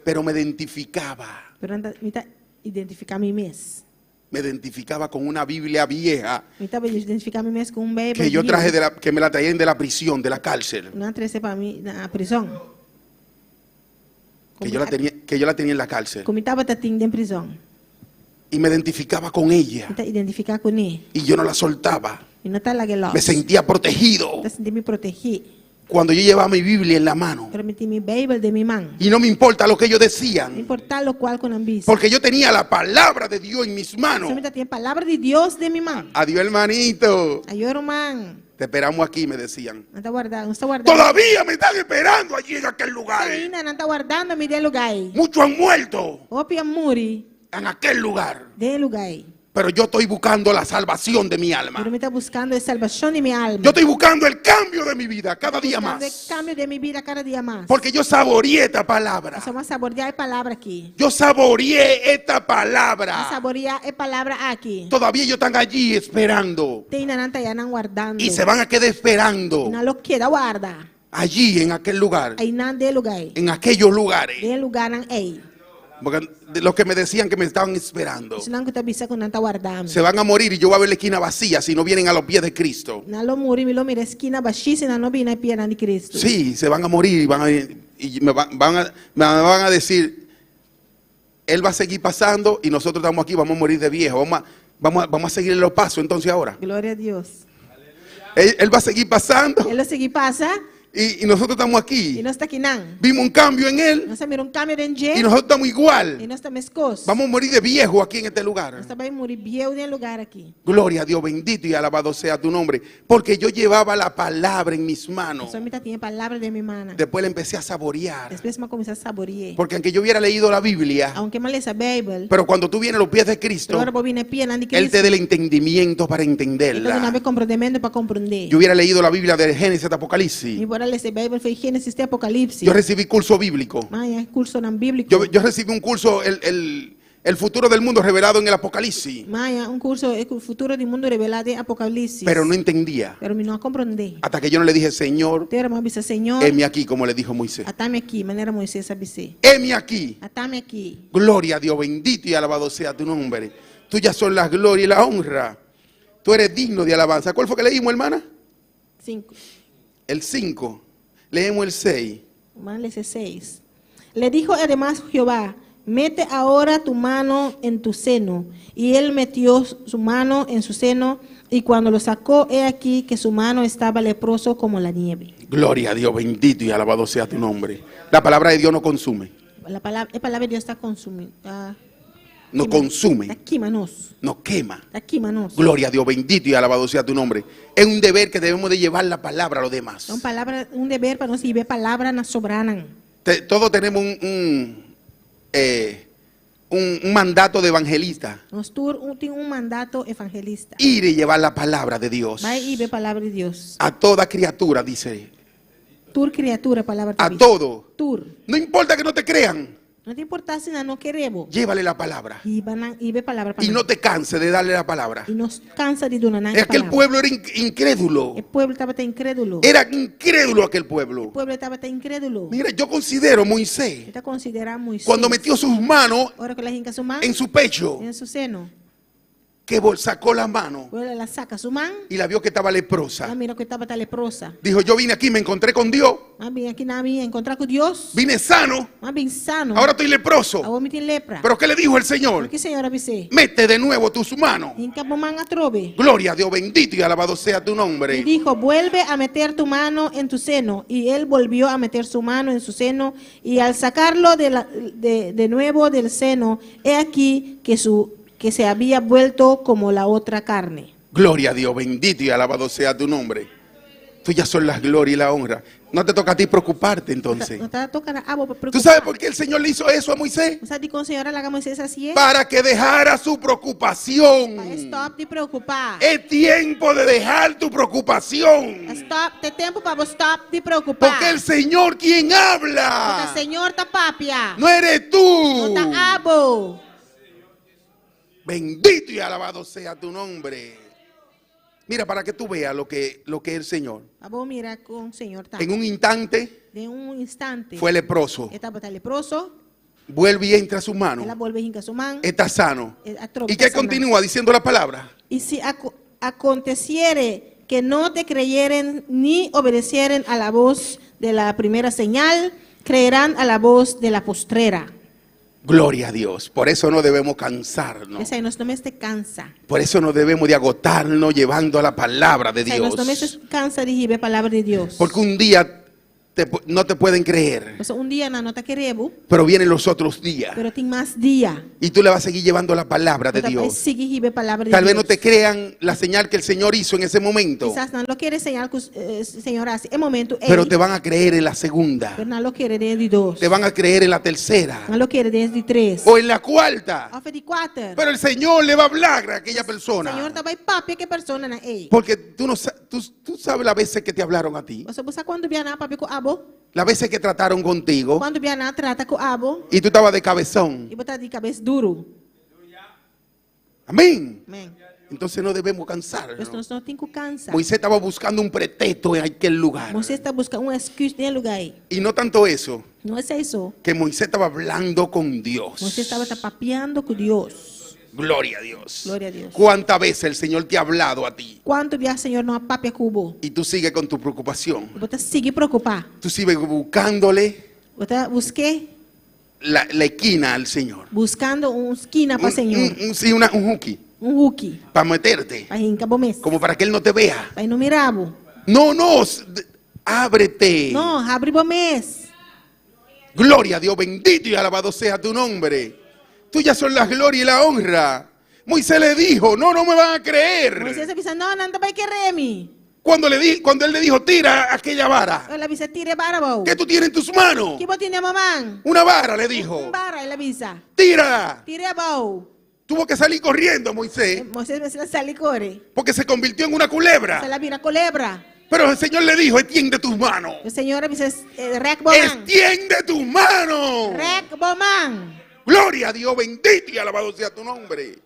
Pero me identificaba.
Pero anda, me tá identificar a mim mesmo.
Me identificaba con una Biblia vieja
Me tá identificar a mim mesmo com Bíblia.
que yo traje que me la traían de la prisión, de la cárcel.
Não trouxe para mim na prisão.
Que yo la tenía en la cárcel.
Como estava tatinho em prisão.
Y me identificaba con ella.
Me tá identificar com ele.
Y yo no la soltaba.
E não tá lá que
Me sentía protegido.
Tá sentindo me proteger.
cuando yo llevaba mi Biblia en la mano.
pero metí mi Bible de mi mano.
Y no me importa lo que ellos
No
decían.
importa lo cual con ambis.
Porque yo tenía la palabra de Dios en mis manos.
Solamente tiene palabra de Dios de mi mano.
Adiós, hermanito.
Ayúdame, hermano.
Te esperamos aquí, me decían.
No está guardando, no está guardando.
Todavía me están esperando allí en aquel lugar.
Ainda não está guardando mi de lugar.
Muchos han muerto
Opia muri
en aquel lugar.
de lugar.
Pero yo estoy buscando la salvación de mi alma.
Pero me está buscando la salvación de mi alma.
Yo estoy buscando el cambio de mi vida cada día
Buscando
más.
el cambio de mi vida cada día más.
Porque yo saboreé esta palabra.
Nós vamos saborear a palavra aqui.
Yo saboreé esta
Vamos
palabra.
saborear a palavra aqui.
Todavía ellos están allí esperando.
Tem ainda não está aí não guardando.
Y se van a quedar esperando
Não lo queda guarda.
allí en aquel lugar.
Aí não de lugar.
En aquellos lugares.
De lugar não é.
Porque de los que me decían que me estaban esperando.
Senão que está bisa que não está guardando.
Se van a morir y yo voy a ver la esquina vacía si no vienen a los pies de Cristo.
Não lo muri, me lo mira esquina baixíssima, não vi na pierna de Cristo.
Sí, se van a morir y me van a decir, Él va a seguir pasando y nosotros estamos aquí, vamos a morir de viejo. Vamos a seguir los pasos entonces ahora.
Glória a Deus.
Él va a seguir pasando
Ele segui passa
y nosotros estamos
e
aquí.
nós está aqui não.
Vimos un cambio en Él
Nós mira cambio de
y
gente
nosotros estamos
e
igual.
nós estamos cos.
Vamos a morir de viejo aquí en este lugar.
Nós também morir viejo de lugar aqui.
Gloria a Dios, bendito y alabado sea tu nombre. Porque yo llevava la palabra en mis manos.
Somente tinha palavra de minha mana.
Después la empecé a saborear.
Depois me comecei a saborear.
Porque aunque yo hubiera leído la Biblia,
Aunque me leia a Bíblia,
pero cuando tú vienes a los pies de Cristo,
agora vou vir na pia de
Él
Cristo.
te dé el entendimiento para
Então não
entenderla.
há compreendimento para compreender.
Yo hubiera leído la Biblia de Génesis hasta Apocalipsis.
Embora ler a Bíblia foi Gênesis até Apocalipse.
Yo recibí curso bíblico.
Mas é curso não bíblico.
Yo recibí un curso, el futuro del mundo revelado en el Apocalipsis.
Mas é curso é o futuro do mundo revelado em Apocalipse.
Pero no entendía.
Pero me não compreender.
Hasta que yo no le dije, Señor,
Ter uma vista, Senhor,
heme aquí, como le dijo Moisés.
atame aqui, maneira Moisés sabe ser.
Heme aquí.
Atame aqui.
Gloria a Dios, bendito y alabado sea tu nombre. Tuyas son las glorias y la honra. Tú eres digno de alabanza. ¿Cuál fue que leímos, hermana?
5.
El 5. Leemos el 6.
Vamos a leer 6. Le dijo además Jehová, mete ahora tu mano en tu seno. Y él metió su mano en su seno, y cuando lo sacó, he aquí que su mano estaba leproso como la nieve.
Gloria a Dios, bendito y alabado sea tu nombre. La palabra de Dios no consume.
La palabra de Dios está consumiendo.
No consume.
Está químanos.
No quema.
Está químanos.
Gloria a Dios, bendito y alabado sea tu nombre. Es un deber que debemos de llevar la palabra a los demás.
Un deber para nós llevar palabra na sobrana.
Todos tenemos un mandato de evangelista.
Nós temos mandato evangelista.
Ir y llevar la palabra de Dios.
Vai e ver a palavra de Deus.
A toda criatura, dice.
Tur criatura, palavra de
A
Deus.
todo.
Tur.
No importa que no te crean.
Não te importa se não queremos.
Llévale la palabra.
E ver palavra para
Y no te canses de darle la palabra.
E nos cansa de donar
Es que el pueblo era incrédulo.
O pueblo estava até incrédulo.
Era incrédulo aquel pueblo.
O pueblo estava até incrédulo.
Mira, yo considero Moisés,
Está considerado Moisés.
cuando metió sus manos
Ahora que la hinca su mano
en su pecho,
en su seno.
que sacó la mano
Ahora la saca su mano.
y la vio que estaba
La
leprosa.
mira que estaba leprosa.
Dijo, yo vine aquí, me encontré con Dios,
Mas vim aqui na minha encontrar com Deus.
vine sano,
Mas bem sano.
ahora estoy leproso.
Agora me tem lepra.
Pero ¿qué le dijo el Señor?
O que senhora avise?
Mete de nuevo tus manos.
Hinca por manga trobe.
Gloria a Dios, bendito y alabado sea tu
Y
nombre.
dijo, vuelve a meter tu mano en tu seno. Y él volvió a meter su mano en su seno. Y al sacarlo de nuevo del seno, he aquí que se había vuelto como la otra carne.
Gloria a Dios, bendito y alabado sea tu nombre. Tuyas son las glorias y la honra. No te toca a ti preocuparte entonces.
No te toca a vos preocupar.
¿Tú sabes por qué el Señor le hizo eso a Moisés?
¿No sabes con señora la que Moisés así es?
Para que dejara su preocupación.
Stop de preocupar.
Es tiempo de dejar tu preocupación.
Stop, tem tempo para vos stop de preocupar.
Porque el Señor quien
Porque
habla
el Señor está papia.
no eres
No
tú.
está abo.
Bendito y alabado sea tu nombre. Mira, para que tú veas lo que es el Señor.
Vamos mirar con el Señor.
En un instante
De un instante.
fue leproso.
Estaba leproso.
Vuelve y entra a su mano.
Ela vuelve a su mano.
Está sano.
A tropa
¿Y qué
está sana.
continúa diciendo la palabra?
Y si aconteciere que no te creyeren ni obedecieren a la voz de la primera señal, creerán a la voz de la postrera.
Gloria a Dios. Por eso no debemos cansarnos.
Esa nos no te cansa.
Por eso no debemos de agotarnos llevando a la palabra de
Esa nos
Dios.
no te cansa de recibir palabra de Dios.
Porque un día no te pueden creer.
Então, dia não está querendo,
Pero vienen los otros días.
pero tem mais dia.
Y tú le vas a seguir llevando la palabra de
Então, vai
Dios.
seguir a palavra de
Tal vez
Deus.
no te crean la señal que el Señor hizo en ese momento.
Quizás não lo quer ensinar que o Senhor hace. É momento,
Pero te van a creer en la segunda.
pero não lo quer dentro de 2.
Te van a creer en la tercera.
Não lo quer dentro de 3.
O en la cuarta.
Ou de 4.
Pero el Señor le va a hablar a aquella
O Senhor
persona.
também papi que persona na ei.
Porque tú sabes las veces que te hablaron a ti.
Você busca quando viajar papi com abo,
Las veces que trataron contigo.
quando viajar trata com abo
Y tú estabas de cabezón.
e botar de cabeça duro.
Amén.
Amém.
Entonces no debemos cansarnos.
Nós não tem que cansar.
Moisés estaba buscando un pretexto en aquel lugar.
Você está buscando uma excusa nesse lugar aí.
Y no tanto eso,
Não é isso.
que Moisés estaba hablando con Dios.
Você estava papeando com Deus.
Gloria a Dios.
Glória a Deus.
¿Cuántas veces el Señor te ha hablado a ti?
Quanto viaja Senhor não papia cubo?
Y tú sigues con tu preocupación.
E você sigue preocupar.
Tú sigues buscándole
Você busquei
la esquina al Señor.
buscando esquina para Senhor.
Sí, un hooky.
Hulk.
Para meterte.
Para rincar mês.
Como para que Él no te vea.
Para não mirabo.
No, ábrete.
Não, abre o mês.
Gloria a Dios, bendito y alabado sea tu nombre. Tuyas son las glorias y la honra. Moisés le dijo, no me van a creer.
Moisés avisa, não vai querer-me.
Cuando él le dijo, tira aquella vara.
Ele avisa, tire barabou.
¿Qué tú tienes en tus manos?
Que botinha mamãe?
Una vara, le dijo.
Bara, ele avisa.
Tírala.
Tire a bow.
Tuvo que salir corriendo Moisés,
Moisés vai sair e corre.
porque se convirtió en una
Se
culebra.
la vira culebra.
Pero el Señor le dijo, extiende tus manos.
O Senhor avisa, rec bomão.
Extiende tus manos.
Rec bomão.
Gloria a Dios, bendito y alabado sea tu nombre.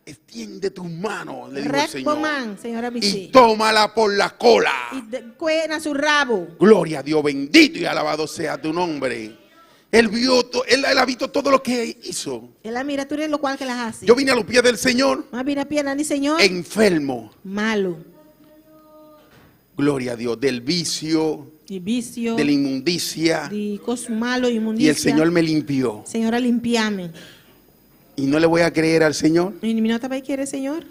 Extiende tus manos, le dijo el
Rec
Señor.
bomão, Senhor
Y
avisa.
tómala por la cola.
E coe na seu rabo.
Gloria a Dios, bendito y alabado sea tu nombre. Él ha visto todo lo que hizo.
Ela mira tudo lo qual que ela hace.
Yo vine a los pies del Señor,
Mas vira pierna de Senhor.
enfermo.
Malo.
Gloria a Dios, del vicio,
De vício.
de la inmundicia.
De coisa malo e
Y
imundícia.
el Señor me limpió.
Senhora limpiame.
¿Y no le voy a creer al Señor?
O inimigo vai querer, Senhor.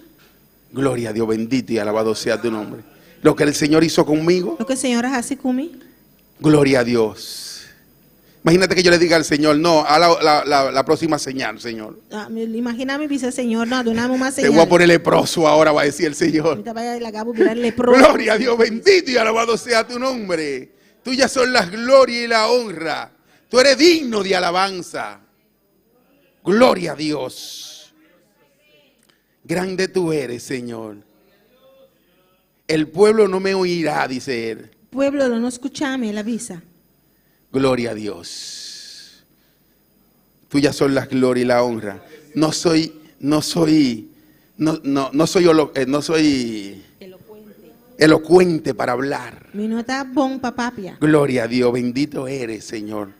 Gloria a Dios, bendito y alabado sea tu nombre. Lo que el Señor hizo conmigo,
O que a Senhora hace comigo.
gloria a Dios. Imagínate que yo le diga al Señor, no, a la próxima señal, Señor.
Imagina-me, dice Senhor, não, donamos uma
Te voy a
señal.
poner leproso ahora, va a decir el Señor.
Ahorita vaya la gabo virar leproso.
Gloria a Dios, bendito y alabado sea tu nombre. Tuyas son las glorias y la honra. Tú eres digno de alabanza. Gloria a Dios. Grande tú eres, Señor. El pueblo no me oirá, dice él.
Pueblo no escuchame, él avisa.
Gloria a Dios. Tuyas son las glorias y la honra. No soy elocuente para hablar.
Mi no está bon papapia.
Gloria a Dios, bendito eres, Señor.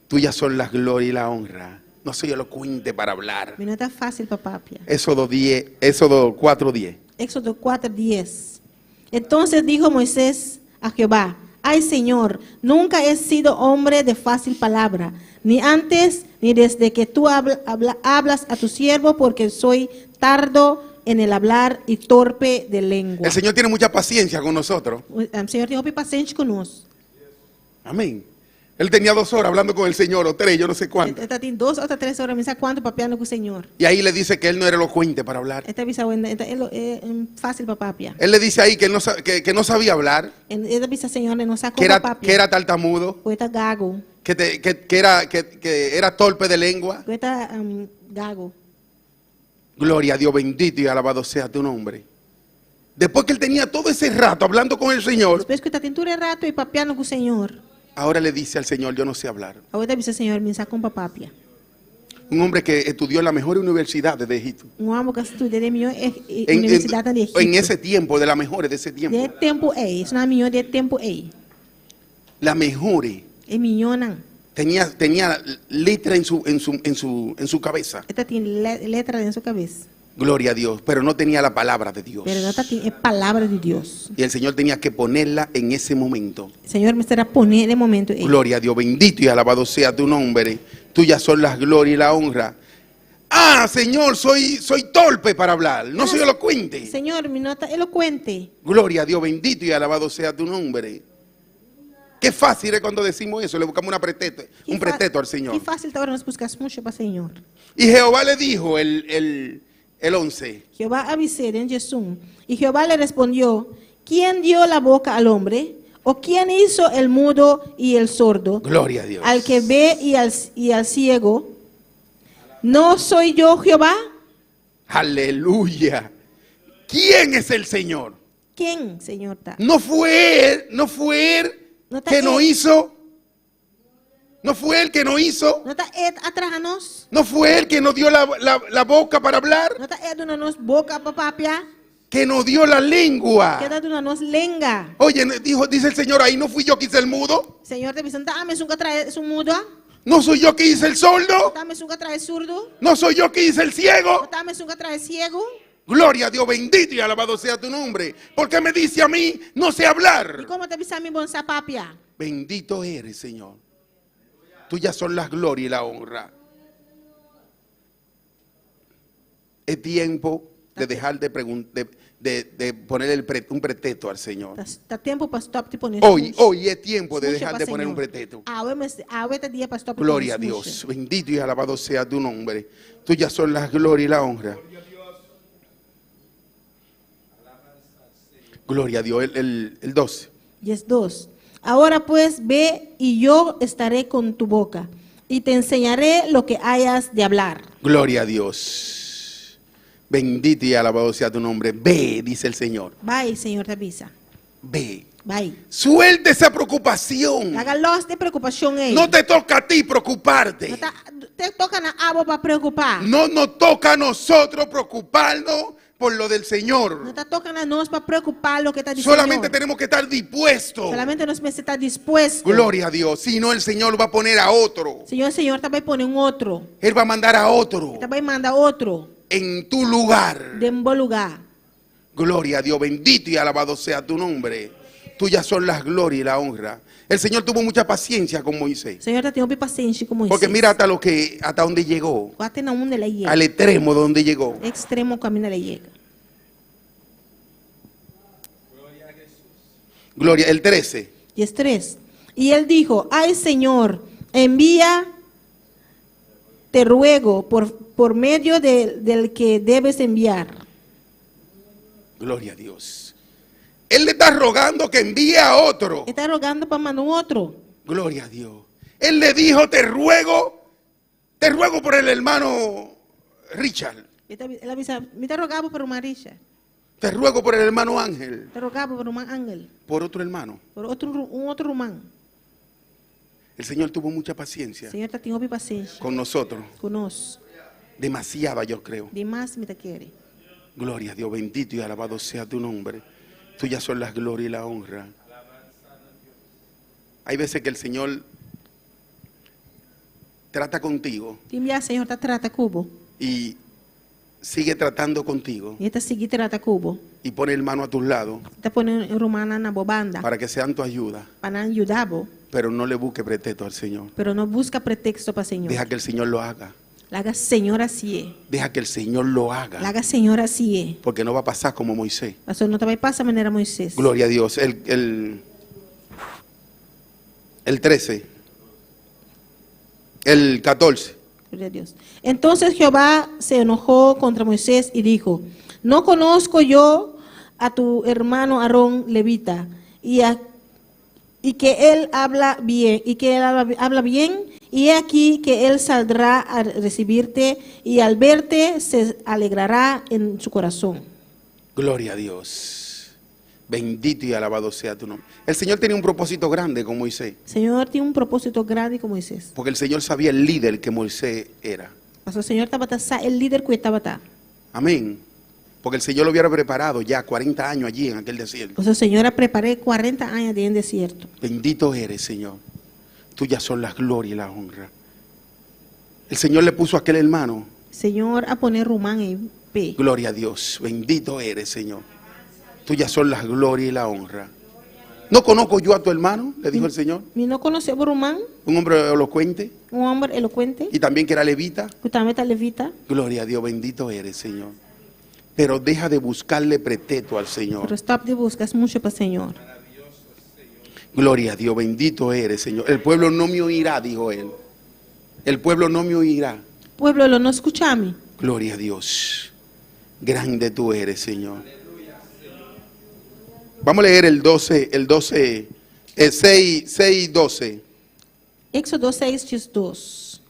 Tuyas son las glorias y la honra. No soy elocuente para hablar.
Mi no está fácil papapia.
Éxodo 4:10.
Éxodo 4:10. Entonces dijo Moisés a Jehová: ay Señor, nunca he sido hombre de fácil palabra, ni antes ni desde que tú hablas a tu siervo, porque soy tardo en el hablar y torpe de lengua.
El Señor tiene mucha paciencia con nosotros.
O Senhor tem paciente conosco.
Amén. Él tenía 2 horas hablando con el Señor, o 3, yo no sé cuánto.
Ele tem 2 ou 3 horas, mas quanto papiando com o Senhor.
Y ahí le dice que él no era elocuente para hablar.
Esta visa é fácil papapia.
Él le dice ahí que no sabía hablar,
Esta visa Senhor não sabe
que
como
era
papapia.
tartamudo,
Poeta gago.
que era torpe de lengua.
Poeta gago.
Gloria a Dios, bendito y alabado sea tu nombre. Después que él tenía todo ese rato hablando con el Señor,
Depois que está tentando rato e papiando com o Senhor.
ahora le dice al Señor, yo no sé hablar.
Ahora visa Senhor me saca com papapia.
Un hombre que estudió en la mejor universidad de Egipto.
Homem que estuda de melhor universidade de Egipto.
En ese tiempo, de las mejores de ese
De
tiempo.
tempo isso não é melhor de tempo
Las mejores.
É melhor não.
Tenía letra en su cabeza.
Esta tem letra em sua cabeça.
Gloria a Dios. Pero no tenía la palabra de Dios.
Pero esta tem palavra de Deus.
Y el Señor tenía que ponerla en ese momento.
Senhor me será poner de momento
Gloria a Dios, bendito y alabado sea tu nombre. Tuyas son las glorias y la honra. Ah, Señor, soy torpe para hablar, no soy elocuente.
Senhor, me nota eloquente.
Gloria a Dios, bendito y alabado sea tu nombre. Qué fácil es cuando decimos eso, le buscamos un pretexto al
Que
Señor.
fácil ahora nos buscas mucho para el Señor.
Y Jehová le dijo el 11.
Jehová avisó en Jesús. Y Jehová le respondió, ¿quién dio la boca al hombre? ¿O quién hizo el mudo y el sordo?
Gloria a Dios.
Al que ve y al ciego. ¿No soy yo Jehová?
Aleluya. ¿Quién es el Señor?
¿Quién, Señor?
No fue él
No está
que nos
él.
hizo. No fue él que nos hizo.
¿No está Ed atrás a nos?
No fue él que nos dio la boca para hablar.
¿No está Ed una nos boca papapia?
Que nos dio la
¿Qué
lengua.
está una nos lenga?
Oye, dice el Señor, ahí no fui yo que hice el mudo.
Señor te dice, dame un trae su mudo.
No soy yo que hice el sordo.
Dame un trae surdo.
No soy yo que hice el ciego.
Dame un trae ciego.
Gloria a Dios, bendito y alabado sea tu nombre. Porque me dice a mí, no sé hablar.
¿Y cómo te dice a mi bonza papia?
Bendito eres, Señor. Tuyas son las glorias y la honra. Es tiempo de dejar de poner un pretexto al Señor.
Está tiempo para stop te poner.
Hoy es tiempo de dejar de poner un pretexto.
Ahora día para stop.
Gloria a Dios. Bendito y alabado sea tu nombre. Tuyas son las glorias y la honra. Gloria a Dios. El 12.
Y es 2. Ahora pues ve y yo estaré con tu boca y te enseñaré lo que hayas de hablar.
Gloria a Dios. Bendito y alabado sea tu nombre. Ve, dice el Señor.
Bye, Señor, te avisa.
Ve.
Bye.
Suelta esa preocupación.
Hágalos de preocupación.
No te toca a ti preocuparte.
No te tocan a abo para preocupar.
No nos toca a nosotros preocuparnos por lo del
No
Señor.
te tocan a nos para preocupar lo que está diciendo.
Solamente tenemos que estar dispuestos.
Solamente nos meses estar dispuesto.
Gloria a Dios. Si no, el Señor va a poner a otro.
Señor, también pone un otro.
Él va a mandar a otro
También manda otro.
en tu lugar.
De un buen lugar.
Gloria a Dios. Bendito y alabado sea tu nombre. Tuyas son las glorias y la honra. El Señor tuvo mucha paciencia con Moisés.
Señor, te tengo paciencia como
Porque mira hasta donde llegó.
Guate na onde le llega.
Al extremo donde llegó.
Extremo camino le llega.
Gloria. El 13.
Y es 3. Y él dijo, ay Señor, envía, te ruego, por medio del que debes enviar.
Gloria a Dios. Él le está rogando que envíe a otro.
Está rogando para mandar un otro.
Gloria a Dios. Él le dijo, te ruego por el hermano Richard.
Él avisa, me te rogaba por una Marisha.
Te ruego por el hermano Ángel.
Te rogaba por un ángel.
Por otro hermano.
Por un otro rumán.
El Señor tuvo mucha paciencia
Señor, te tengo paciencia.
con nosotros.
Conos.
Demasiada, yo creo.
De más me te quiere.
Gloria a Dios, bendito y alabado sea tu nombre. Tuyas son las glorias y la honra. Hay veces que el Señor trata contigo
Timbia, Señor, te trata cubo.
y sigue tratando contigo
Y esta sigue trata cubo.
y pone el mano a tus lados
Te pone rumana na bobanda.
para que sean tu ayuda,
Para ayudarlo.
pero no le busque pretexto al Señor.
Pero no busca pretexto para Señor.
Deja que el Señor lo haga.
La haga Señor así es.
Deja que el Señor lo haga.
La haga Señor así es.
Porque no va a pasar como Moisés.
Eso no te va a pasar de manera Moisés.
Gloria a Dios. El 13. El 14.
Gloria a Dios. Entonces Jehová se enojó contra Moisés y dijo, no conozco yo a tu hermano Aarón levita y que él habla bien y he aquí que él saldrá a recibirte y al verte se alegrará en su corazón.
Gloria a Dios. Bendito y alabado sea tu nombre. El Señor tenía un propósito grande con Moisés.
Señor tiene un propósito grande con Moisés.
Porque el Señor sabía el líder que Moisés era.
Pasó el Señor estaba el líder que estaba.
Amén. Porque el Señor lo hubiera preparado ya 40 años allí en aquel desierto.
Pues el Señor preparé 40 años en desierto.
Bendito eres, Señor. Tuyas son las glorias y la honra. El Señor le puso a aquel hermano.
Señor a poner rumán en P.
Gloria a Dios. Bendito eres, Señor. Tuyas son las glorias y la honra. ¿No conozco yo a tu hermano? Le dijo el Señor.
¿Y no conoce a rumán?
Un hombre elocuente.
Un hombre elocuente.
Y también que era levita.
Que también está levita.
Gloria a Dios. Bendito eres, Señor. Pero deja de buscarle pretexto al Señor.
Pero stop de buscas mucho para el Señor.
Gloria a Dios, bendito eres, Señor. El pueblo no me oirá, dijo él. El pueblo no me oirá.
Pueblo lo no escucha a mí.
Gloria a Dios. Grande tú eres, Señor. Vamos a leer el 6, 12.
Éxodo 6, 2.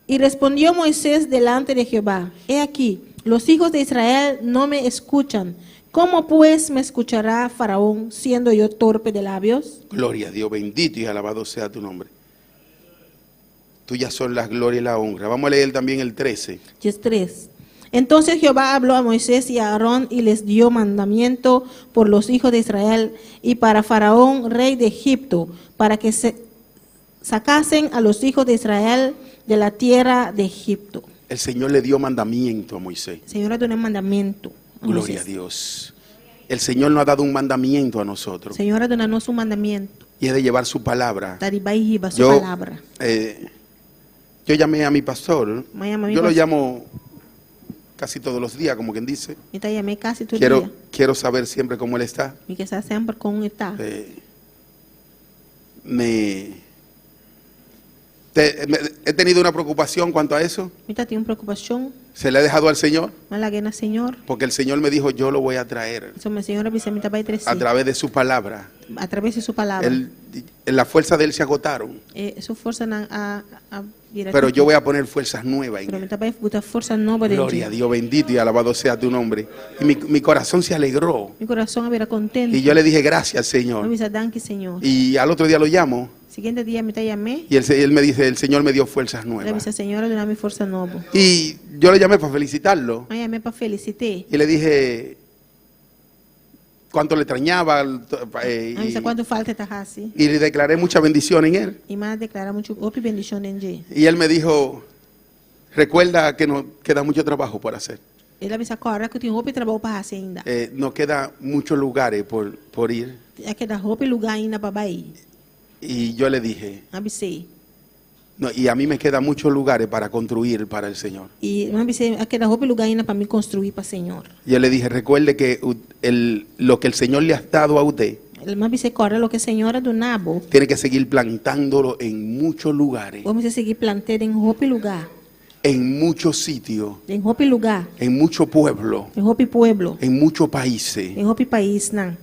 Y respondió Moisés delante de Jehová: He aquí, los hijos de Israel no me escuchan. ¿Cómo pues me escuchará Faraón, siendo yo torpe de labios?
Gloria a Dios, bendito y alabado sea tu nombre. Tuyas son las glorias y la honra. Vamos a leer también el 13.
3. Entonces Jehová habló a Moisés y a Aarón y les dio mandamiento por los hijos de Israel y para Faraón, rey de Egipto, para que se sacasen a los hijos de Israel de la tierra de Egipto.
El Señor le dio mandamiento a Moisés.
El Señor le dio un mandamiento a
Gloria
Moisés.
a Dios. El Señor nos ha dado un mandamiento a nosotros.
El Señor le dio un mandamiento.
Y es de llevar su palabra.
Su
Yo,
palabra.
Yo llamé a mi pastor.
Me llama a mi
Yo lo
pastor.
llamo casi todos los días, como quien dice.
Y te llamé casi todo el día.
Quiero saber siempre cómo él está.
Y que está siempre con un está.
He tenido una preocupación cuanto a eso.
Ahorita tengo preocupación.
Se le he dejado al Señor.
Malaguena, Señor.
Porque el Señor me dijo, yo lo voy a traer
Eso me Señor avisa mi tapa y tres.
a través de su palabra.
A través de su palabra.
La fuerza de él se agotaron.
Su fuerza a
Pero yo voy a poner fuerzas nuevas en
Pero
él.
mi tapa y puta fuerza nueva de
Gloria a Dios, bendito y alabado sea tu nombre. Y mi corazón se alegró.
Mi corazón había contento.
Y yo le dije, gracias, Señor.
Me avisa, danke, Señor.
Y al otro día lo llamo.
Siguiente día me te llamé.
Y él me dice, el Señor me dio fuerzas
Le
nuevas.
avisa, Señor, le da mi fuerza nueva.
Y yo le llamé para felicitarlo.
Me llamé para felicitar.
Y le dije cuánto le extrañaba.
Me avisa cuánto falta estás así.
Y le declaré mucha bendición en él.
Y más declara mucho opi bendición en G.
Y él me dijo, recuerda que nos queda mucho trabajo por hacer.
Ele avisa agora que eu tenho roupa e trabalho para fazer ainda.
Nos queda muchos lugares por ir.
É que dá roupa e lugar ainda para ir.
Y yo le dije,
Avisei.
no, y a mí me quedan muchos lugares para construir para el Señor.
E avisei, é que dá roupa e lugar ainda para me construir para o Senhor.
Yo le dije, recuerde que lo que el Señor le ha dado a usted,
Ele me avisei agora lo que o Senhor é do nabo.
tiene que seguir plantándolo en muchos lugares,
Vamos seguir plantando em roupa e lugar.
en muchos sitios,
Em roupa e lugar.
en muchos pueblos,
Em roupa e pueblo.
en muchos países.
Em roupa e país, não.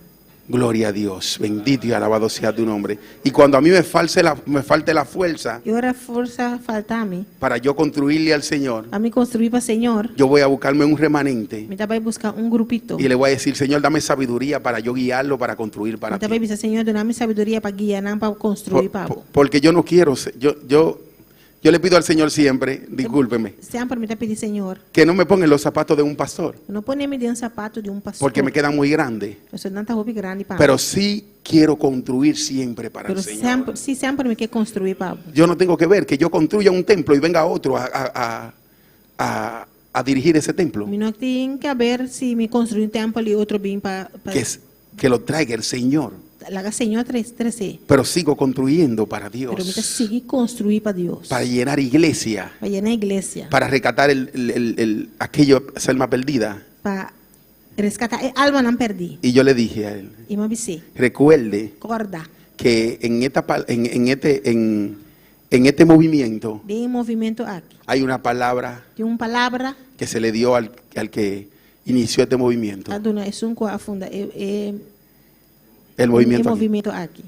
Gloria a Dios, bendito y alabado sea tu nombre. Y cuando a mí me falte la fuerza
E ora força faltar-me.
para yo construirle al Señor,
A me construir para o Senhor.
yo voy a buscarme un remanente
Me vai buscar grupito.
y le voy a decir, Señor, dame sabiduría para yo guiarlo, para construir para
Me
ti.
vai dizer, Senhor, dá-me sabedoria para guiar, não para construir para.
Porque yo no quiero, yo le pido al Señor siempre, discúlpeme,
Sempre me pedir, Senhor.
que no me ponga en los zapatos de un pastor,
Não põe-me dentro do sapato de pastor.
porque me quedan muy grandes.
Eu sou tanta roupa grande para.
Pero sí quiero construir siempre para el Señor.
Sempre me quer construir para.
Yo no tengo que ver que yo construya un templo y venga otro a dirigir ese templo.
Não tem que ver se me construir templo e outro bem para.
Que lo traiga el Señor.
Laga Senhor 13.
Pero sigo construyendo para
Pero me
Dios.
seguir construir para Deus.
Para llenar iglesia.
Para llenar a igreja.
Para rescatar aquello, alma perdida.
Para rescatar a alma não perdi.
Y yo le dije a él,
E me avisei.
recuerde
Acorda.
que en este movimiento
Tem movimento aqui.
hay una palabra
Tem uma palavra.
que se le dio al que inició este movimiento.
A dona é sunco afunda.
El movimiento aquí.
Movimento aqui.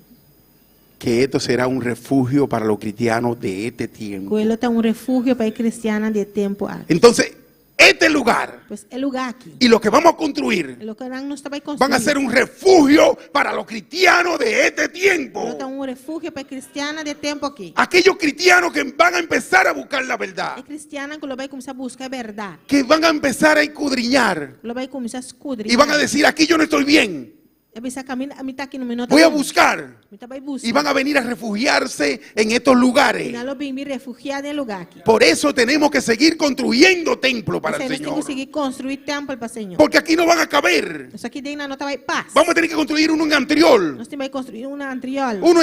Que esto será un refugio para los cristianos de este tiempo.
Coelho está um refúgio para a cristiana de tempo aqui.
Entonces, este lugar
Pues é lugar aqui.
y lo que vamos a construir
Lo que não está vai construir.
van a ser un refugio para los cristianos de este tiempo.
Está um refúgio para a cristiana de tempo aqui.
Aquellos cristianos que van a empezar a buscar la
É
verdad,
cristiana que lo vai começar a buscar a verdade.
que van a empezar a escudriñar
Lo vai começar a escudriñar.
y van a decir, aquí yo no estoy bien,
É pensar que a mim tá aqui no minuto.
voy a buscar.
Vai buscar.
Y van a venir a refugiarse en estos lugares.
Final lo bem me refugiar em lugar aqui.
Por eso tenemos que seguir construyendo templos para el
Você tem que
Señor.
conseguir construir templo para o Senhor.
Porque aquí no van a caber.
Isso aqui dentro não tá vai paz.
Vamos a tener que construir uno en Antriol,
Nós temos que construir uma antriol.
uno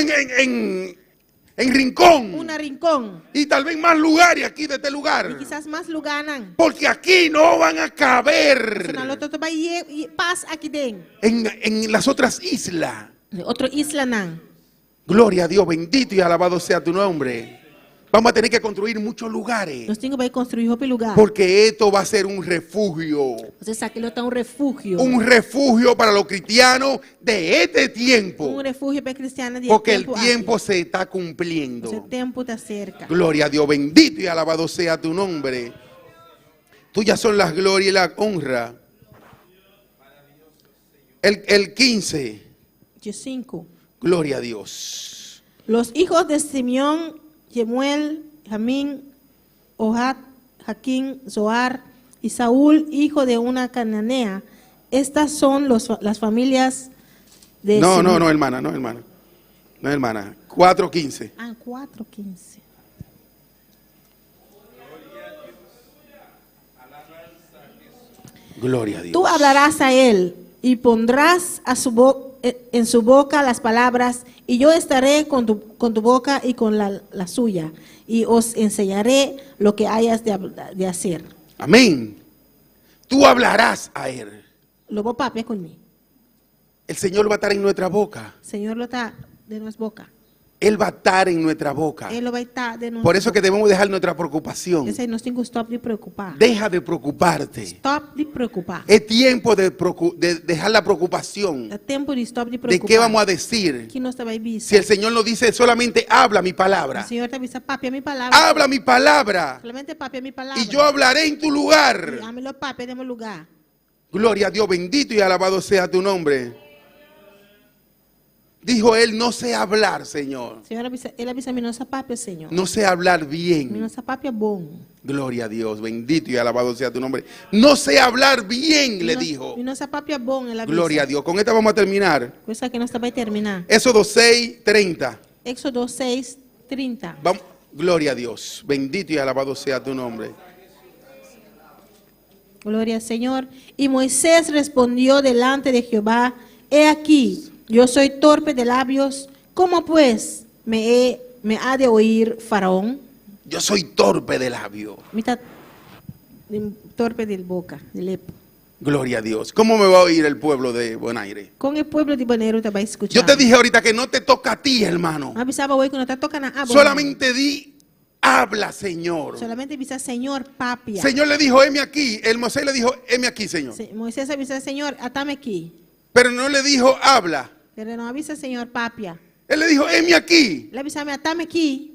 en Rincón
Uma rincón.
y tal vez más lugares aquí de este
E
lugar.
quizás mais lugar não.
Porque aquí no van a caber
Senão lo todo vai paz aqui dentro.
en las otras islas.
Otro isla nan.
Gloria a Dios, bendito y alabado sea tu nombre. Vamos a tener que construir muchos lugares.
Nós temos que construir outro lugar.
Porque esto va a ser un refugio.
Você sabe que ele está um refúgio.
Un refugio para los cristianos de este tiempo.
Um refúgio para cristianos de
Porque el
tempo
tiempo
aqui.
se está
O
cumpliendo.
tempo está cerca.
Gloria a Dios, bendito y alabado sea tu nombre. Tuyas son las glorias y la honra. El 15.
5.
Gloria a Dios.
Los hijos de Simeón, Yemuel, Jamín, Ohad, Jaquín, Zoar y Saúl, hijo de una cananea. Estas son las familias de
No,
Simeón.
no, hermana, no, hermana. No, hermana. 4:15.
Ah, 4:15.
Gloria a Dios.
Tú hablarás a él y pondrás en su boca las palabras, y yo estaré con tu boca y con la suya, y os enseñaré lo que hayas de hacer.
Amén. Tú hablarás a él.
Lo voy a papi conmigo.
El Señor va a estar en nuestra boca.
Señor lo está de nuestra boca.
Él va a estar en nuestra boca.
Él lo va a estar de nuestra
Por eso que
boca.
debemos dejar nuestra preocupación.
Ese nos tengo que stop de preocupar.
Deja de preocuparte.
Stop de preocupar.
Es tiempo de dejar la preocupación.
É tempo de stop de
¿De
preocupar.
qué vamos a decir?
Que nós vai vir.
Si el Señor nos dice solamente habla mi
O
palabra.
Senhor está dizendo, papi, é minha palavra.
Habla mi palabra.
Solamente papi, é minha palavra.
Y yo hablaré en tu lugar.
E ame-lo, papi, é meu lugar.
Gloria a Dios, bendito y alabado sea tu nombre. Dijo él, no sé hablar, Señor.
Senhor, ele avisa a mim, nossa papi, Senhor.
No sé hablar bien.
Nossa papi é bom.
Gloria a Dios, bendito y alabado sea tu nombre. No sé hablar bien, le dijo.
E nossa papi é bom, ela avisa.
Gloria a Dios. Con esta vamos a terminar.
Coisa que nós vai terminar.
Éxodo 6:30.
Éxodo 6:30.
Vamos. Gloria a Dios. Bendito y alabado sea tu nombre.
Gloria al Señor. Y Moisés respondió delante de Jehová, he aquí, yo soy torpe de labios, ¿cómo pues me ha de oír Faraón?
Yo soy torpe de labio.
Mitad torpe de boca, de lepo.
Gloria a Dios. ¿Cómo me va a oír el pueblo de Bonaire?
Con el pueblo de Bonaire te va a escuchar.
Yo te dije ahorita que no te toca a ti, hermano.
Avisaba hoy que no te toca nada.
Solamente di, habla, Señor.
Solamente avisa, Señor, papia.
Señor le dijo, heme aquí. El Moisés le dijo, heme aquí, Señor.
Moisés avisa, Señor, atame aquí.
Pero no le dijo, habla.
Pero no avisa, Señor, papia.
Él le dijo, heme aquí.
Le avisa, atame aquí.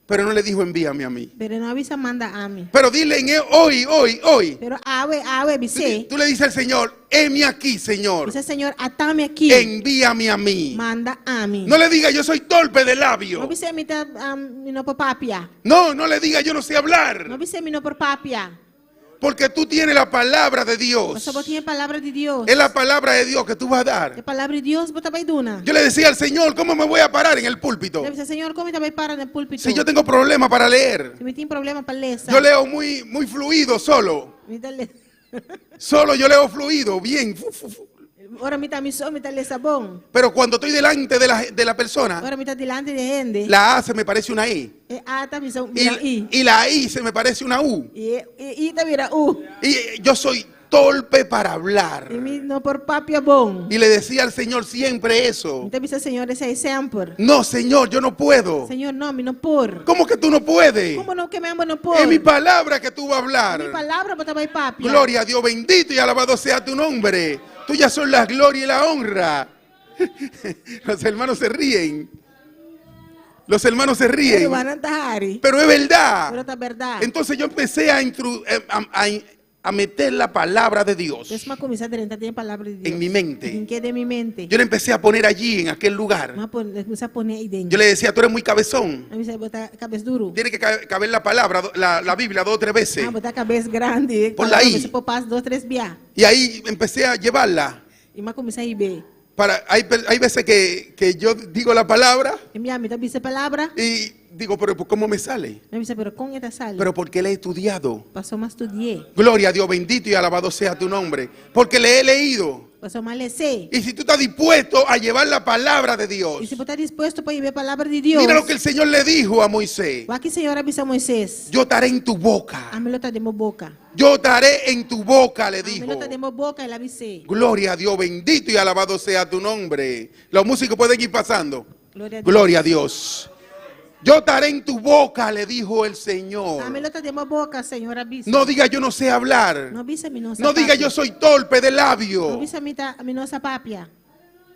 Pero no le dijo, envíame a mí.
Pero no avisa, manda a mí.
Pero dile en él, hoy.
Pero ave, avise.
Tú le dices al Señor, heme aquí, Señor.
Dice, Señor, atame aquí.
Envíame a mí.
Manda a mí.
No le diga, yo soy torpe de labio.
No avise, no por papia.
No le diga, yo no sé hablar.
No avise, no por papia.
Porque tú tienes la palabra de
Você
Dios.
tiene palabra de Dios.
Es la palabra de Dios que tú vas a dar.
La palabra de Dios, você vai duna.
Yo le decía al Señor, ¿cómo me voy a parar en el púlpito?
Le dice, Señor, ¿cómo te vai parar no púlpito?
Si yo tengo problemas para leer.
Se me tiene problema para ler.
Yo leo muy fluido solo. Solo yo leo fluido, bien.
Ora me está sabón.
Pero cuando estoy delante de la persona,
Ora me está delante de gente.
la A se me parece una I.
A está mira I.
Y la I se me parece una U.
Y está mira U.
Y yo soy torpe para hablar.
Y mi no por papia bom.
Y le decía al Señor siempre eso.
Então dice, Señor, ese exemplo.
No, Señor, yo no puedo.
Señor, no, me no por.
¿Cómo que tú no puedes?
¿Cómo no que me amo no por?
Es mi palabra que tú vas a
Mi
hablar.
palabra para vai papia.
Gloria a Dios, bendito y alabado sea tu nombre. Tuyas son la gloria y la honra. Los hermanos se ríen. Los hermanos se ríen.
Pero van a tahari.
Pero es verdad.
Pero es verdad.
Entonces yo empecé a meter la palabra de Dios
Entonces me comencé a tener palabra de Dios.
en mi mente.
¿En qué de mi mente?
Yo le empecé a poner allí, en aquel lugar.
Le comencé a poner ahí dentro.
Yo le decía, tú eres muy cabezón.
A mí se bota cabeza duro.
Tiene que caber la palabra, la Biblia 2 o 3 veces.
Ah, botar cabeza grande.
Ponla ahí.
Se pode passar 2, 3 días.
Y ahí empecé a llevarla.
E me comecei a ver.
Hay veces que yo digo la palabra
E minha amiga disse a palavra.
y digo, pero ¿cómo me sale?
Eu disse, pero com esta sala.
Pero porque le he estudiado.
Passou, mas estudei.
Gloria a Dios, bendito y alabado sea tu nombre. Porque le he leído.
Pasó mal ese.
Y si tú estás dispuesto a llevar la palabra de Dios,
Y si você está dispuesto para llevar a palavra de Deus,
mira lo que el Señor le dijo a Moisés.
o que o Senhor avisa a Moisés,
Yo estaré en tu boca.
a melhor de boca.
Yo estaré en tu boca, le
A
dijo.
melhor de boca, ele avisei.
Gloria a Dios, bendito y alabado sea tu nombre. Los músicos pueden ir pasando.
Glória a Deus.
Gloria a Dios. Yo estaré en tu boca, le dijo el Señor.
A melhor de boca, Senhor avisa.
No diga yo no sé hablar.
Não avisa a mim nossa
No diga yo soy torpe de
Não
labio.
avisa a mim nossa papia.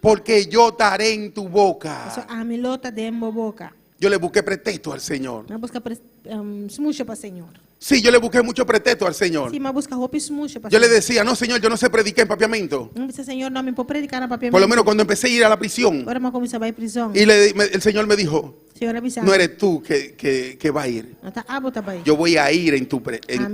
Porque yo estaré en tu
Pasó
boca.
a melhor de boca.
Yo le busqué pretexto al Señor.
Não busca smuxa para Senhor.
Sí, yo le busqué mucho pretexto al Señor.
Sim, mas busca roupa smuxa para
Yo le
Senhor.
decía, no Señor, yo no sé predicar en papiamento.
Não disse, Senhor, não me pode predicar na papia.
Por lo menos cuando empecé a ir a la prisión.
Agora eu comecei a ir à prisão.
Y el Señor me dijo,
Senhor avisa.
no eres tú que va a ir.
Não tá abo também.
Yo voy a ir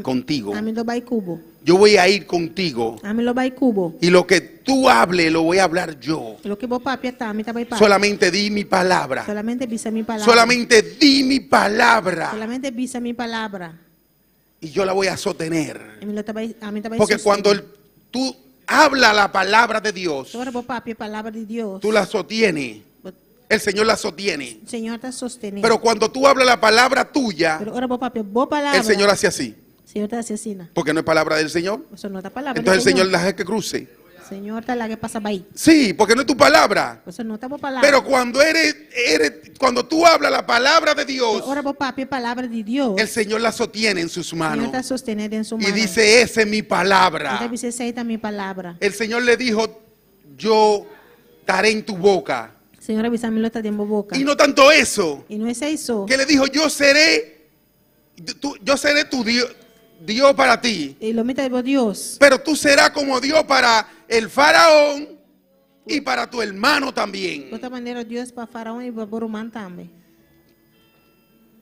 contigo.
A mim do vai cubo.
Yo voy a ir contigo.
A mim lo vai cubo.
Y lo que tú hables lo voy a hablar yo.
Lo que vou papia tá, a mim também papia.
Solamente di mi palabra.
Solamente visa mi palabra.
Solamente di mi palabra.
Solamente visa mi palabra.
Y yo la voy a sostener.
A mim também
Porque cuando tú hablas la palabra de Dios,
Agora vou papia a palavra de Deus.
tú la sostienes. El Señor la sostiene.
O Senhor está sosteniendo.
Pero cuando tú hablas la palabra tuya,
Pero ahora vou papia boa palavra.
el Señor hace así.
O Senhor está assassina.
Porque no es palabra del Señor.
Eso no está palavra.
Entonces el Señor la deja que cruce.
Senhor está lá que passa aí.
Sí, porque no es tu palabra.
Eso no está boa palavra.
Pero cuando tú hablas la palabra de Dios,
Agora vou papia a palavra de Deus.
el Señor la sostiene en sus
O Senhor
manos.
está sosteniendo em sua mão.
Y dice, esa es mi palabra.
Então você aceita a minha palavra.
El Señor le dijo, yo estaré en tu boca.
Senhor avisa me está dentro boca.
Y no tanto eso,
E não é isso.
que le dijo, yo seré tu Dios para ti.
E lo meta de Deus.
Pero tú serás como Dios para el faraón y para tu hermano
De
también.
outra maneira, Deus para Faraó e para Borumã também.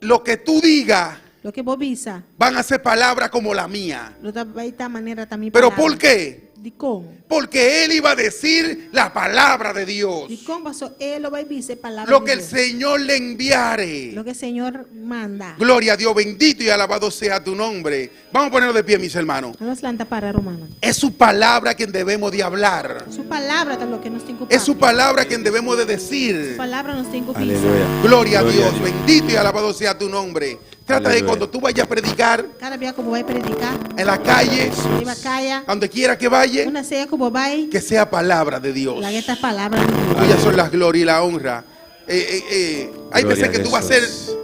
Lo que tú digas
Lo que vou visa,
van a ser palabras como la mía.
lo vai estar maneira também.
¿Pero por qué?
De como?
Porque él iba a decir la palabra de Dios.
De como passou ele vai dizer palavra
Lo
de
que el
Deus.
Señor le enviare.
Lo que o Senhor manda.
Gloria a Dios, bendito y alabado sea tu nombre. Vamos a ponernos de pie, mis hermanos.
Vamos lanta para romano.
Es su palabra quien debemos de hablar.
Su palavra é lo que nos tem que
Es su palabra quien debemos de decir.
Su palavra nos tem que
Aleluya.
Gloria a
Gloria a
Dios,
Dios.
bendito y alabado sea tu nombre. Trata de
Aleluya.
cuando tú vayas a predicar
Cada dia como vai predicar,
en la calle,
iba caia,
donde quiera que vaya,
uma ceia como vai,
que sea palabra de Dios.
la esta palavra de Deus.
Tuyas son las glorias y la honra. Hay
Gloria
veces
a
que tú vas a hacer
Jesús.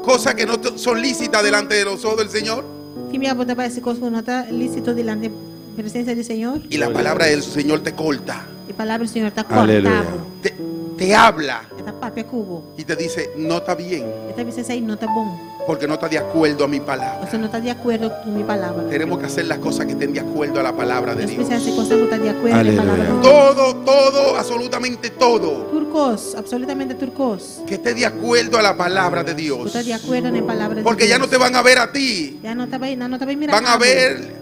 cosas que no son lícitas delante de los ojos del Señor.
Que me abota para esse coisa não está lícito delante da presença do Senhor.
Y la palabra del Señor te corta,
E a palavra do Senhor está
Aleluya.
cortado.
te habla
Está papia cubo.
y te dice, no está bien,
Esta vez aí não está bom.
porque no está de acuerdo a mi palabra.
Você não está de acordo com minha palavra.
Tenemos que hacer las cosas que estén de acuerdo a la palabra de
Nós
Dios.
precisamos ser coisas que estão de acordo com a
Aleluya.
palavra de Deus.
Todo, absolutamente todo,
Turcos, absolutamente turcos.
que esté de acuerdo a la palabra de Dios.
Está de acordo na palavra de
Porque ya
Deus.
no te van a ver a ti,
Já não está bem, não está bem mirando.
van a ver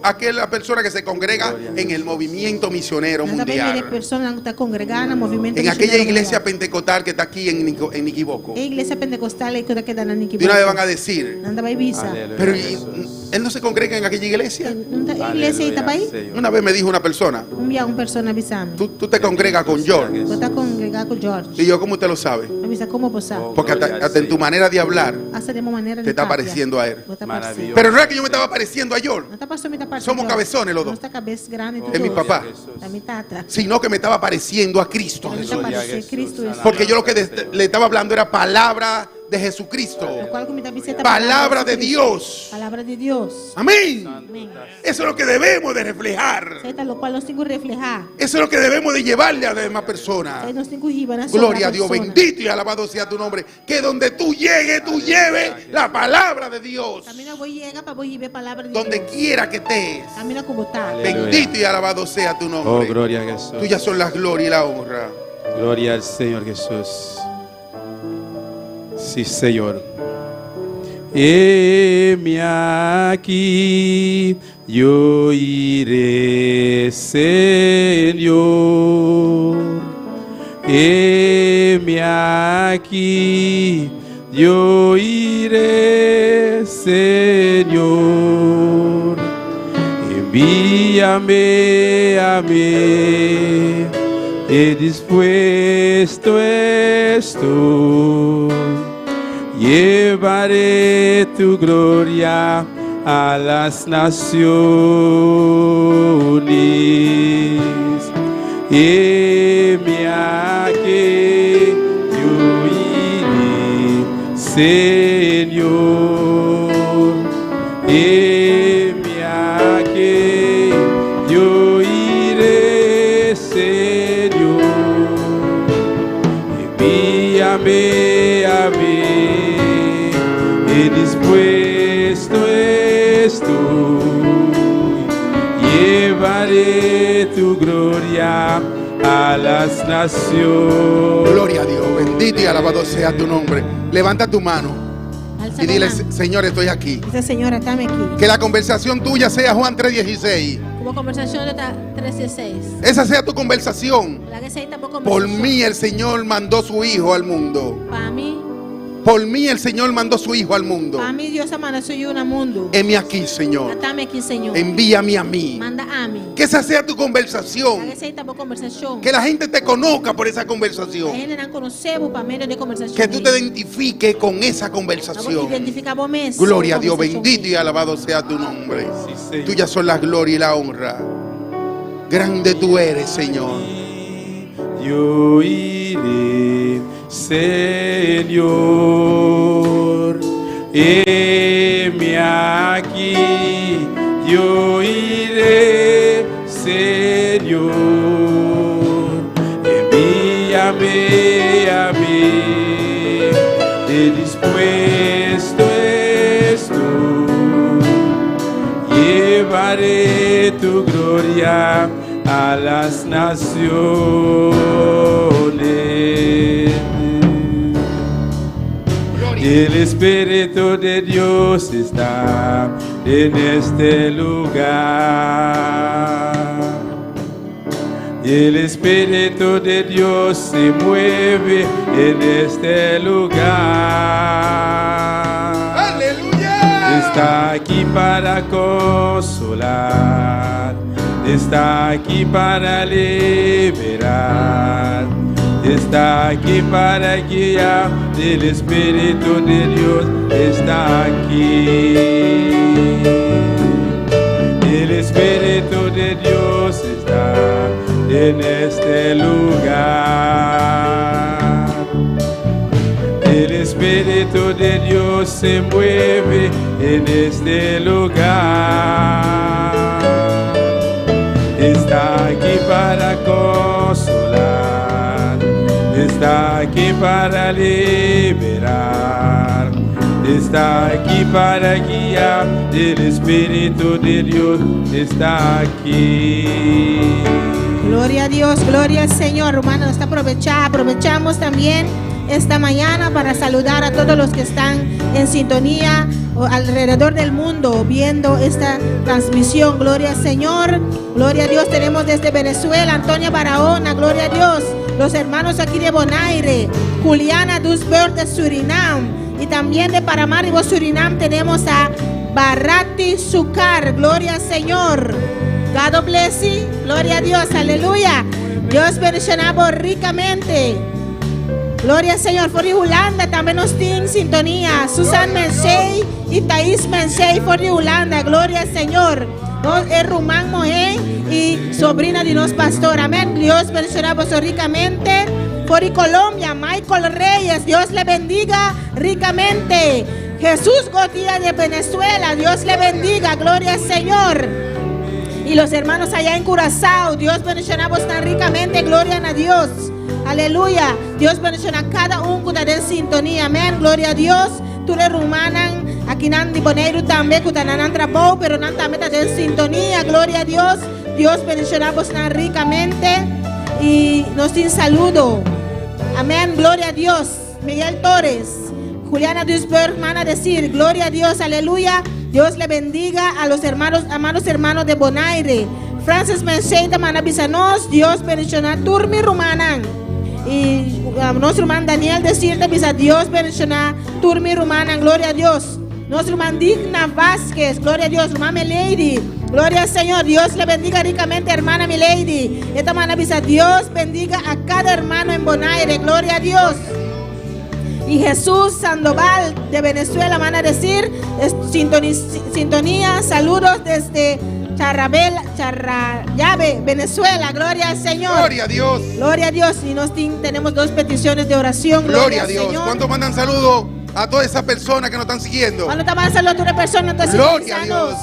aquella persona que se congrega en el movimiento misionero
Não está bem ver
mundial.
pessoas que estão congregando no movimento
En aquella
misionero
iglesia
mundial.
pentecostal que está aquí en Niquiboco.
É a igreja pentecostal que está quedando em
De una vez van a decir,
Não está bem visa.
Aleluya,
pero
Jesús.
él no se congrega en aquella iglesia.
Não está a igreja está bem?
Señor.
Una vez me dijo una persona,
Uma pessoa avisando.
tú te congregas con George.
Você está congregado com George.
Y yo, ¿cómo usted lo sabe?
Avisa como você.
Porque hasta en tu manera de hablar
Hasta de uma maneira
te está
papia.
pareciendo a él.
Você está
Maravilloso.
parecendo.
Pero no era que yo me estaba pareciendo a George,
Não está passando muita parte.
Somos cabezones los dos.
Não está cabeça grande
es mi papá,
É minha tata.
sino que me estaba pareciendo a Cristo
Não
Jesús.
está
Gloria a
parecendo
Jesús.
Cristo. Jesus.
Porque yo lo que le estaba hablando era palabra de Jesucristo.
O qual que me está dizendo a
Palabra de
Cristo.
Dios.
Palavra de Deus.
Amén.
Amém.
Eso es lo que debemos de reflejar.
Aceita lo qual nós temos que reflejar.
Eso es lo que debemos de llevarle a las demás personas.
Aí nós temos que riba na
Gloria a Dios, bendito y alabado sea tu nombre. Que donde tú llegues, tú lleves la palabra de Dios.
Camina vou chegar para vou ver palavra de
Donde
Deus.
quiera que estés.
Camina como está.
Aleluya.
Bendito y alabado sea tu
Oh,
nombre.
gloria a Jesús.
Tuyas son las glorias y la honra.
Gloria al Señor Jesús. Sí, Señor. Heme aquí, yo iré, Señor. Heme aquí, yo iré, Señor. envíame a mí, y dispuesto estoy, llevaré tu gloria a las naciones. Heme aquí, yo iré, Señor. Heme aquí, yo iré, Señor. Envíame a mí, y dispuesto estoy, llevaré tu gloria a las naciones.
Gloria a Dios, bendito y alabado sea tu nombre. Levanta tu mano
Alza
y
la
dile,
mano.
Señor, estoy aquí.
Dice, Señor, estame aquí.
Que la conversación tuya sea Juan 3:16.
Como conversación de 13:6.
Esa sea tu conversación.
La que se tampoco
Por mí el Señor mandó su Hijo al mundo.
Para mí,
Por mí el Señor mandó su Hijo al mundo.
para mí Dios amaneció yo en el mundo.
Heme aquí, Señor.
Atame aquí, Señor.
Envíame a mí.
Manda a mí.
Que esa sea tu
La
conversación.
que se tampoco conversación.
Que la gente te conozca por esa
La
conversación.
gente no conoce para medio de conversación.
Que tú te identifiques con esa
No,
conversación.
identificamos mes.
Gloria a Dios, bendito y alabado sea tu nombre.
Sí, Señor.
Tuyas son la gloria y la honra. Grande tú eres, Señor.
Yo iré, Señor. Heme aquí, yo iré, Señor. Envíame a mí, de dispuesto estoy, llevaré tu gloria a las naciones. El Espíritu de Dios está en este lugar. El Espíritu de Dios se mueve en este lugar.
¡Aleluya!
Está aquí para consolar, está aquí para liberar, está aquí para guiar. El Espíritu de Dios está aquí. El Espíritu de Dios está en este lugar. El Espíritu de Dios se mueve en este lugar. Está aquí para consolar, está aquí para liberar, está aquí para guiar. El Espíritu de Dios está aquí.
Gloria a Dios, gloria al Señor. Hermanos, aprovechamos también esta mañana para saludar a todos los que están en sintonía alrededor del mundo viendo esta transmisión. Gloria al Señor, gloria a Dios. Tenemos desde Venezuela Antonia Barahona, gloria a Dios. Los hermanos aquí de Bonaire, Juliana Dusberg de Surinam, y también de Paramaribo, Surinam, tenemos a Barati Zucar, gloria al Señor. God bless you, gloria a Dios, aleluya. Dios bendicionamos ricamente. Gloria al Señor. Por Holanda también nos tiene en sintonía. Susan Mensei y Thais Mensei por Holanda. Gloria al Señor. Es Rumán Moé y sobrina de nos pastor. Amén. Dios bendicionamos ricamente. Por Colombia, Michael Reyes. Dios le bendiga ricamente. Jesús Gotía de Venezuela. Dios le bendiga. Gloria al Señor. Y los hermanos allá en Curazao. Dios bendicionamos tan ricamente. Gloria a Dios. Aleluya. Dios bendiga a cada uno que está en sintonía. Amén. Gloria a Dios. Tú le rumanan. Aquí nandi Bonaire también. Que están en trapao. Pero no también está en sintonía. Gloria a Dios. Dios bendicionamos tan ricamente. Y nos tiene saludo. Amén. Gloria a Dios. Miguel Torres. Juliana Dusberg, van a decir. Gloria a Dios. Aleluya. Dios le bendiga a los hermanos, amados hermanos de Bonaire. Francis Menseita Manabisanos. Dios bendiga Turmi Rumanan. Y nuestro hermano Daniel decirte, bisa Dios bendiga Turmi Rumanan. Gloria a Dios. Nuestro hermano Digna Vázquez. Gloria a Dios. Mame Lady. Gloria al Señor. Dios le bendiga ricamente, hermana Milady. Esta hermana avisa, Dios bendiga a cada hermano en Bonaire. Gloria a Dios. Y Jesús Sandoval de Venezuela van a decir sintonía, saludos desde Charrayave, Venezuela. Gloria al Señor.
Gloria a Dios.
Gloria a Dios. Y tenemos dos peticiones de oración.
Gloria a Dios.
Señor.
¿Cuántos mandan saludos a todas esas personas que nos están siguiendo?
¿Cuándo te mandan saludos a una persona?
Gloria a Dios.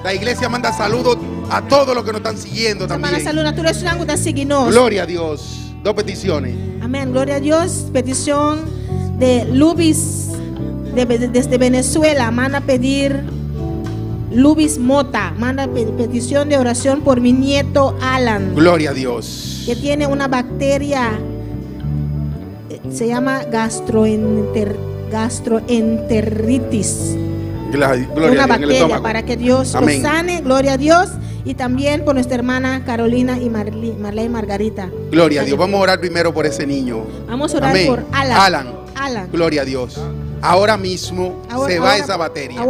La iglesia manda saludos a todos los que nos están siguiendo también. Gloria a Dios. Dos peticiones.
Amén. Gloria a Dios. Petición de Lubis desde Venezuela. Manda a pedir Lubis Mota. Manda petición de oración por mi nieto Alan.
Gloria a Dios.
Que tiene una bacteria. Se llama gastroenteritis.
Gloria
una
a Dios,
bacteria para que Dios lo sane. Gloria a Dios. Y también por nuestra hermana Carolina y Marley Margarita.
Gloria a Dios. Vamos a orar primero por ese niño.
Vamos a orar por Alan.
Gloria a Dios. Ahora mismo se va esa batería.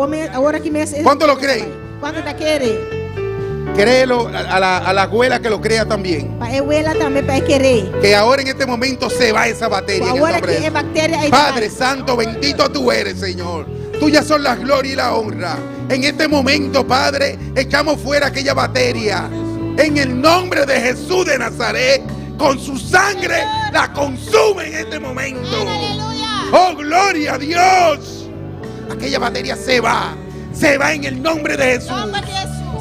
¿Cuánto lo creen?
¿Cuánto te quiere?
Créelo a la abuela que lo crea también.
Para abuela también para querer.
Que ahora en este momento se va esa batería. Padre Santo, bendito tú eres, Señor. Tuyas son la gloria y la honra. En este momento, Padre, echamos fuera aquella batería. En el nombre de Jesús de Nazaret, con su sangre la consume en este momento. Oh, gloria a Dios. Aquella batería se va en el nombre de Jesús.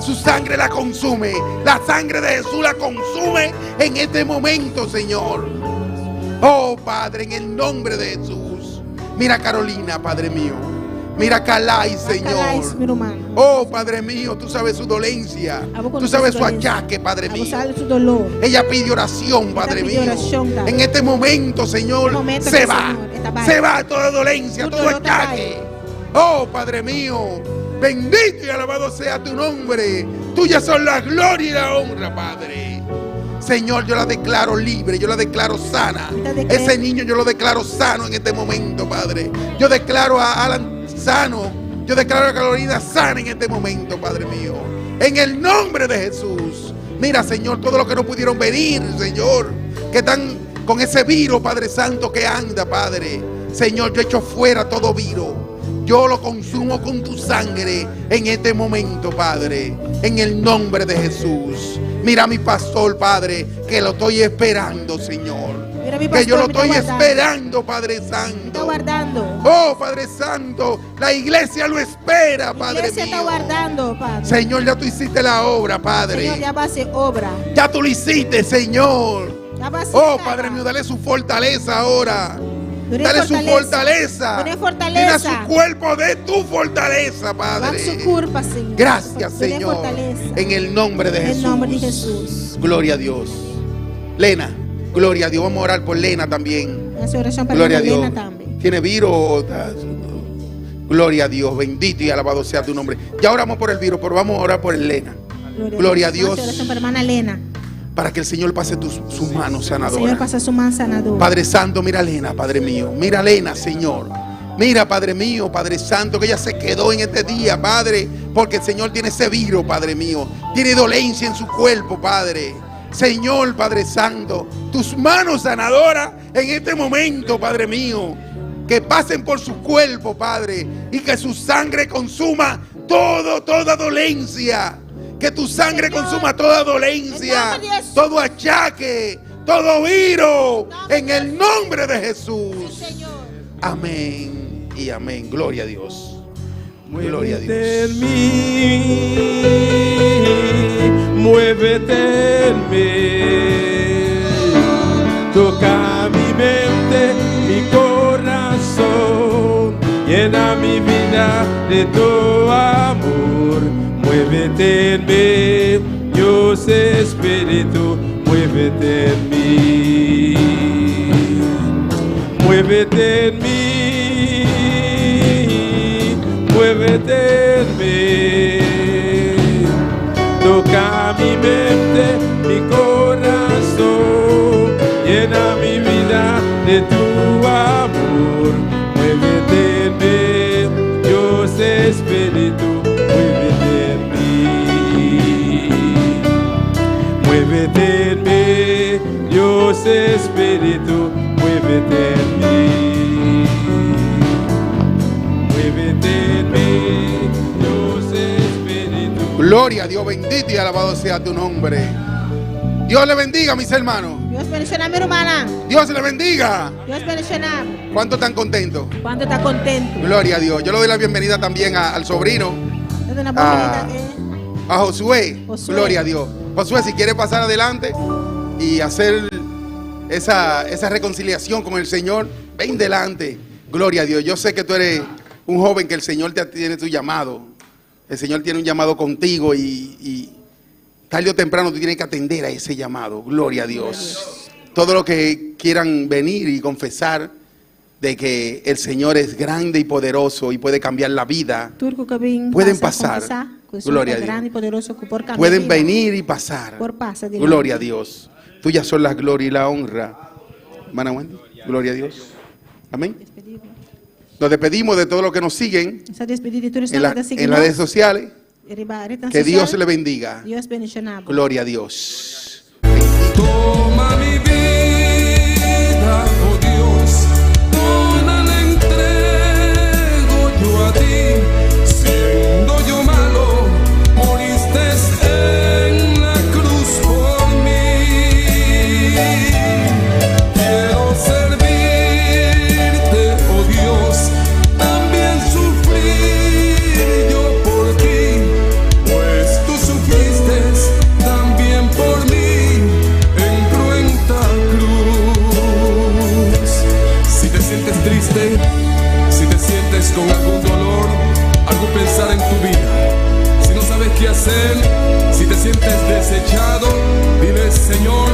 Su sangre la consume. La sangre de Jesús la consume en este momento, Señor. Oh, Padre, en el nombre de Jesús. Mira a Carolina, Padre mío. Mira a Calais, Señor. Oh, Padre mío, tú sabes su dolencia. Tú sabes su achaque, Padre mío. Ella pide oración, Padre mío. En este momento, Señor, se va. Se va toda dolencia, todo achaque. Oh, Padre mío, bendito y alabado sea tu nombre. Tuya son la gloria y la honra, Padre. Señor, yo la declaro libre, yo la declaro sana. Ese niño yo lo declaro sano en este momento, Padre. Yo declaro a Alan sano. Yo declaro a Carolina sana en este momento, Padre mío. En el nombre de Jesús. Mira, Señor, todos los que no pudieron venir, Señor, que están con ese virus, Padre Santo, que anda, Padre. Señor, yo echo fuera todo virus. Yo lo consumo con tu sangre en este momento, Padre. En el nombre de Jesús. Mira a mi pastor, Padre, que lo estoy esperando, Señor. Que yo lo estoy esperando, Padre Santo.
Está guardando.
Oh, Padre Santo, la iglesia lo espera, Padre mío.
Está guardando, Padre.
Señor, ya tú hiciste la obra, Padre.
Señor, ya va a hacer obra.
Ya tú lo hiciste, Señor. Oh, Padre mío, dale su fortaleza ahora. Dale su fortaleza. Dale a su cuerpo de tu fortaleza, Padre. Gracias, Señor. En el nombre de Jesús. Gloria a Dios. Lena, gloria a Dios. Vamos a orar por Lena también. Gloria a Dios. ¿Tiene virus? Gloria a Dios. Bendito y alabado sea tu nombre. Ya oramos por el virus, pero vamos a orar por Lena. Gloria a Dios.
Hermana Lena.
Para que el Señor pase su mano sanadora.
Señor, pasa su mano sanadora.
Padre Santo, mira a Lena, Padre mío. Mira a Lena, Señor. Mira, Padre mío, Padre Santo, que ella se quedó en este día, Padre, porque el Señor tiene ese virus, Padre mío. Tiene dolencia en su cuerpo, Padre. Señor, Padre Santo, tus manos sanadoras en este momento, Padre mío. Que pasen por su cuerpo, Padre, y que su sangre consuma toda dolencia. Que tu sangre consuma toda dolencia, todo achaque, todo virus, en el nombre de Jesús. Amén y amén. Gloria a Dios. Gloria a Dios.
Muévete en mí, toca mi mente, mi corazón, llena mi vida de tu amor. Muévete en mí, Dios Espíritu, muévete en mí. Muévete en mí, muévete en mí. Toca mi mente, mi corazón, llena mi vida de tu amor. Muévete en mí, Dios Espíritu, muévete en mí.
Gloria a Dios, bendito y alabado sea tu nombre. Dios le bendiga, mis hermanos.
Dios bendiga, mi hermana.
Dios le bendiga.
Dios bendiga.
¿Cuánto están contentos?
¿Cuánto está contento?
Gloria a Dios. Yo le doy la bienvenida también al sobrino,
Es una bonita
a Josué.
Josué.
Gloria a Dios. Josué, si quiere pasar adelante y hacer esa reconciliación con el Señor, ven delante. Gloria a Dios. Yo sé que tú eres un joven que el Señor tiene tu llamado. El Señor tiene un llamado contigo y tarde o temprano tú tienes que atender a ese llamado. Gloria a Dios. Todos los que quieran venir y confesar de que el Señor es grande y poderoso y puede cambiar la vida, pueden pasar. Gloria a Dios. Pueden venir y pasar. Gloria a Dios. Tuyas son la gloria y la honra. Hermana Wendy, gloria a Dios. Amén. Nos despedimos de todos los que nos siguen en las redes sociales. Que Dios le bendiga. Gloria a Dios.
Toma mi vida, oh Dios, toda la entrego yo a ti. Siendo yo malo, moriste en la cruz por mí. Quiero servirte, oh Dios, también sufrir yo por ti, pues tú sufriste también por mí. Triste, si te sientes con algún dolor, algún pensar en tu vida, si no sabes qué hacer, si te sientes desechado, dile: Señor,